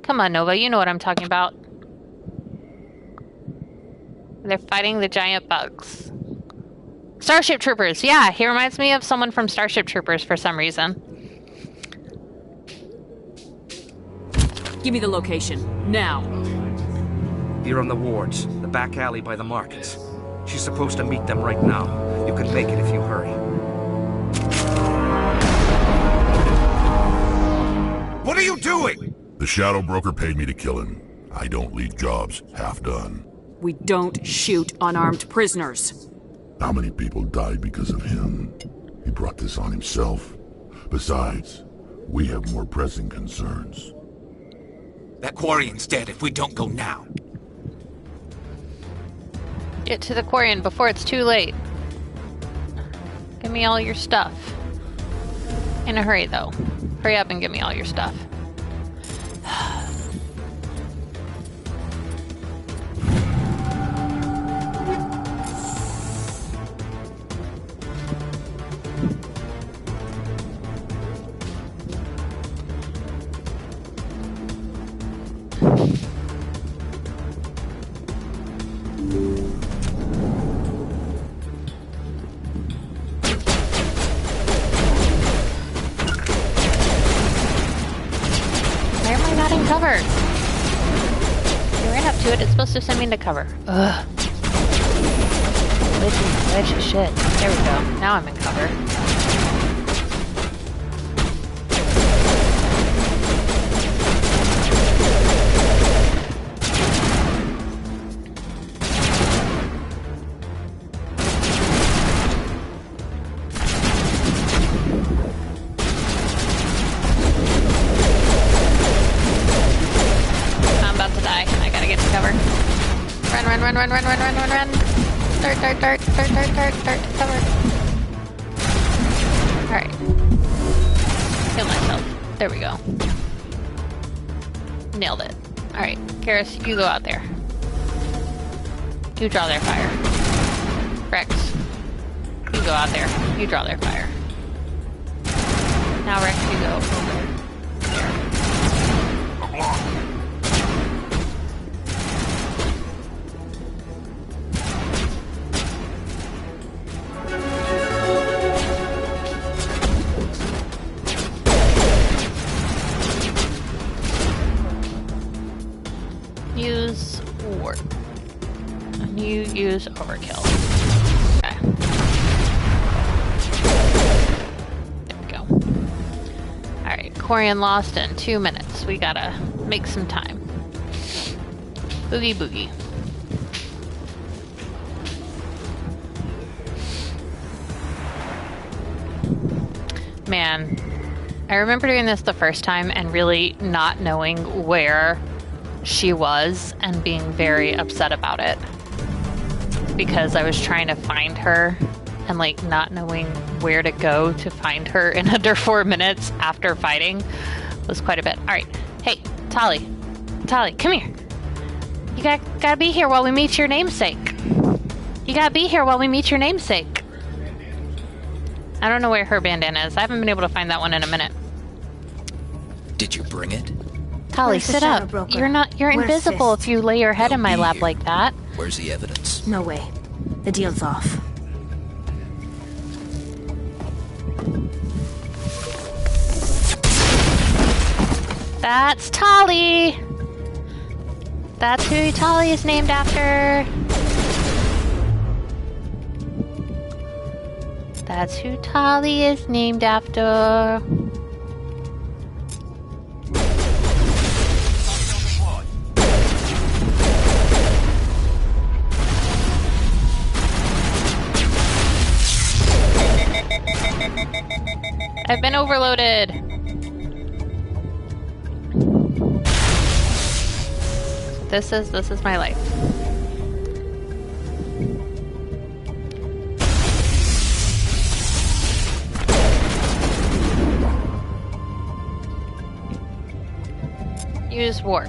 Come on, Nova, you know what I'm talking about. They're fighting the giant bugs. Starship Troopers, yeah, he reminds me of someone from Starship Troopers for some reason. Give me the location, now. Here on the wards, the back alley by the markets. She's supposed to meet them right now. You can make it if you hurry. What are you doing? The Shadow Broker paid me to kill him. I don't leave jobs half done. We don't shoot unarmed prisoners. How many people died because of him? He brought this on himself. Besides, we have more pressing concerns. That Quarian's dead if we don't go now. Get to the Quarian before it's too late. Give me all your stuff. In a hurry, though. Hurry up and give me all your stuff. Cover. You ran up to it, it's supposed to send me into cover. Ugh. Glitchy shit. There we go. Now I'm in cover. run, run, run, run, run, run. Dart, dart, dart, dart, dart, dart, dart, cover. Alright. Kill myself. There we go. Nailed it. Alright, Garrus, you go out there. You draw their fire. Rex, you go out there. You draw their fire. Now Rex, you go over there. Use warp. And you use overkill. Okay. There we go. Alright, Corian lost in 2 minutes. We gotta make some time. Boogie boogie. Man, I remember doing this the first time and really not knowing where she was and being very upset about it because I was trying to find her and like not knowing where to go to find her in under 4 minutes after fighting was quite a bit. All right, hey, Tali, come here. You gotta be here while we meet your namesake. You gotta be here while we meet your namesake. I don't know where her bandana is. I haven't been able to find that one in a minute. Did you bring it? Tali, sit up. You're invisible if you lay your head in my lap like that. Where's the evidence? No way. The deal's off. That's Tali! That's who Tali is named after. That's who Tali is named after. I've been overloaded. This is my life. Use warp.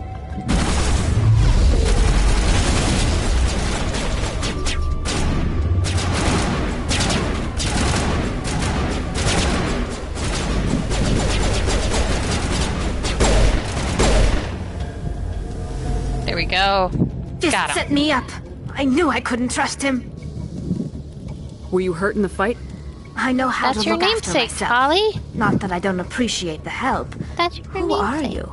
There we go. Just Got him. set me up. I knew I couldn't trust him. Were you hurt in the fight? I know how That's to your look after namesake, myself. Tali. Not that I don't appreciate the help. That's your Who are you?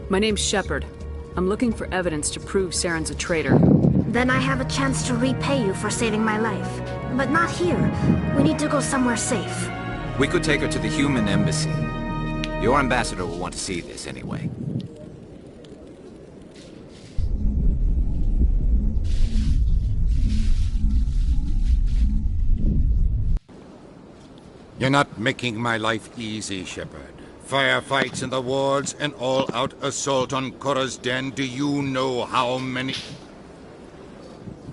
My name's Shepard. I'm looking for evidence to prove Saren's a traitor. Then I have a chance to repay you for saving my life. But not here. We need to go somewhere safe. We could take her to the human embassy. Your ambassador will want to see this anyway. You're not making my life easy, Shepard. Firefights in the wards, an all-out assault on Korra's den. Do you know how many...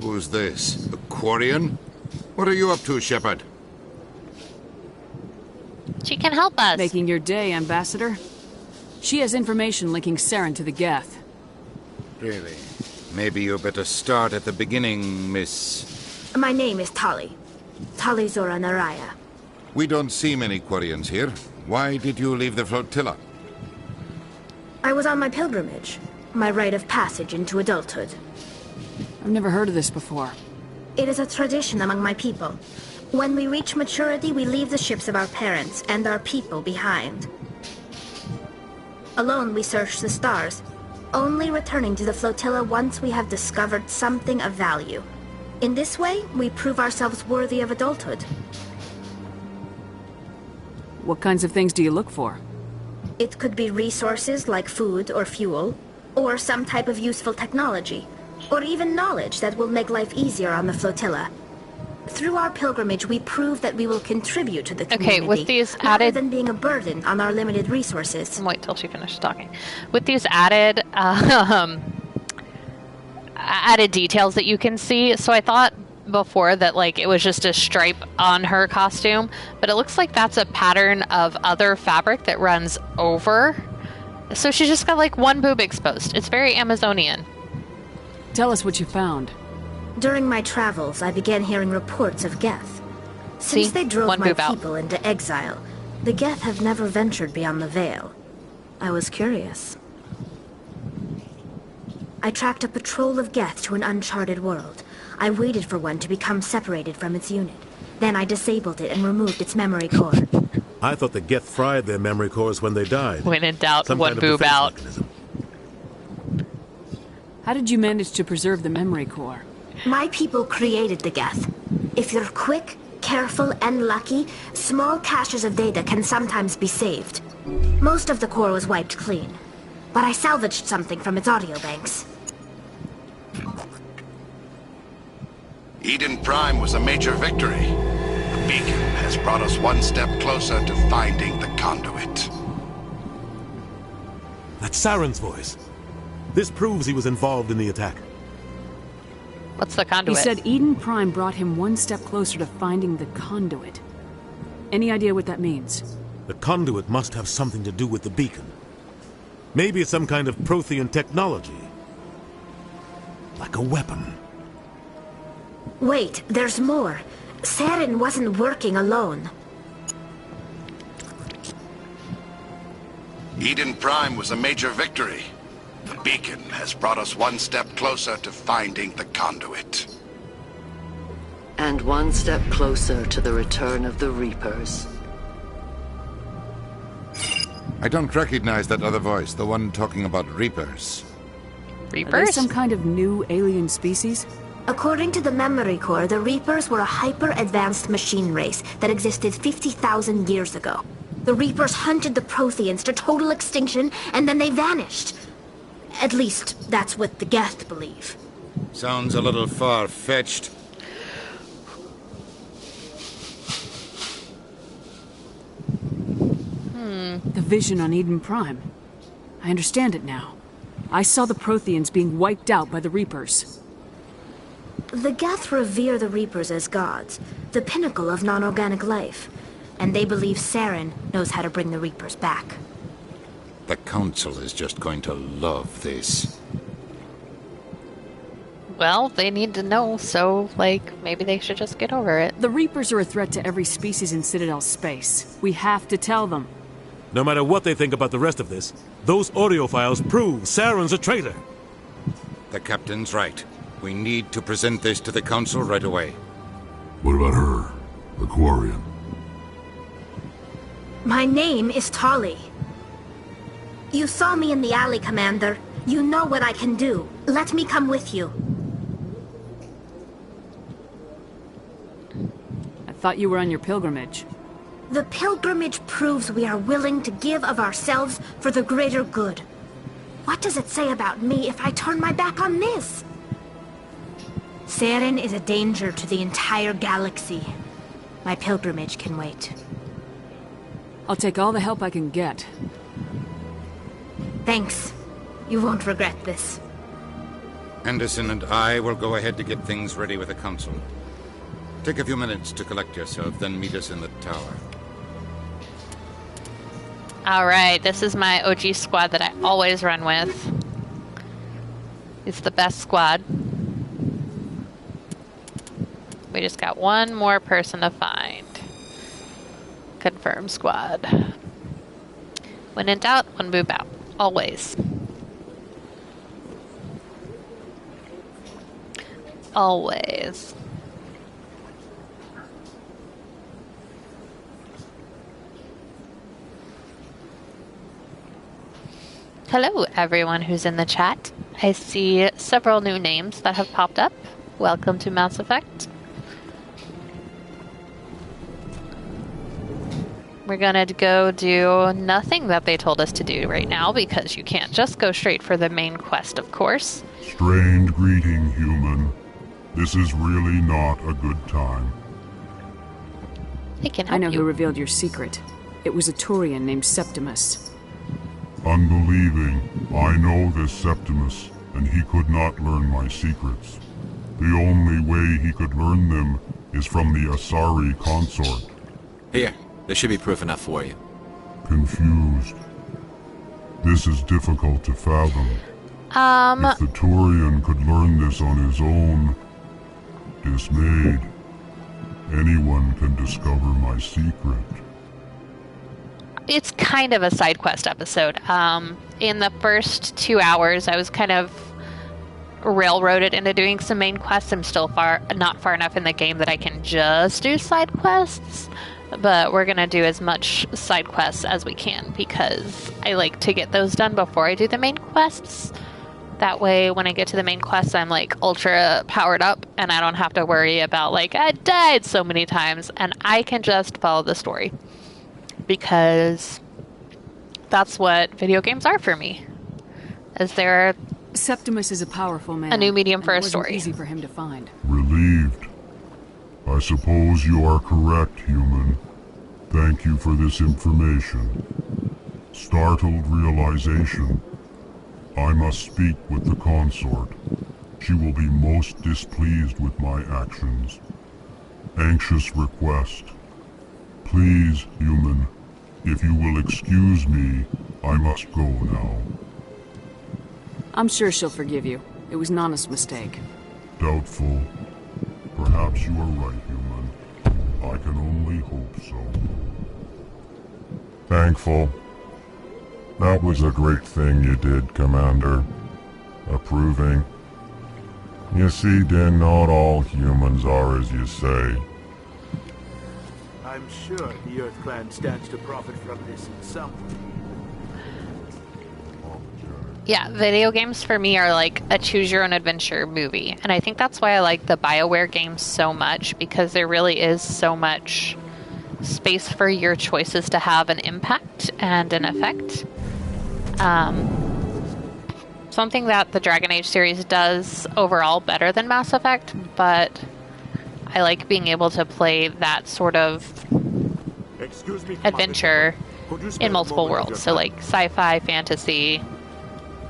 Who's this? A Quarian? What are you up to, Shepard? She can help us. Making your day, Ambassador. She has information linking Saren to the Geth. Really? Maybe you better start at the beginning, Miss... My name is Tali. Tali Zora Naraya. We don't see many Quarians here. Why did you leave the flotilla? I was on my pilgrimage. My rite of passage into adulthood. I've never heard of this before. It is a tradition among my people. When we reach maturity, we leave the ships of our parents and our people behind. Alone, we search the stars, only returning to the flotilla once we have discovered something of value. In this way, we prove ourselves worthy of adulthood. What kinds of things do you look for? It could be resources like food or fuel, or some type of useful technology, or even knowledge that will make life easier on the flotilla. Through our pilgrimage, we prove that we will contribute to the community. Okay, with these rather added... than being a burden on our limited resources. Wait till she finishes talking. With these added details that you can see, so I thought before that like it was just a stripe on her costume, but it looks like that's a pattern of other fabric that runs over. So she's just got like one boob exposed. It's very Amazonian. Tell us what you found. During my travels, I began hearing reports of Geth. Since they drove my people into exile, the Geth have never ventured beyond the Veil. I was curious. I tracked a patrol of Geth to an uncharted world. I waited for one to become separated from its unit. Then I disabled it and removed its memory core. I thought the Geth fried their memory cores when they died. When in doubt, Some one kind of boob defense out. mechanism. How did you manage to preserve the memory core? My people created the Geth. If you're quick, careful, and lucky, small caches of data can sometimes be saved. Most of the core was wiped clean, but I salvaged something from its audio banks. Eden Prime was a major victory. The beacon has brought us one step closer to finding the conduit. That's Saren's voice. This proves he was involved in the attack. What's the conduit? He said Eden Prime brought him one step closer to finding the conduit. Any idea what that means? The conduit must have something to do with the beacon. Maybe it's some kind of Prothean technology. Like a weapon. Wait, there's more. Saren wasn't working alone. Eden Prime was a major victory. The beacon has brought us one step closer to finding the conduit. And one step closer to the return of the Reapers. I don't recognize that other voice, the one talking about Reapers. Are they some kind of new alien species? According to the memory core, the Reapers were a hyper-advanced machine race that existed 50,000 years ago. The Reapers hunted the Protheans to total extinction, and then they vanished. At least, that's what the Geth believe. Sounds a little far-fetched. The vision on Eden Prime. I understand it now. I saw the Protheans being wiped out by the Reapers. The Geth revere the Reapers as gods, the pinnacle of non-organic life. And they believe Saren knows how to bring the Reapers back. The Council is just going to love this. Well, they need to know, so, like, maybe they should just get over it. The Reapers are a threat to every species in Citadel space. We have to tell them. No matter what they think about the rest of this, those audio files prove Saren's a traitor. The Captain's right. We need to present this to the Council right away. What about her? The Quarian? My name is Tali. You saw me in the alley, Commander. You know what I can do. Let me come with you. I thought you were on your pilgrimage. The pilgrimage proves we are willing to give of ourselves for the greater good. What does it say about me if I turn my back on this? Saren is a danger to the entire galaxy. My pilgrimage can wait. I'll take all the help I can get. Thanks. You won't regret this. Anderson and I will go ahead to get things ready with the Council. Take a few minutes to collect yourself, then meet us in the tower. Alright, this is my OG squad that I always run with. It's the best squad. We just got one more person to find. Confirm squad. When in doubt, one boob out. Always. Always. Hello, everyone who's in the chat. I see several new names that have popped up. Welcome to Mass Effect. We're gonna go do nothing that they told us to do right now, because you can't just go straight for the main quest, of course. Strange greeting, human. This is really not a good time. I know who revealed your secret. It was a Turian named Septimus. Unbelieving, I know this Septimus, and he could not learn my secrets. The only way he could learn them is from the Asari consort. Here, there should be proof enough for you. Confused. This is difficult to fathom. If the Turian could learn this on his own, dismayed, anyone can discover my secret. It's kind of a side quest episode. In the first 2 hours, I was kind of railroaded into doing some main quests. I'm still not far enough in the game that I can just do side quests, but we're gonna do as much side quests as we can because I like to get those done before I do the main quests. That way, when I get to the main quest, I'm like ultra powered up and I don't have to worry about like, I died so many times, and I can just follow the story. Because that's what video games are for me. Is there Septimus is a powerful man. A new medium for a wasn't story. Easy for him to find. Relieved. I suppose you are correct, human. Thank you for this information. Startled realization. I must speak with the consort. She will be most displeased with my actions. Anxious request. Please, human, if you will excuse me, I must go now. I'm sure she'll forgive you. It was an honest mistake. Doubtful. Perhaps you are right, human. I can only hope so. Thankful. That was a great thing you did, Commander. Approving. You see, then not all humans are as you say. I'm sure the Earth Clan stands to profit from this in some way. Yeah, video games for me are like a choose-your-own-adventure movie. And I think that's why I like the BioWare games so much, because there really is so much space for your choices to have an impact and an effect. Something that the Dragon Age series does overall better than Mass Effect, but I like being able to play that sort of adventure in multiple worlds. So like sci-fi, fantasy.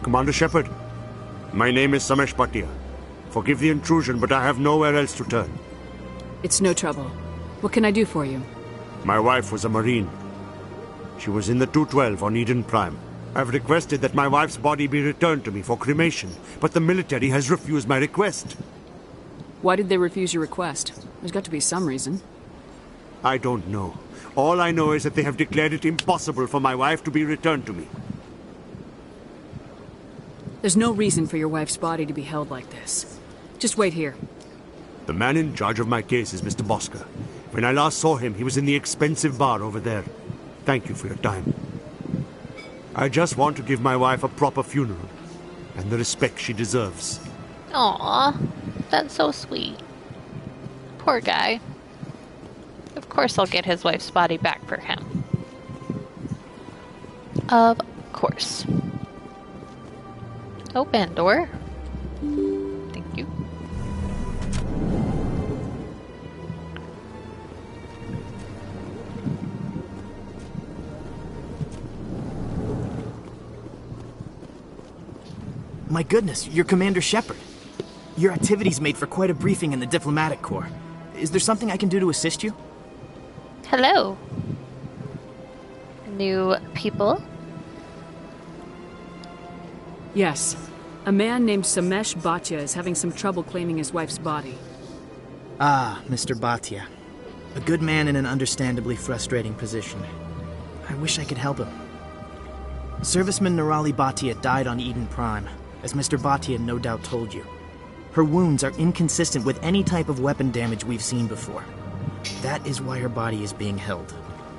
Commander Shepard, my name is Samesh Bhatia. Forgive the intrusion, but I have nowhere else to turn. It's no trouble. What can I do for you? My wife was a Marine. She was in the 212 on Eden Prime. I've requested that my wife's body be returned to me for cremation, but the military has refused my request. Why did they refuse your request? There's got to be some reason. I don't know. All I know is that they have declared it impossible for my wife to be returned to me. There's no reason for your wife's body to be held like this. Just wait here. The man in charge of my case is Mr. Bosker. When I last saw him, he was in the expensive bar over there. Thank you for your time. I just want to give my wife a proper funeral, and the respect she deserves. Aw, that's so sweet. Poor guy. Of course I'll get his wife's body back for him. Of course. Open door. Thank you. My goodness, you're Commander Shepard. Your activities made for quite a briefing in the Diplomatic Corps. Is there something I can do to assist you? Hello. New people? Yes. A man named Samesh Bhatia is having some trouble claiming his wife's body. Ah, Mr. Bhatia. A good man in an understandably frustrating position. I wish I could help him. Serviceman Nirali Bhatia died on Eden Prime, as Mr. Bhatia no doubt told you. Her wounds are inconsistent with any type of weapon damage we've seen before. That is why her body is being held.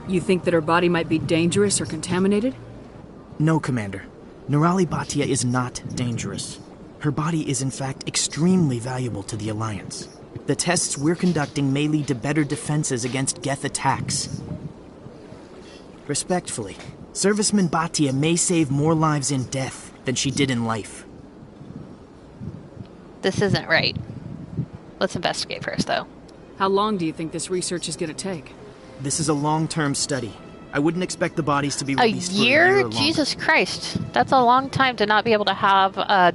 You think that her body might be dangerous or contaminated? No, Commander. Nirali Bhatia is not dangerous. Her body is in fact extremely valuable to the Alliance. The tests we're conducting may lead to better defenses against Geth attacks. Respectfully, Serviceman Bhatia may save more lives in death than she did in life. This isn't right. Let's investigate first, though. How long do you think this research is going to take? This is a long-term study. I wouldn't expect the bodies to be A released for a year? year or longer. Jesus Christ. That's a long time to not be able to have a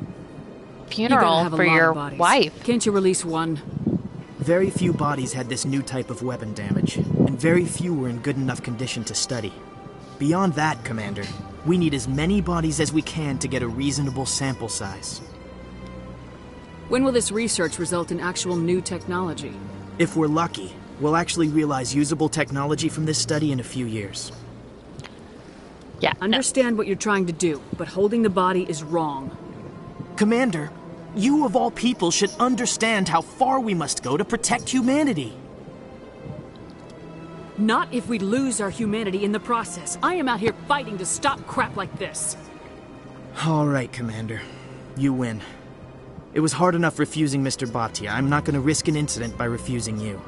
funeral for your wife. Can't you release one? Very few bodies had this new type of weapon damage, and very few were in good enough condition to study. Beyond that, Commander, we need as many bodies as we can to get a reasonable sample size. When will this research result in actual new technology? If we're lucky, we'll actually realize usable technology from this study in a few years. Yeah. Understand what you're trying to do, but holding the body is wrong. Commander, you of all people should understand how far we must go to protect humanity. Not if we lose our humanity in the process. I am out here fighting to stop crap like this. All right, Commander. You win. It was hard enough refusing Mr. Bhatia. I'm not going to risk an incident by refusing you.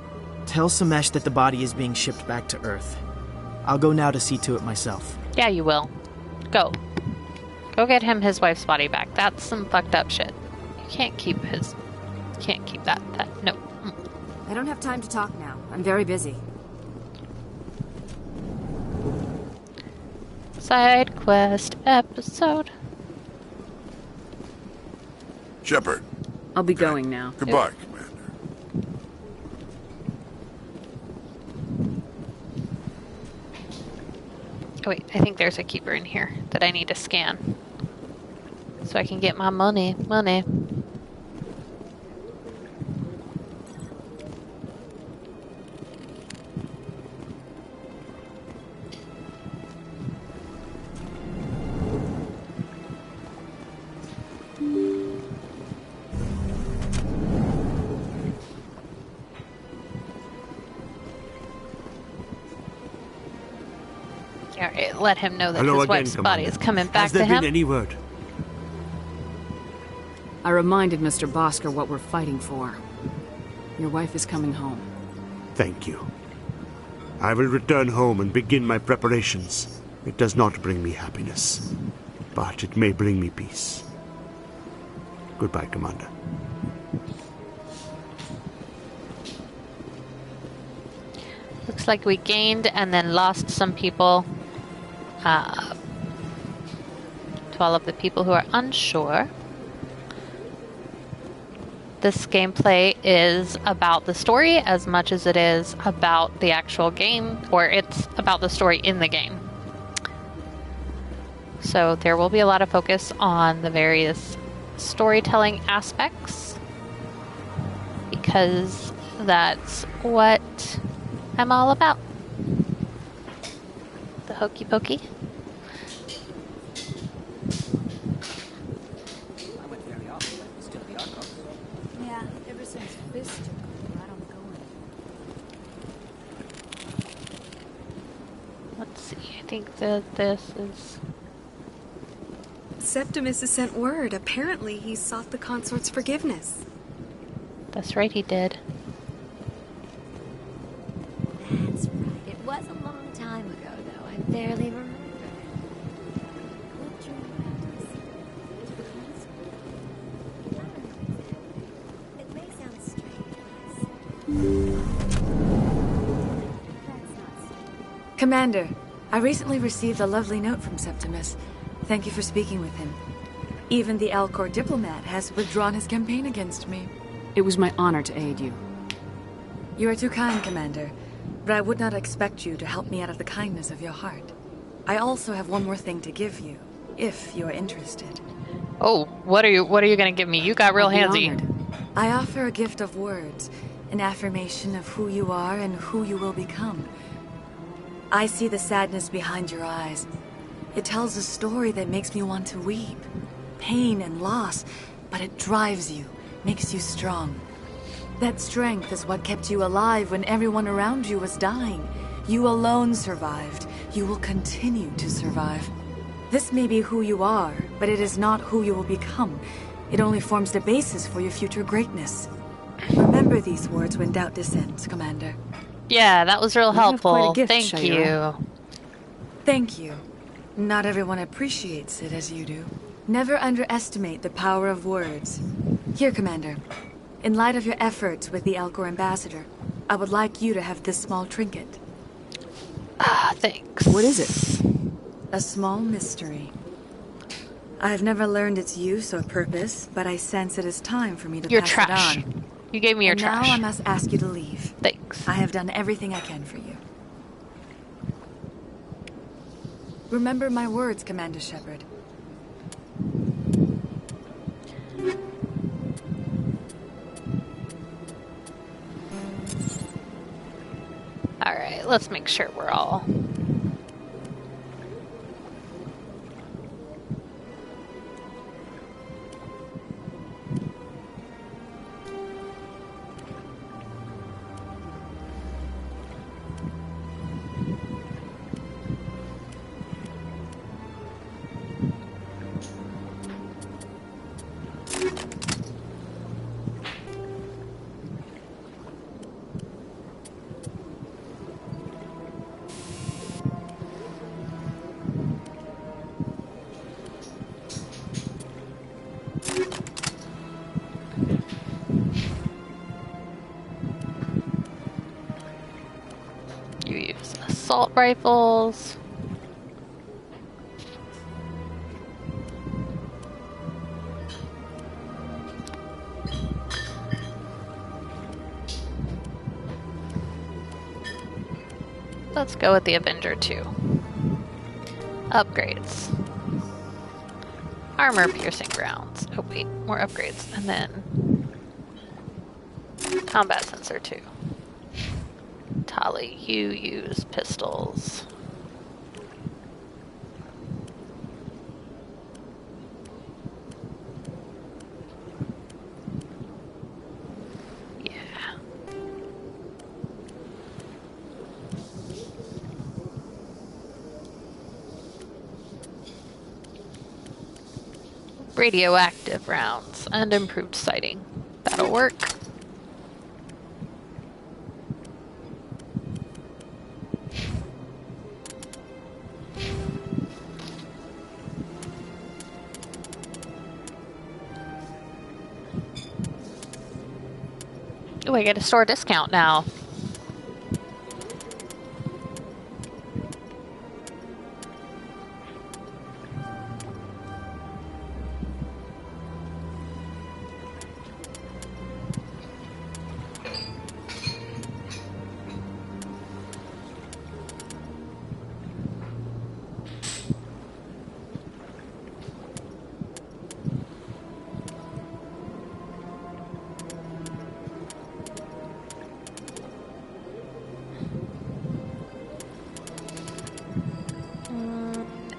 Tell Samesh that the body is being shipped back to Earth. I'll go now to see to it myself. Yeah, you will. Go. Go get him his wife's body back. That's some fucked up shit. You can't keep his... Can't keep that. No. I don't have time to talk now. I'm very busy. Side quest episode. Shepard. I'll be going now. Goodbye, Commander. Oh wait, I think there's a keeper in here that I need to scan. So I can get my money. Alright, let him know that Hello his again, wife's body Commander. is coming back Has to there him. been any word? I reminded Mr. Bhaskar what we're fighting for. Your wife is coming home. Thank you. I will return home and begin my preparations. It does not bring me happiness, but it may bring me peace. Goodbye, Commander. Looks like we gained and then lost some people. To all of the people who are unsure, this gameplay is about the story as much as it is about the actual game, or it's about the story in the game. So there will be a lot of focus on the various storytelling aspects, because that's what I'm all about. The hokey pokey. Yeah, ever since Fist took over, I don't go anywhere. Let's see, I think that this is... Septimus has sent word. Apparently, he sought the consort's forgiveness. That's right, he did. That's right. It was a long time ago, though. I barely remember. What drew you out to the It may sound strange, but Commander, I recently received a lovely note from Septimus. Thank you for speaking with him. Even the Alcor diplomat has withdrawn his campaign against me. It was my honor to aid you. You are too kind, Commander, but I would not expect you to help me out of the kindness of your heart. I also have one more thing to give you, if you are interested. Oh, what are you going to give me? You got real I'll be handsy. honored. I offer a gift of words, an affirmation of who you are and who you will become. I see the sadness behind your eyes. It tells a story that makes me want to weep. Pain and loss, but it drives you, makes you strong. That strength is what kept you alive when everyone around you was dying. You alone survived. You will continue to survive. This may be who you are, but it is not who you will become. It only forms the basis for your future greatness. Remember these words when doubt descends, Commander. Yeah, that was real You have quite a helpful. gift, Thank you. Shayra. Thank you. Not everyone appreciates it as you do. Never underestimate the power of words. Here, Commander. In light of your efforts with the Alcor ambassador, I would like you to have this small trinket. Ah, thanks. What is it? A small mystery. I have never learned its use or purpose, but I sense it is time for me to Your pass trash. it on. You gave me your And trash. now I must ask you to leave. Thanks. I have done everything I can for you. Remember my words, Commander Shepard. Alright, let's make sure we're all... You use assault rifles. Let's go with the Avenger 2. Upgrades. Armor piercing rounds. Oh wait, more upgrades. And then combat sensor 2. Tali, you use pistols. Yeah. Radioactive rounds and improved sighting. That'll work. Oh, I get a store discount now.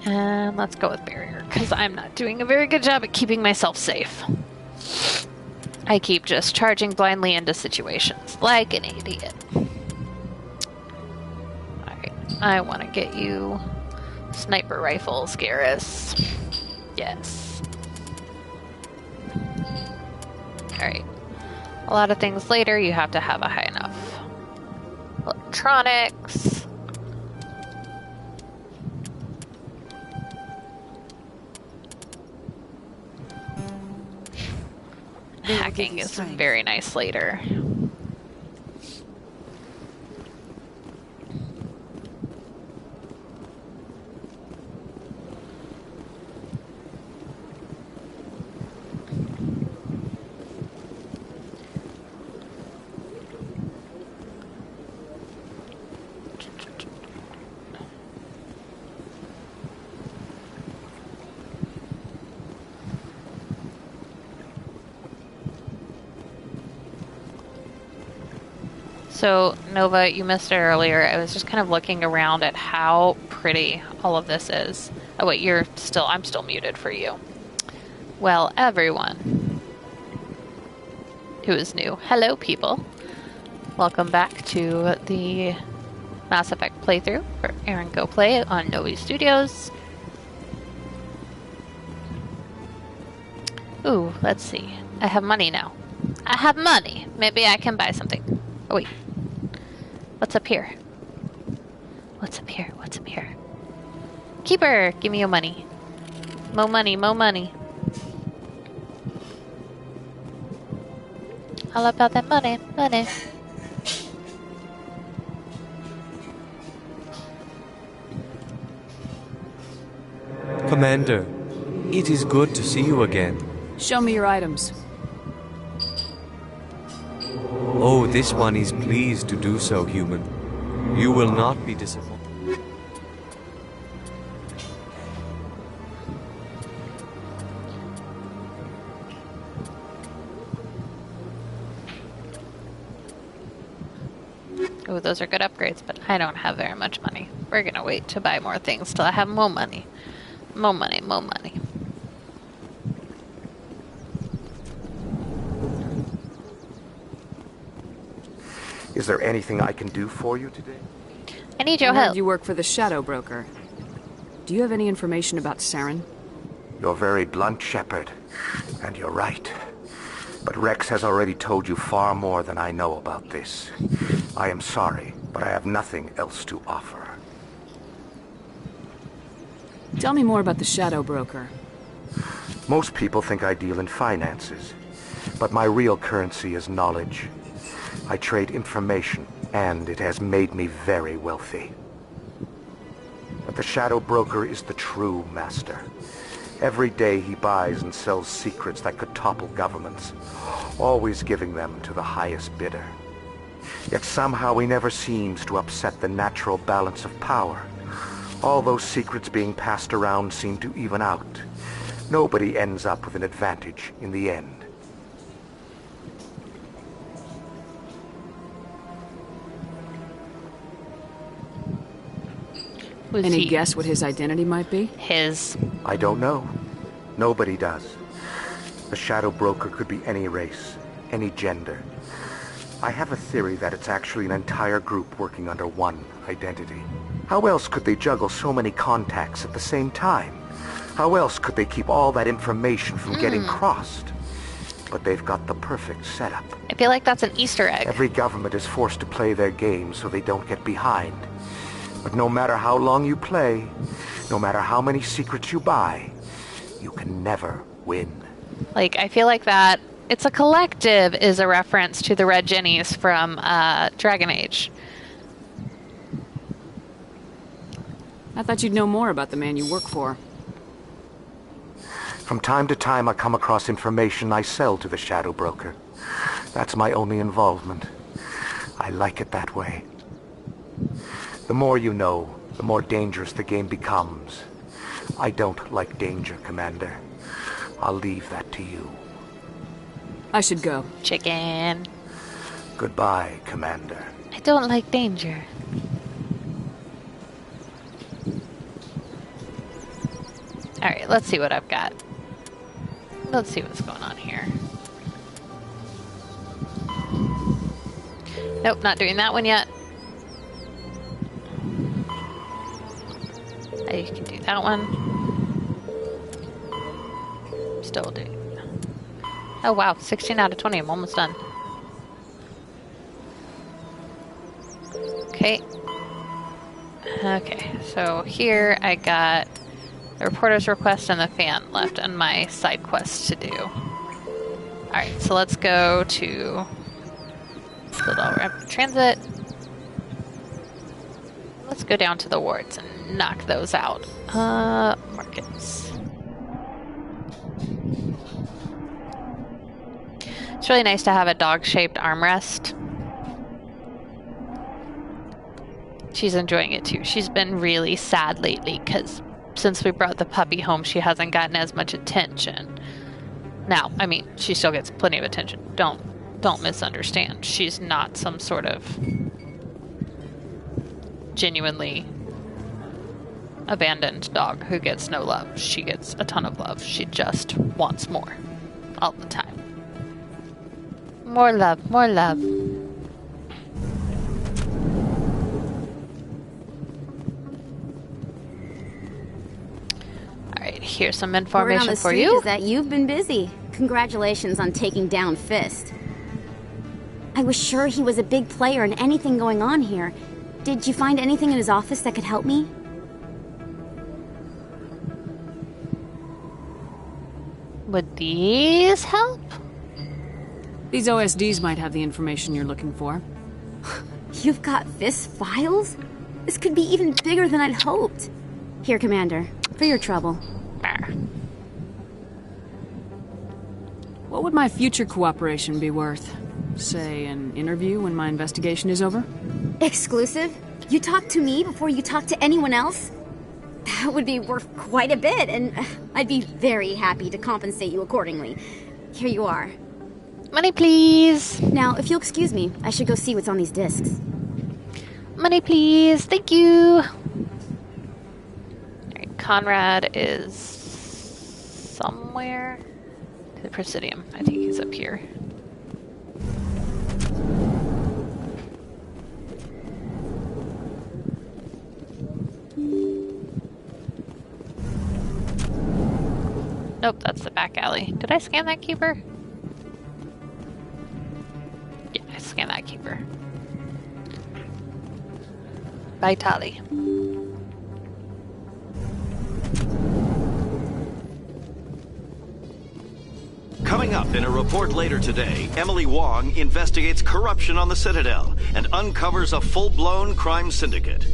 And let's go with barrier, because I'm not doing a very good job at keeping myself safe. I keep just charging blindly into situations, like an idiot. Alright, I want to get you sniper rifles, Garrus. Yes. Alright. A lot of things later, you have to have a high enough. Electronics. Hacking is very nice later. So, Nova, you missed it earlier. I was just kind of looking around at how pretty all of this is. Oh wait, I'm still muted for you. Well, everyone who is new, hello people. Welcome back to the Mass Effect playthrough for ErinGoPlay on Novi Studios. Ooh, let's see. I have money now. I have money. Maybe I can buy something. Oh wait. What's up here? What's up here? What's up here? Keeper! Give me your money. Mo money, mo money. All about that money, money. Commander, it is good to see you again. Show me your items. Oh, this one is pleased to do so, human. You will not be disappointed. Oh, those are good upgrades, but I don't have very much money. We're gonna wait to buy more things till I have more money. More money, more money. Is there anything I can do for you today? I need your I heard help. you work for the Shadow Broker. Do you have any information about Saren? You're very blunt, Shepard. And you're right. But Rex has already told you far more than I know about this. I am sorry, but I have nothing else to offer. Tell me more about the Shadow Broker. Most people think I deal in finances, but my real currency is knowledge. I trade information, and it has made me very wealthy. But the Shadow Broker is the true master. Every day he buys and sells secrets that could topple governments, always giving them to the highest bidder. Yet somehow he never seems to upset the natural balance of power. All those secrets being passed around seem to even out. Nobody ends up with an advantage in the end. Any guess what his identity might be? His. I don't know. Nobody does. The Shadow Broker could be any race, any gender. I have a theory that it's actually an entire group working under one identity. How else could they juggle so many contacts at the same time? How else could they keep all that information from getting crossed? But they've got the perfect setup. I feel like that's an Easter egg. Every government is forced to play their game so they don't get behind. But no matter how long you play, no matter how many secrets you buy, you can never win. Like, I feel like that It's a Collective is a reference to the Red Jennies from Dragon Age. I thought you'd know more about the man you work for. From time to time I come across information I sell to the Shadow Broker. That's my only involvement. I like it that way. The more you know, the more dangerous the game becomes. I don't like danger, Commander. I'll leave that to you. I should go. Chicken. Goodbye, Commander. I don't like danger. Alright, let's see what I've got. Let's see what's going on here. Nope, not doing that one yet. I can do that one. Still doing. Oh wow, 16 out of 20. I'm almost done. Okay. Okay, so here I got the reporter's request and the fan left on my side quest to do. Alright, so let's go to Philadelphia Rapid Transit. Let's go down to the wards and knock those out. Markets. It's really nice to have a dog-shaped armrest. She's enjoying it too. She's been really sad lately because since we brought the puppy home, she hasn't gotten as much attention. Now, I mean, she still gets plenty of attention. Don't misunderstand. She's not some sort of genuinely abandoned dog who gets no love. She gets a ton of love. She just wants more all the time. More love, more love. Alright, here's some information Word on the for street you. is that you've been busy. Congratulations on taking down Fist. I was sure he was a big player in anything going on here. Did you find anything in his office that could help me? Would these help? These OSDs might have the information you're looking for. You've got Fist files? This could be even bigger than I'd hoped. Here, Commander, for your trouble. What would my future cooperation be worth? Say, an interview when my investigation is over? Exclusive? You talk to me before you talk to anyone else? That would be worth quite a bit, and I'd be very happy to compensate you accordingly. Here you are. Money, please. Now, if you'll excuse me, I should go see what's on these discs. Money, please. Thank you. Alright, Conrad is somewhere. The Presidium. I think he's up here. Nope, that's the back alley. Did I scan that keeper? Yeah, I scanned that keeper. Bye, Tali. Coming up in a report later today, Emily Wong investigates corruption on the Citadel and uncovers a full-blown crime syndicate.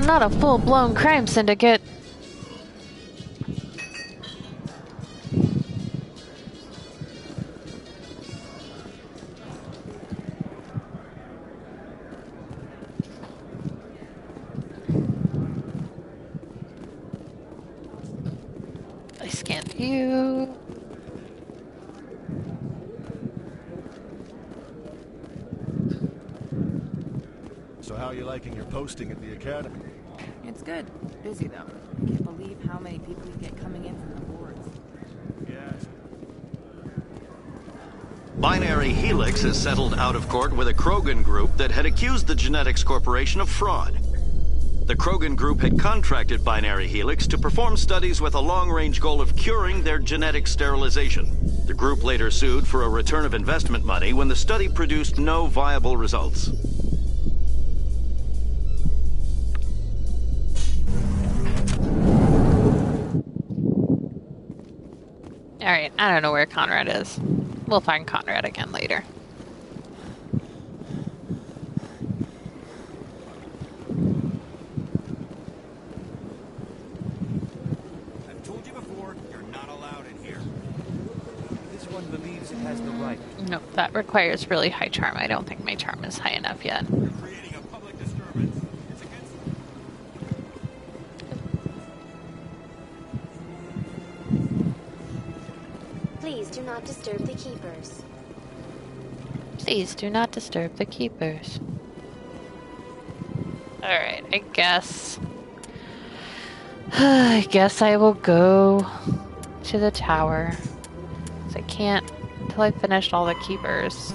Not a full-blown crime syndicate. I scanned you. So how are you liking your posting at the Academy? It's good. Busy, though. I can't believe how many people you get coming in from the boards. Yes. Binary Helix has settled out of court with a Krogan group that had accused the Genetics Corporation of fraud. The Krogan group had contracted Binary Helix to perform studies with a long-range goal of curing their genetic sterilization. The group later sued for a return of investment money when the study produced no viable results. Alright, I don't know where Conrad is. We'll find Conrad again later. I've told you before, you're not allowed in here. This one believes it has the right. Nope, that requires really high charm. I don't think my charm is high enough yet. You're creating a public disturbance. It's against... Please do not disturb the keepers. Please do not disturb the keepers. Alright, I guess I will go to the tower. 'Cause I can't until I finished all the keepers.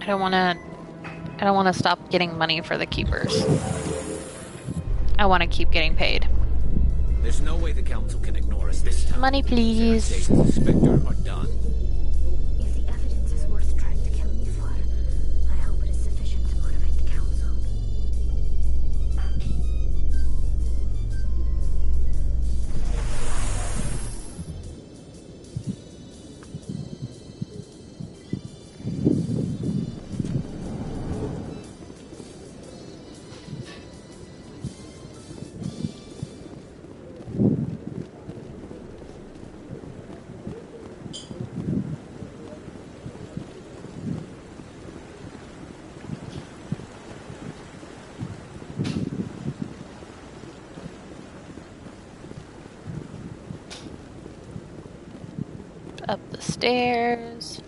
I don't want to stop getting money for the keepers. I want to keep getting paid. There's no way the council can ignore us this time. Money, please. Days as a Spectre are done. If the evidence is worth trying to kill me for, I hope it is sufficient to motivate the council. Up the stairs.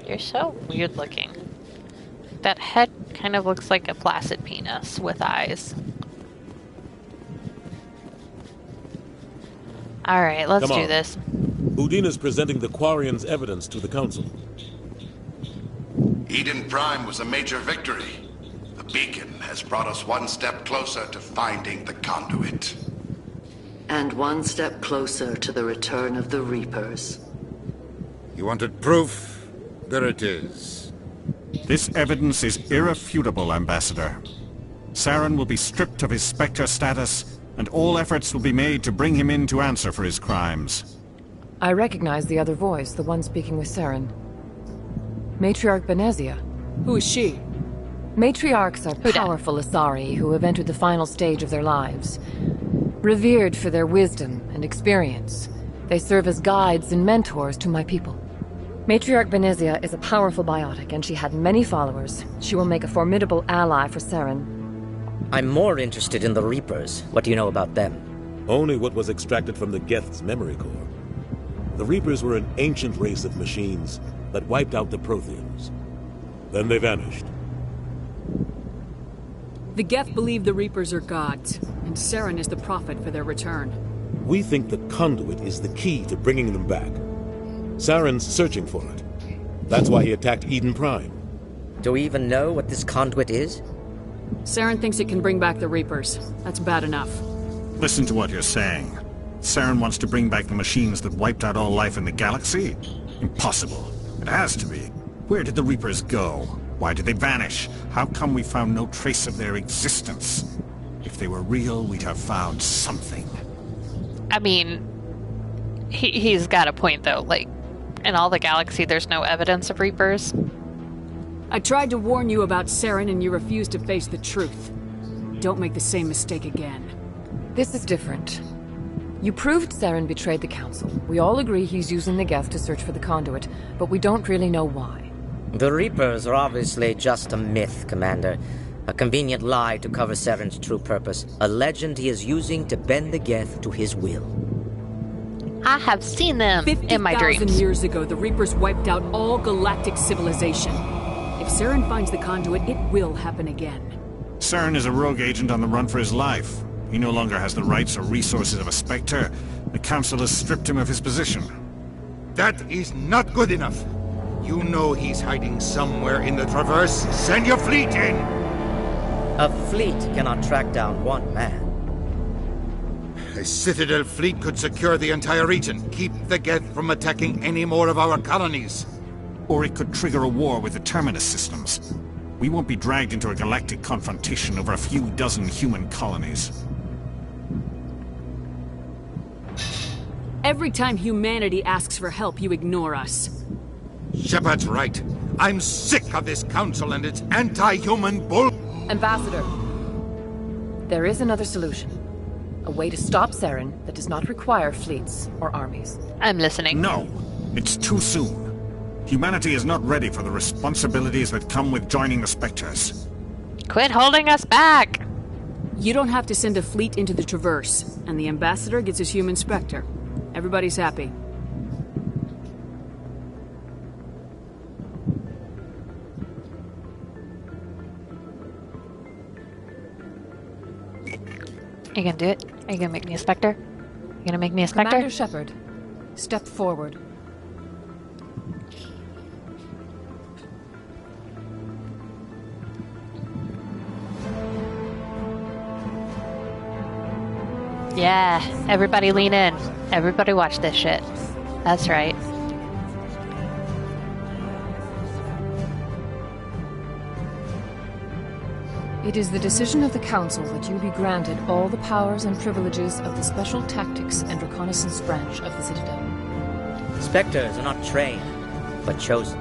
You're so weird looking. That head kind of looks like a flaccid penis with eyes. Alright, let's do this. Udina's presenting the Quarians' evidence to the Council. Eden Prime was a major victory. beacon has brought us one step closer to finding the conduit. And one step closer to the return of the Reapers. You wanted proof? There it is. This evidence is irrefutable, Ambassador. Saren will be stripped of his Spectre status, and all efforts will be made to bring him in to answer for his crimes. I recognize the other voice, the one speaking with Saren. Matriarch Benezia. Who is she? Matriarchs are powerful Asari who have entered the final stage of their lives. Revered for their wisdom and experience, they serve as guides and mentors to my people. Matriarch Benezia is a powerful biotic, and she had many followers. She will make a formidable ally for Saren. I'm more interested in the Reapers. What do you know about them? Only what was extracted from the Geth's memory core. The Reapers were an ancient race of machines that wiped out the Protheans. Then they vanished. The Geth believe the Reapers are gods, and Saren is the prophet for their return. We think the conduit is the key to bringing them back. Saren's searching for it. That's why he attacked Eden Prime. Do we even know what this conduit is? Saren thinks it can bring back the Reapers. That's bad enough. Listen to what you're saying. Saren wants to bring back the machines that wiped out all life in the galaxy? Impossible. It has to be. Where did the Reapers go? Why did they vanish? How come we found no trace of their existence? If they were real, we'd have found something. I mean, he's got a point, though. Like, in all the galaxy, there's no evidence of Reapers. I tried to warn you about Saren, and you refused to face the truth. Don't make the same mistake again. This is different. You proved Saren betrayed the Council. We all agree he's using the Geth to search for the conduit, but we don't really know why. The Reapers are obviously just a myth, Commander. A convenient lie to cover Saren's true purpose. A legend he is using to bend the Geth to his will. I have seen them in my dreams. 50,000 years ago, the Reapers wiped out all galactic civilization. If Saren finds the conduit, it will happen again. Saren is a rogue agent on the run for his life. He no longer has the rights or resources of a Spectre. The Council has stripped him of his position. That is not good enough. You know he's hiding somewhere in the Traverse. Send your fleet in! A fleet cannot track down one man. A Citadel fleet could secure the entire region, keep the Geth from attacking any more of our colonies. Or it could trigger a war with the Terminus systems. We won't be dragged into a galactic confrontation over a few dozen human colonies. Every time humanity asks for help, you ignore us. Shepard's right. I'm sick of this council and its anti-human bull... Ambassador, there is another solution. A way to stop Saren that does not require fleets or armies. I'm listening. No, it's too soon. Humanity is not ready for the responsibilities that come with joining the Spectres. Quit holding us back! You don't have to send a fleet into the Traverse, and the Ambassador gets his human Spectre. Everybody's happy. Are you gonna do it? Are you gonna make me a Spectre? You gonna make me a Spectre? Commander Shepard, step forward. Yeah, everybody lean in. Everybody watch this shit. That's right. It is the decision of the Council that you be granted all the powers and privileges of the Special Tactics and Reconnaissance Branch of the Citadel. Spectres are not trained, but chosen.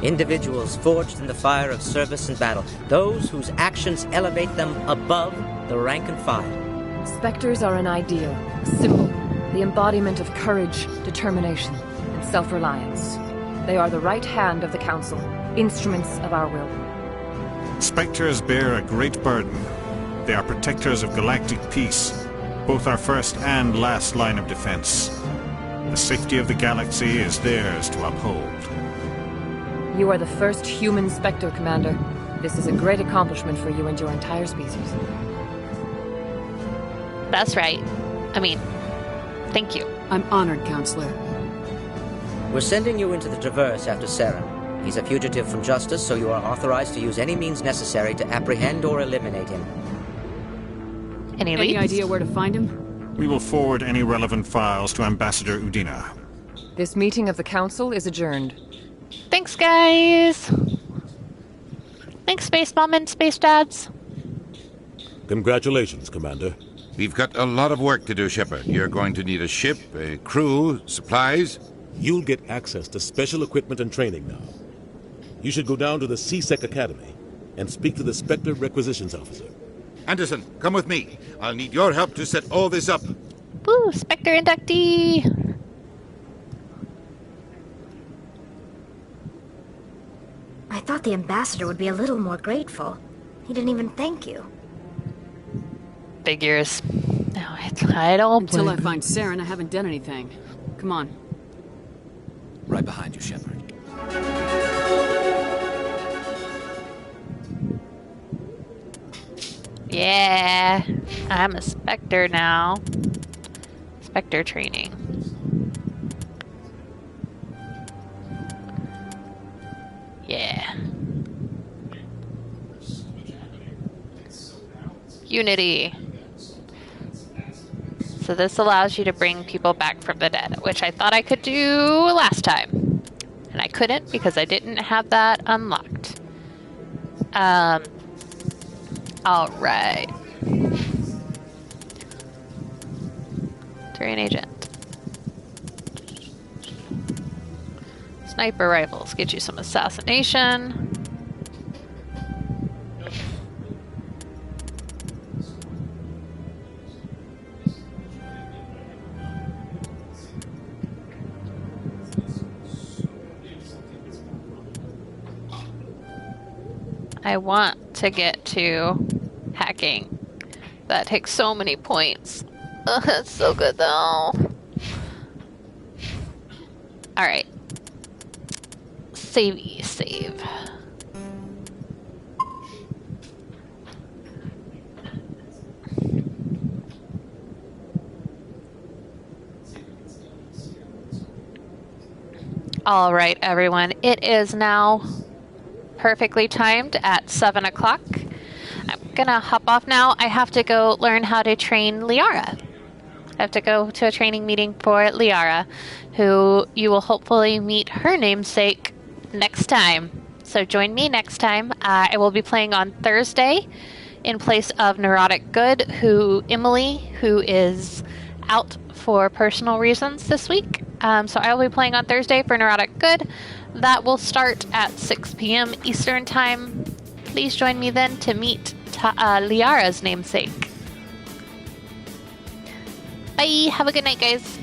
Individuals forged in the fire of service and battle. Those whose actions elevate them above the rank and file. Spectres are an ideal, a symbol, the embodiment of courage, determination, and self-reliance. They are the right hand of the Council, instruments of our will. Spectres bear a great burden. They are protectors of galactic peace, both our first and last line of defense. The safety of the galaxy is theirs to uphold. You are the first human Spectre, Commander. This is a great accomplishment for you and your entire species. That's right. I mean, thank you. I'm honored, Counselor. We're sending you into the Traverse after Saren. He's a fugitive from justice, so you are authorized to use any means necessary to apprehend or eliminate him. Any Any leads? idea where to find him? We will forward any relevant files to Ambassador Udina. This meeting of the Council is adjourned. Thanks, guys. Thanks, Space Mom and Space Dads. Congratulations, Commander. We've got a lot of work to do, Shepard. You're going to need a ship, a crew, supplies. You'll get access to special equipment and training now. You should go down to the C-Sec Academy and speak to the Spectre Requisitions Officer. Anderson, come with me. I'll need your help to set all this up. Woo, Spectre inductee. I thought the ambassador would be a little more grateful. He didn't even thank you. Figures. No, I don't. Until I find Saren, I haven't done anything. Come on. Right behind you, Shepard. Yeah, I'm a Spectre now. Spectre training. Yeah. Unity. So this allows you to bring people back from the dead, which I thought I could do last time. And I couldn't because I didn't have that unlocked. Alright. Terrain agent. Sniper rifles get you some assassination. I want to get to hacking. That takes so many points. It's so good though. Alright. Save. Alright, everyone. It is now perfectly timed at 7 o'clock. I'm gonna hop off now. I have to go learn how to train Liara. I have to go to a training meeting for Liara, who you will hopefully meet her namesake next time. So join me next time. I will be playing on Thursday in place of Neurotic Good, Emily, who is out for personal reasons this week. So I will be playing on Thursday for Neurotic Good. That will start at 6 p.m. Eastern Time. Please join me then to meet Liara's namesake. Bye. Have a good night, guys.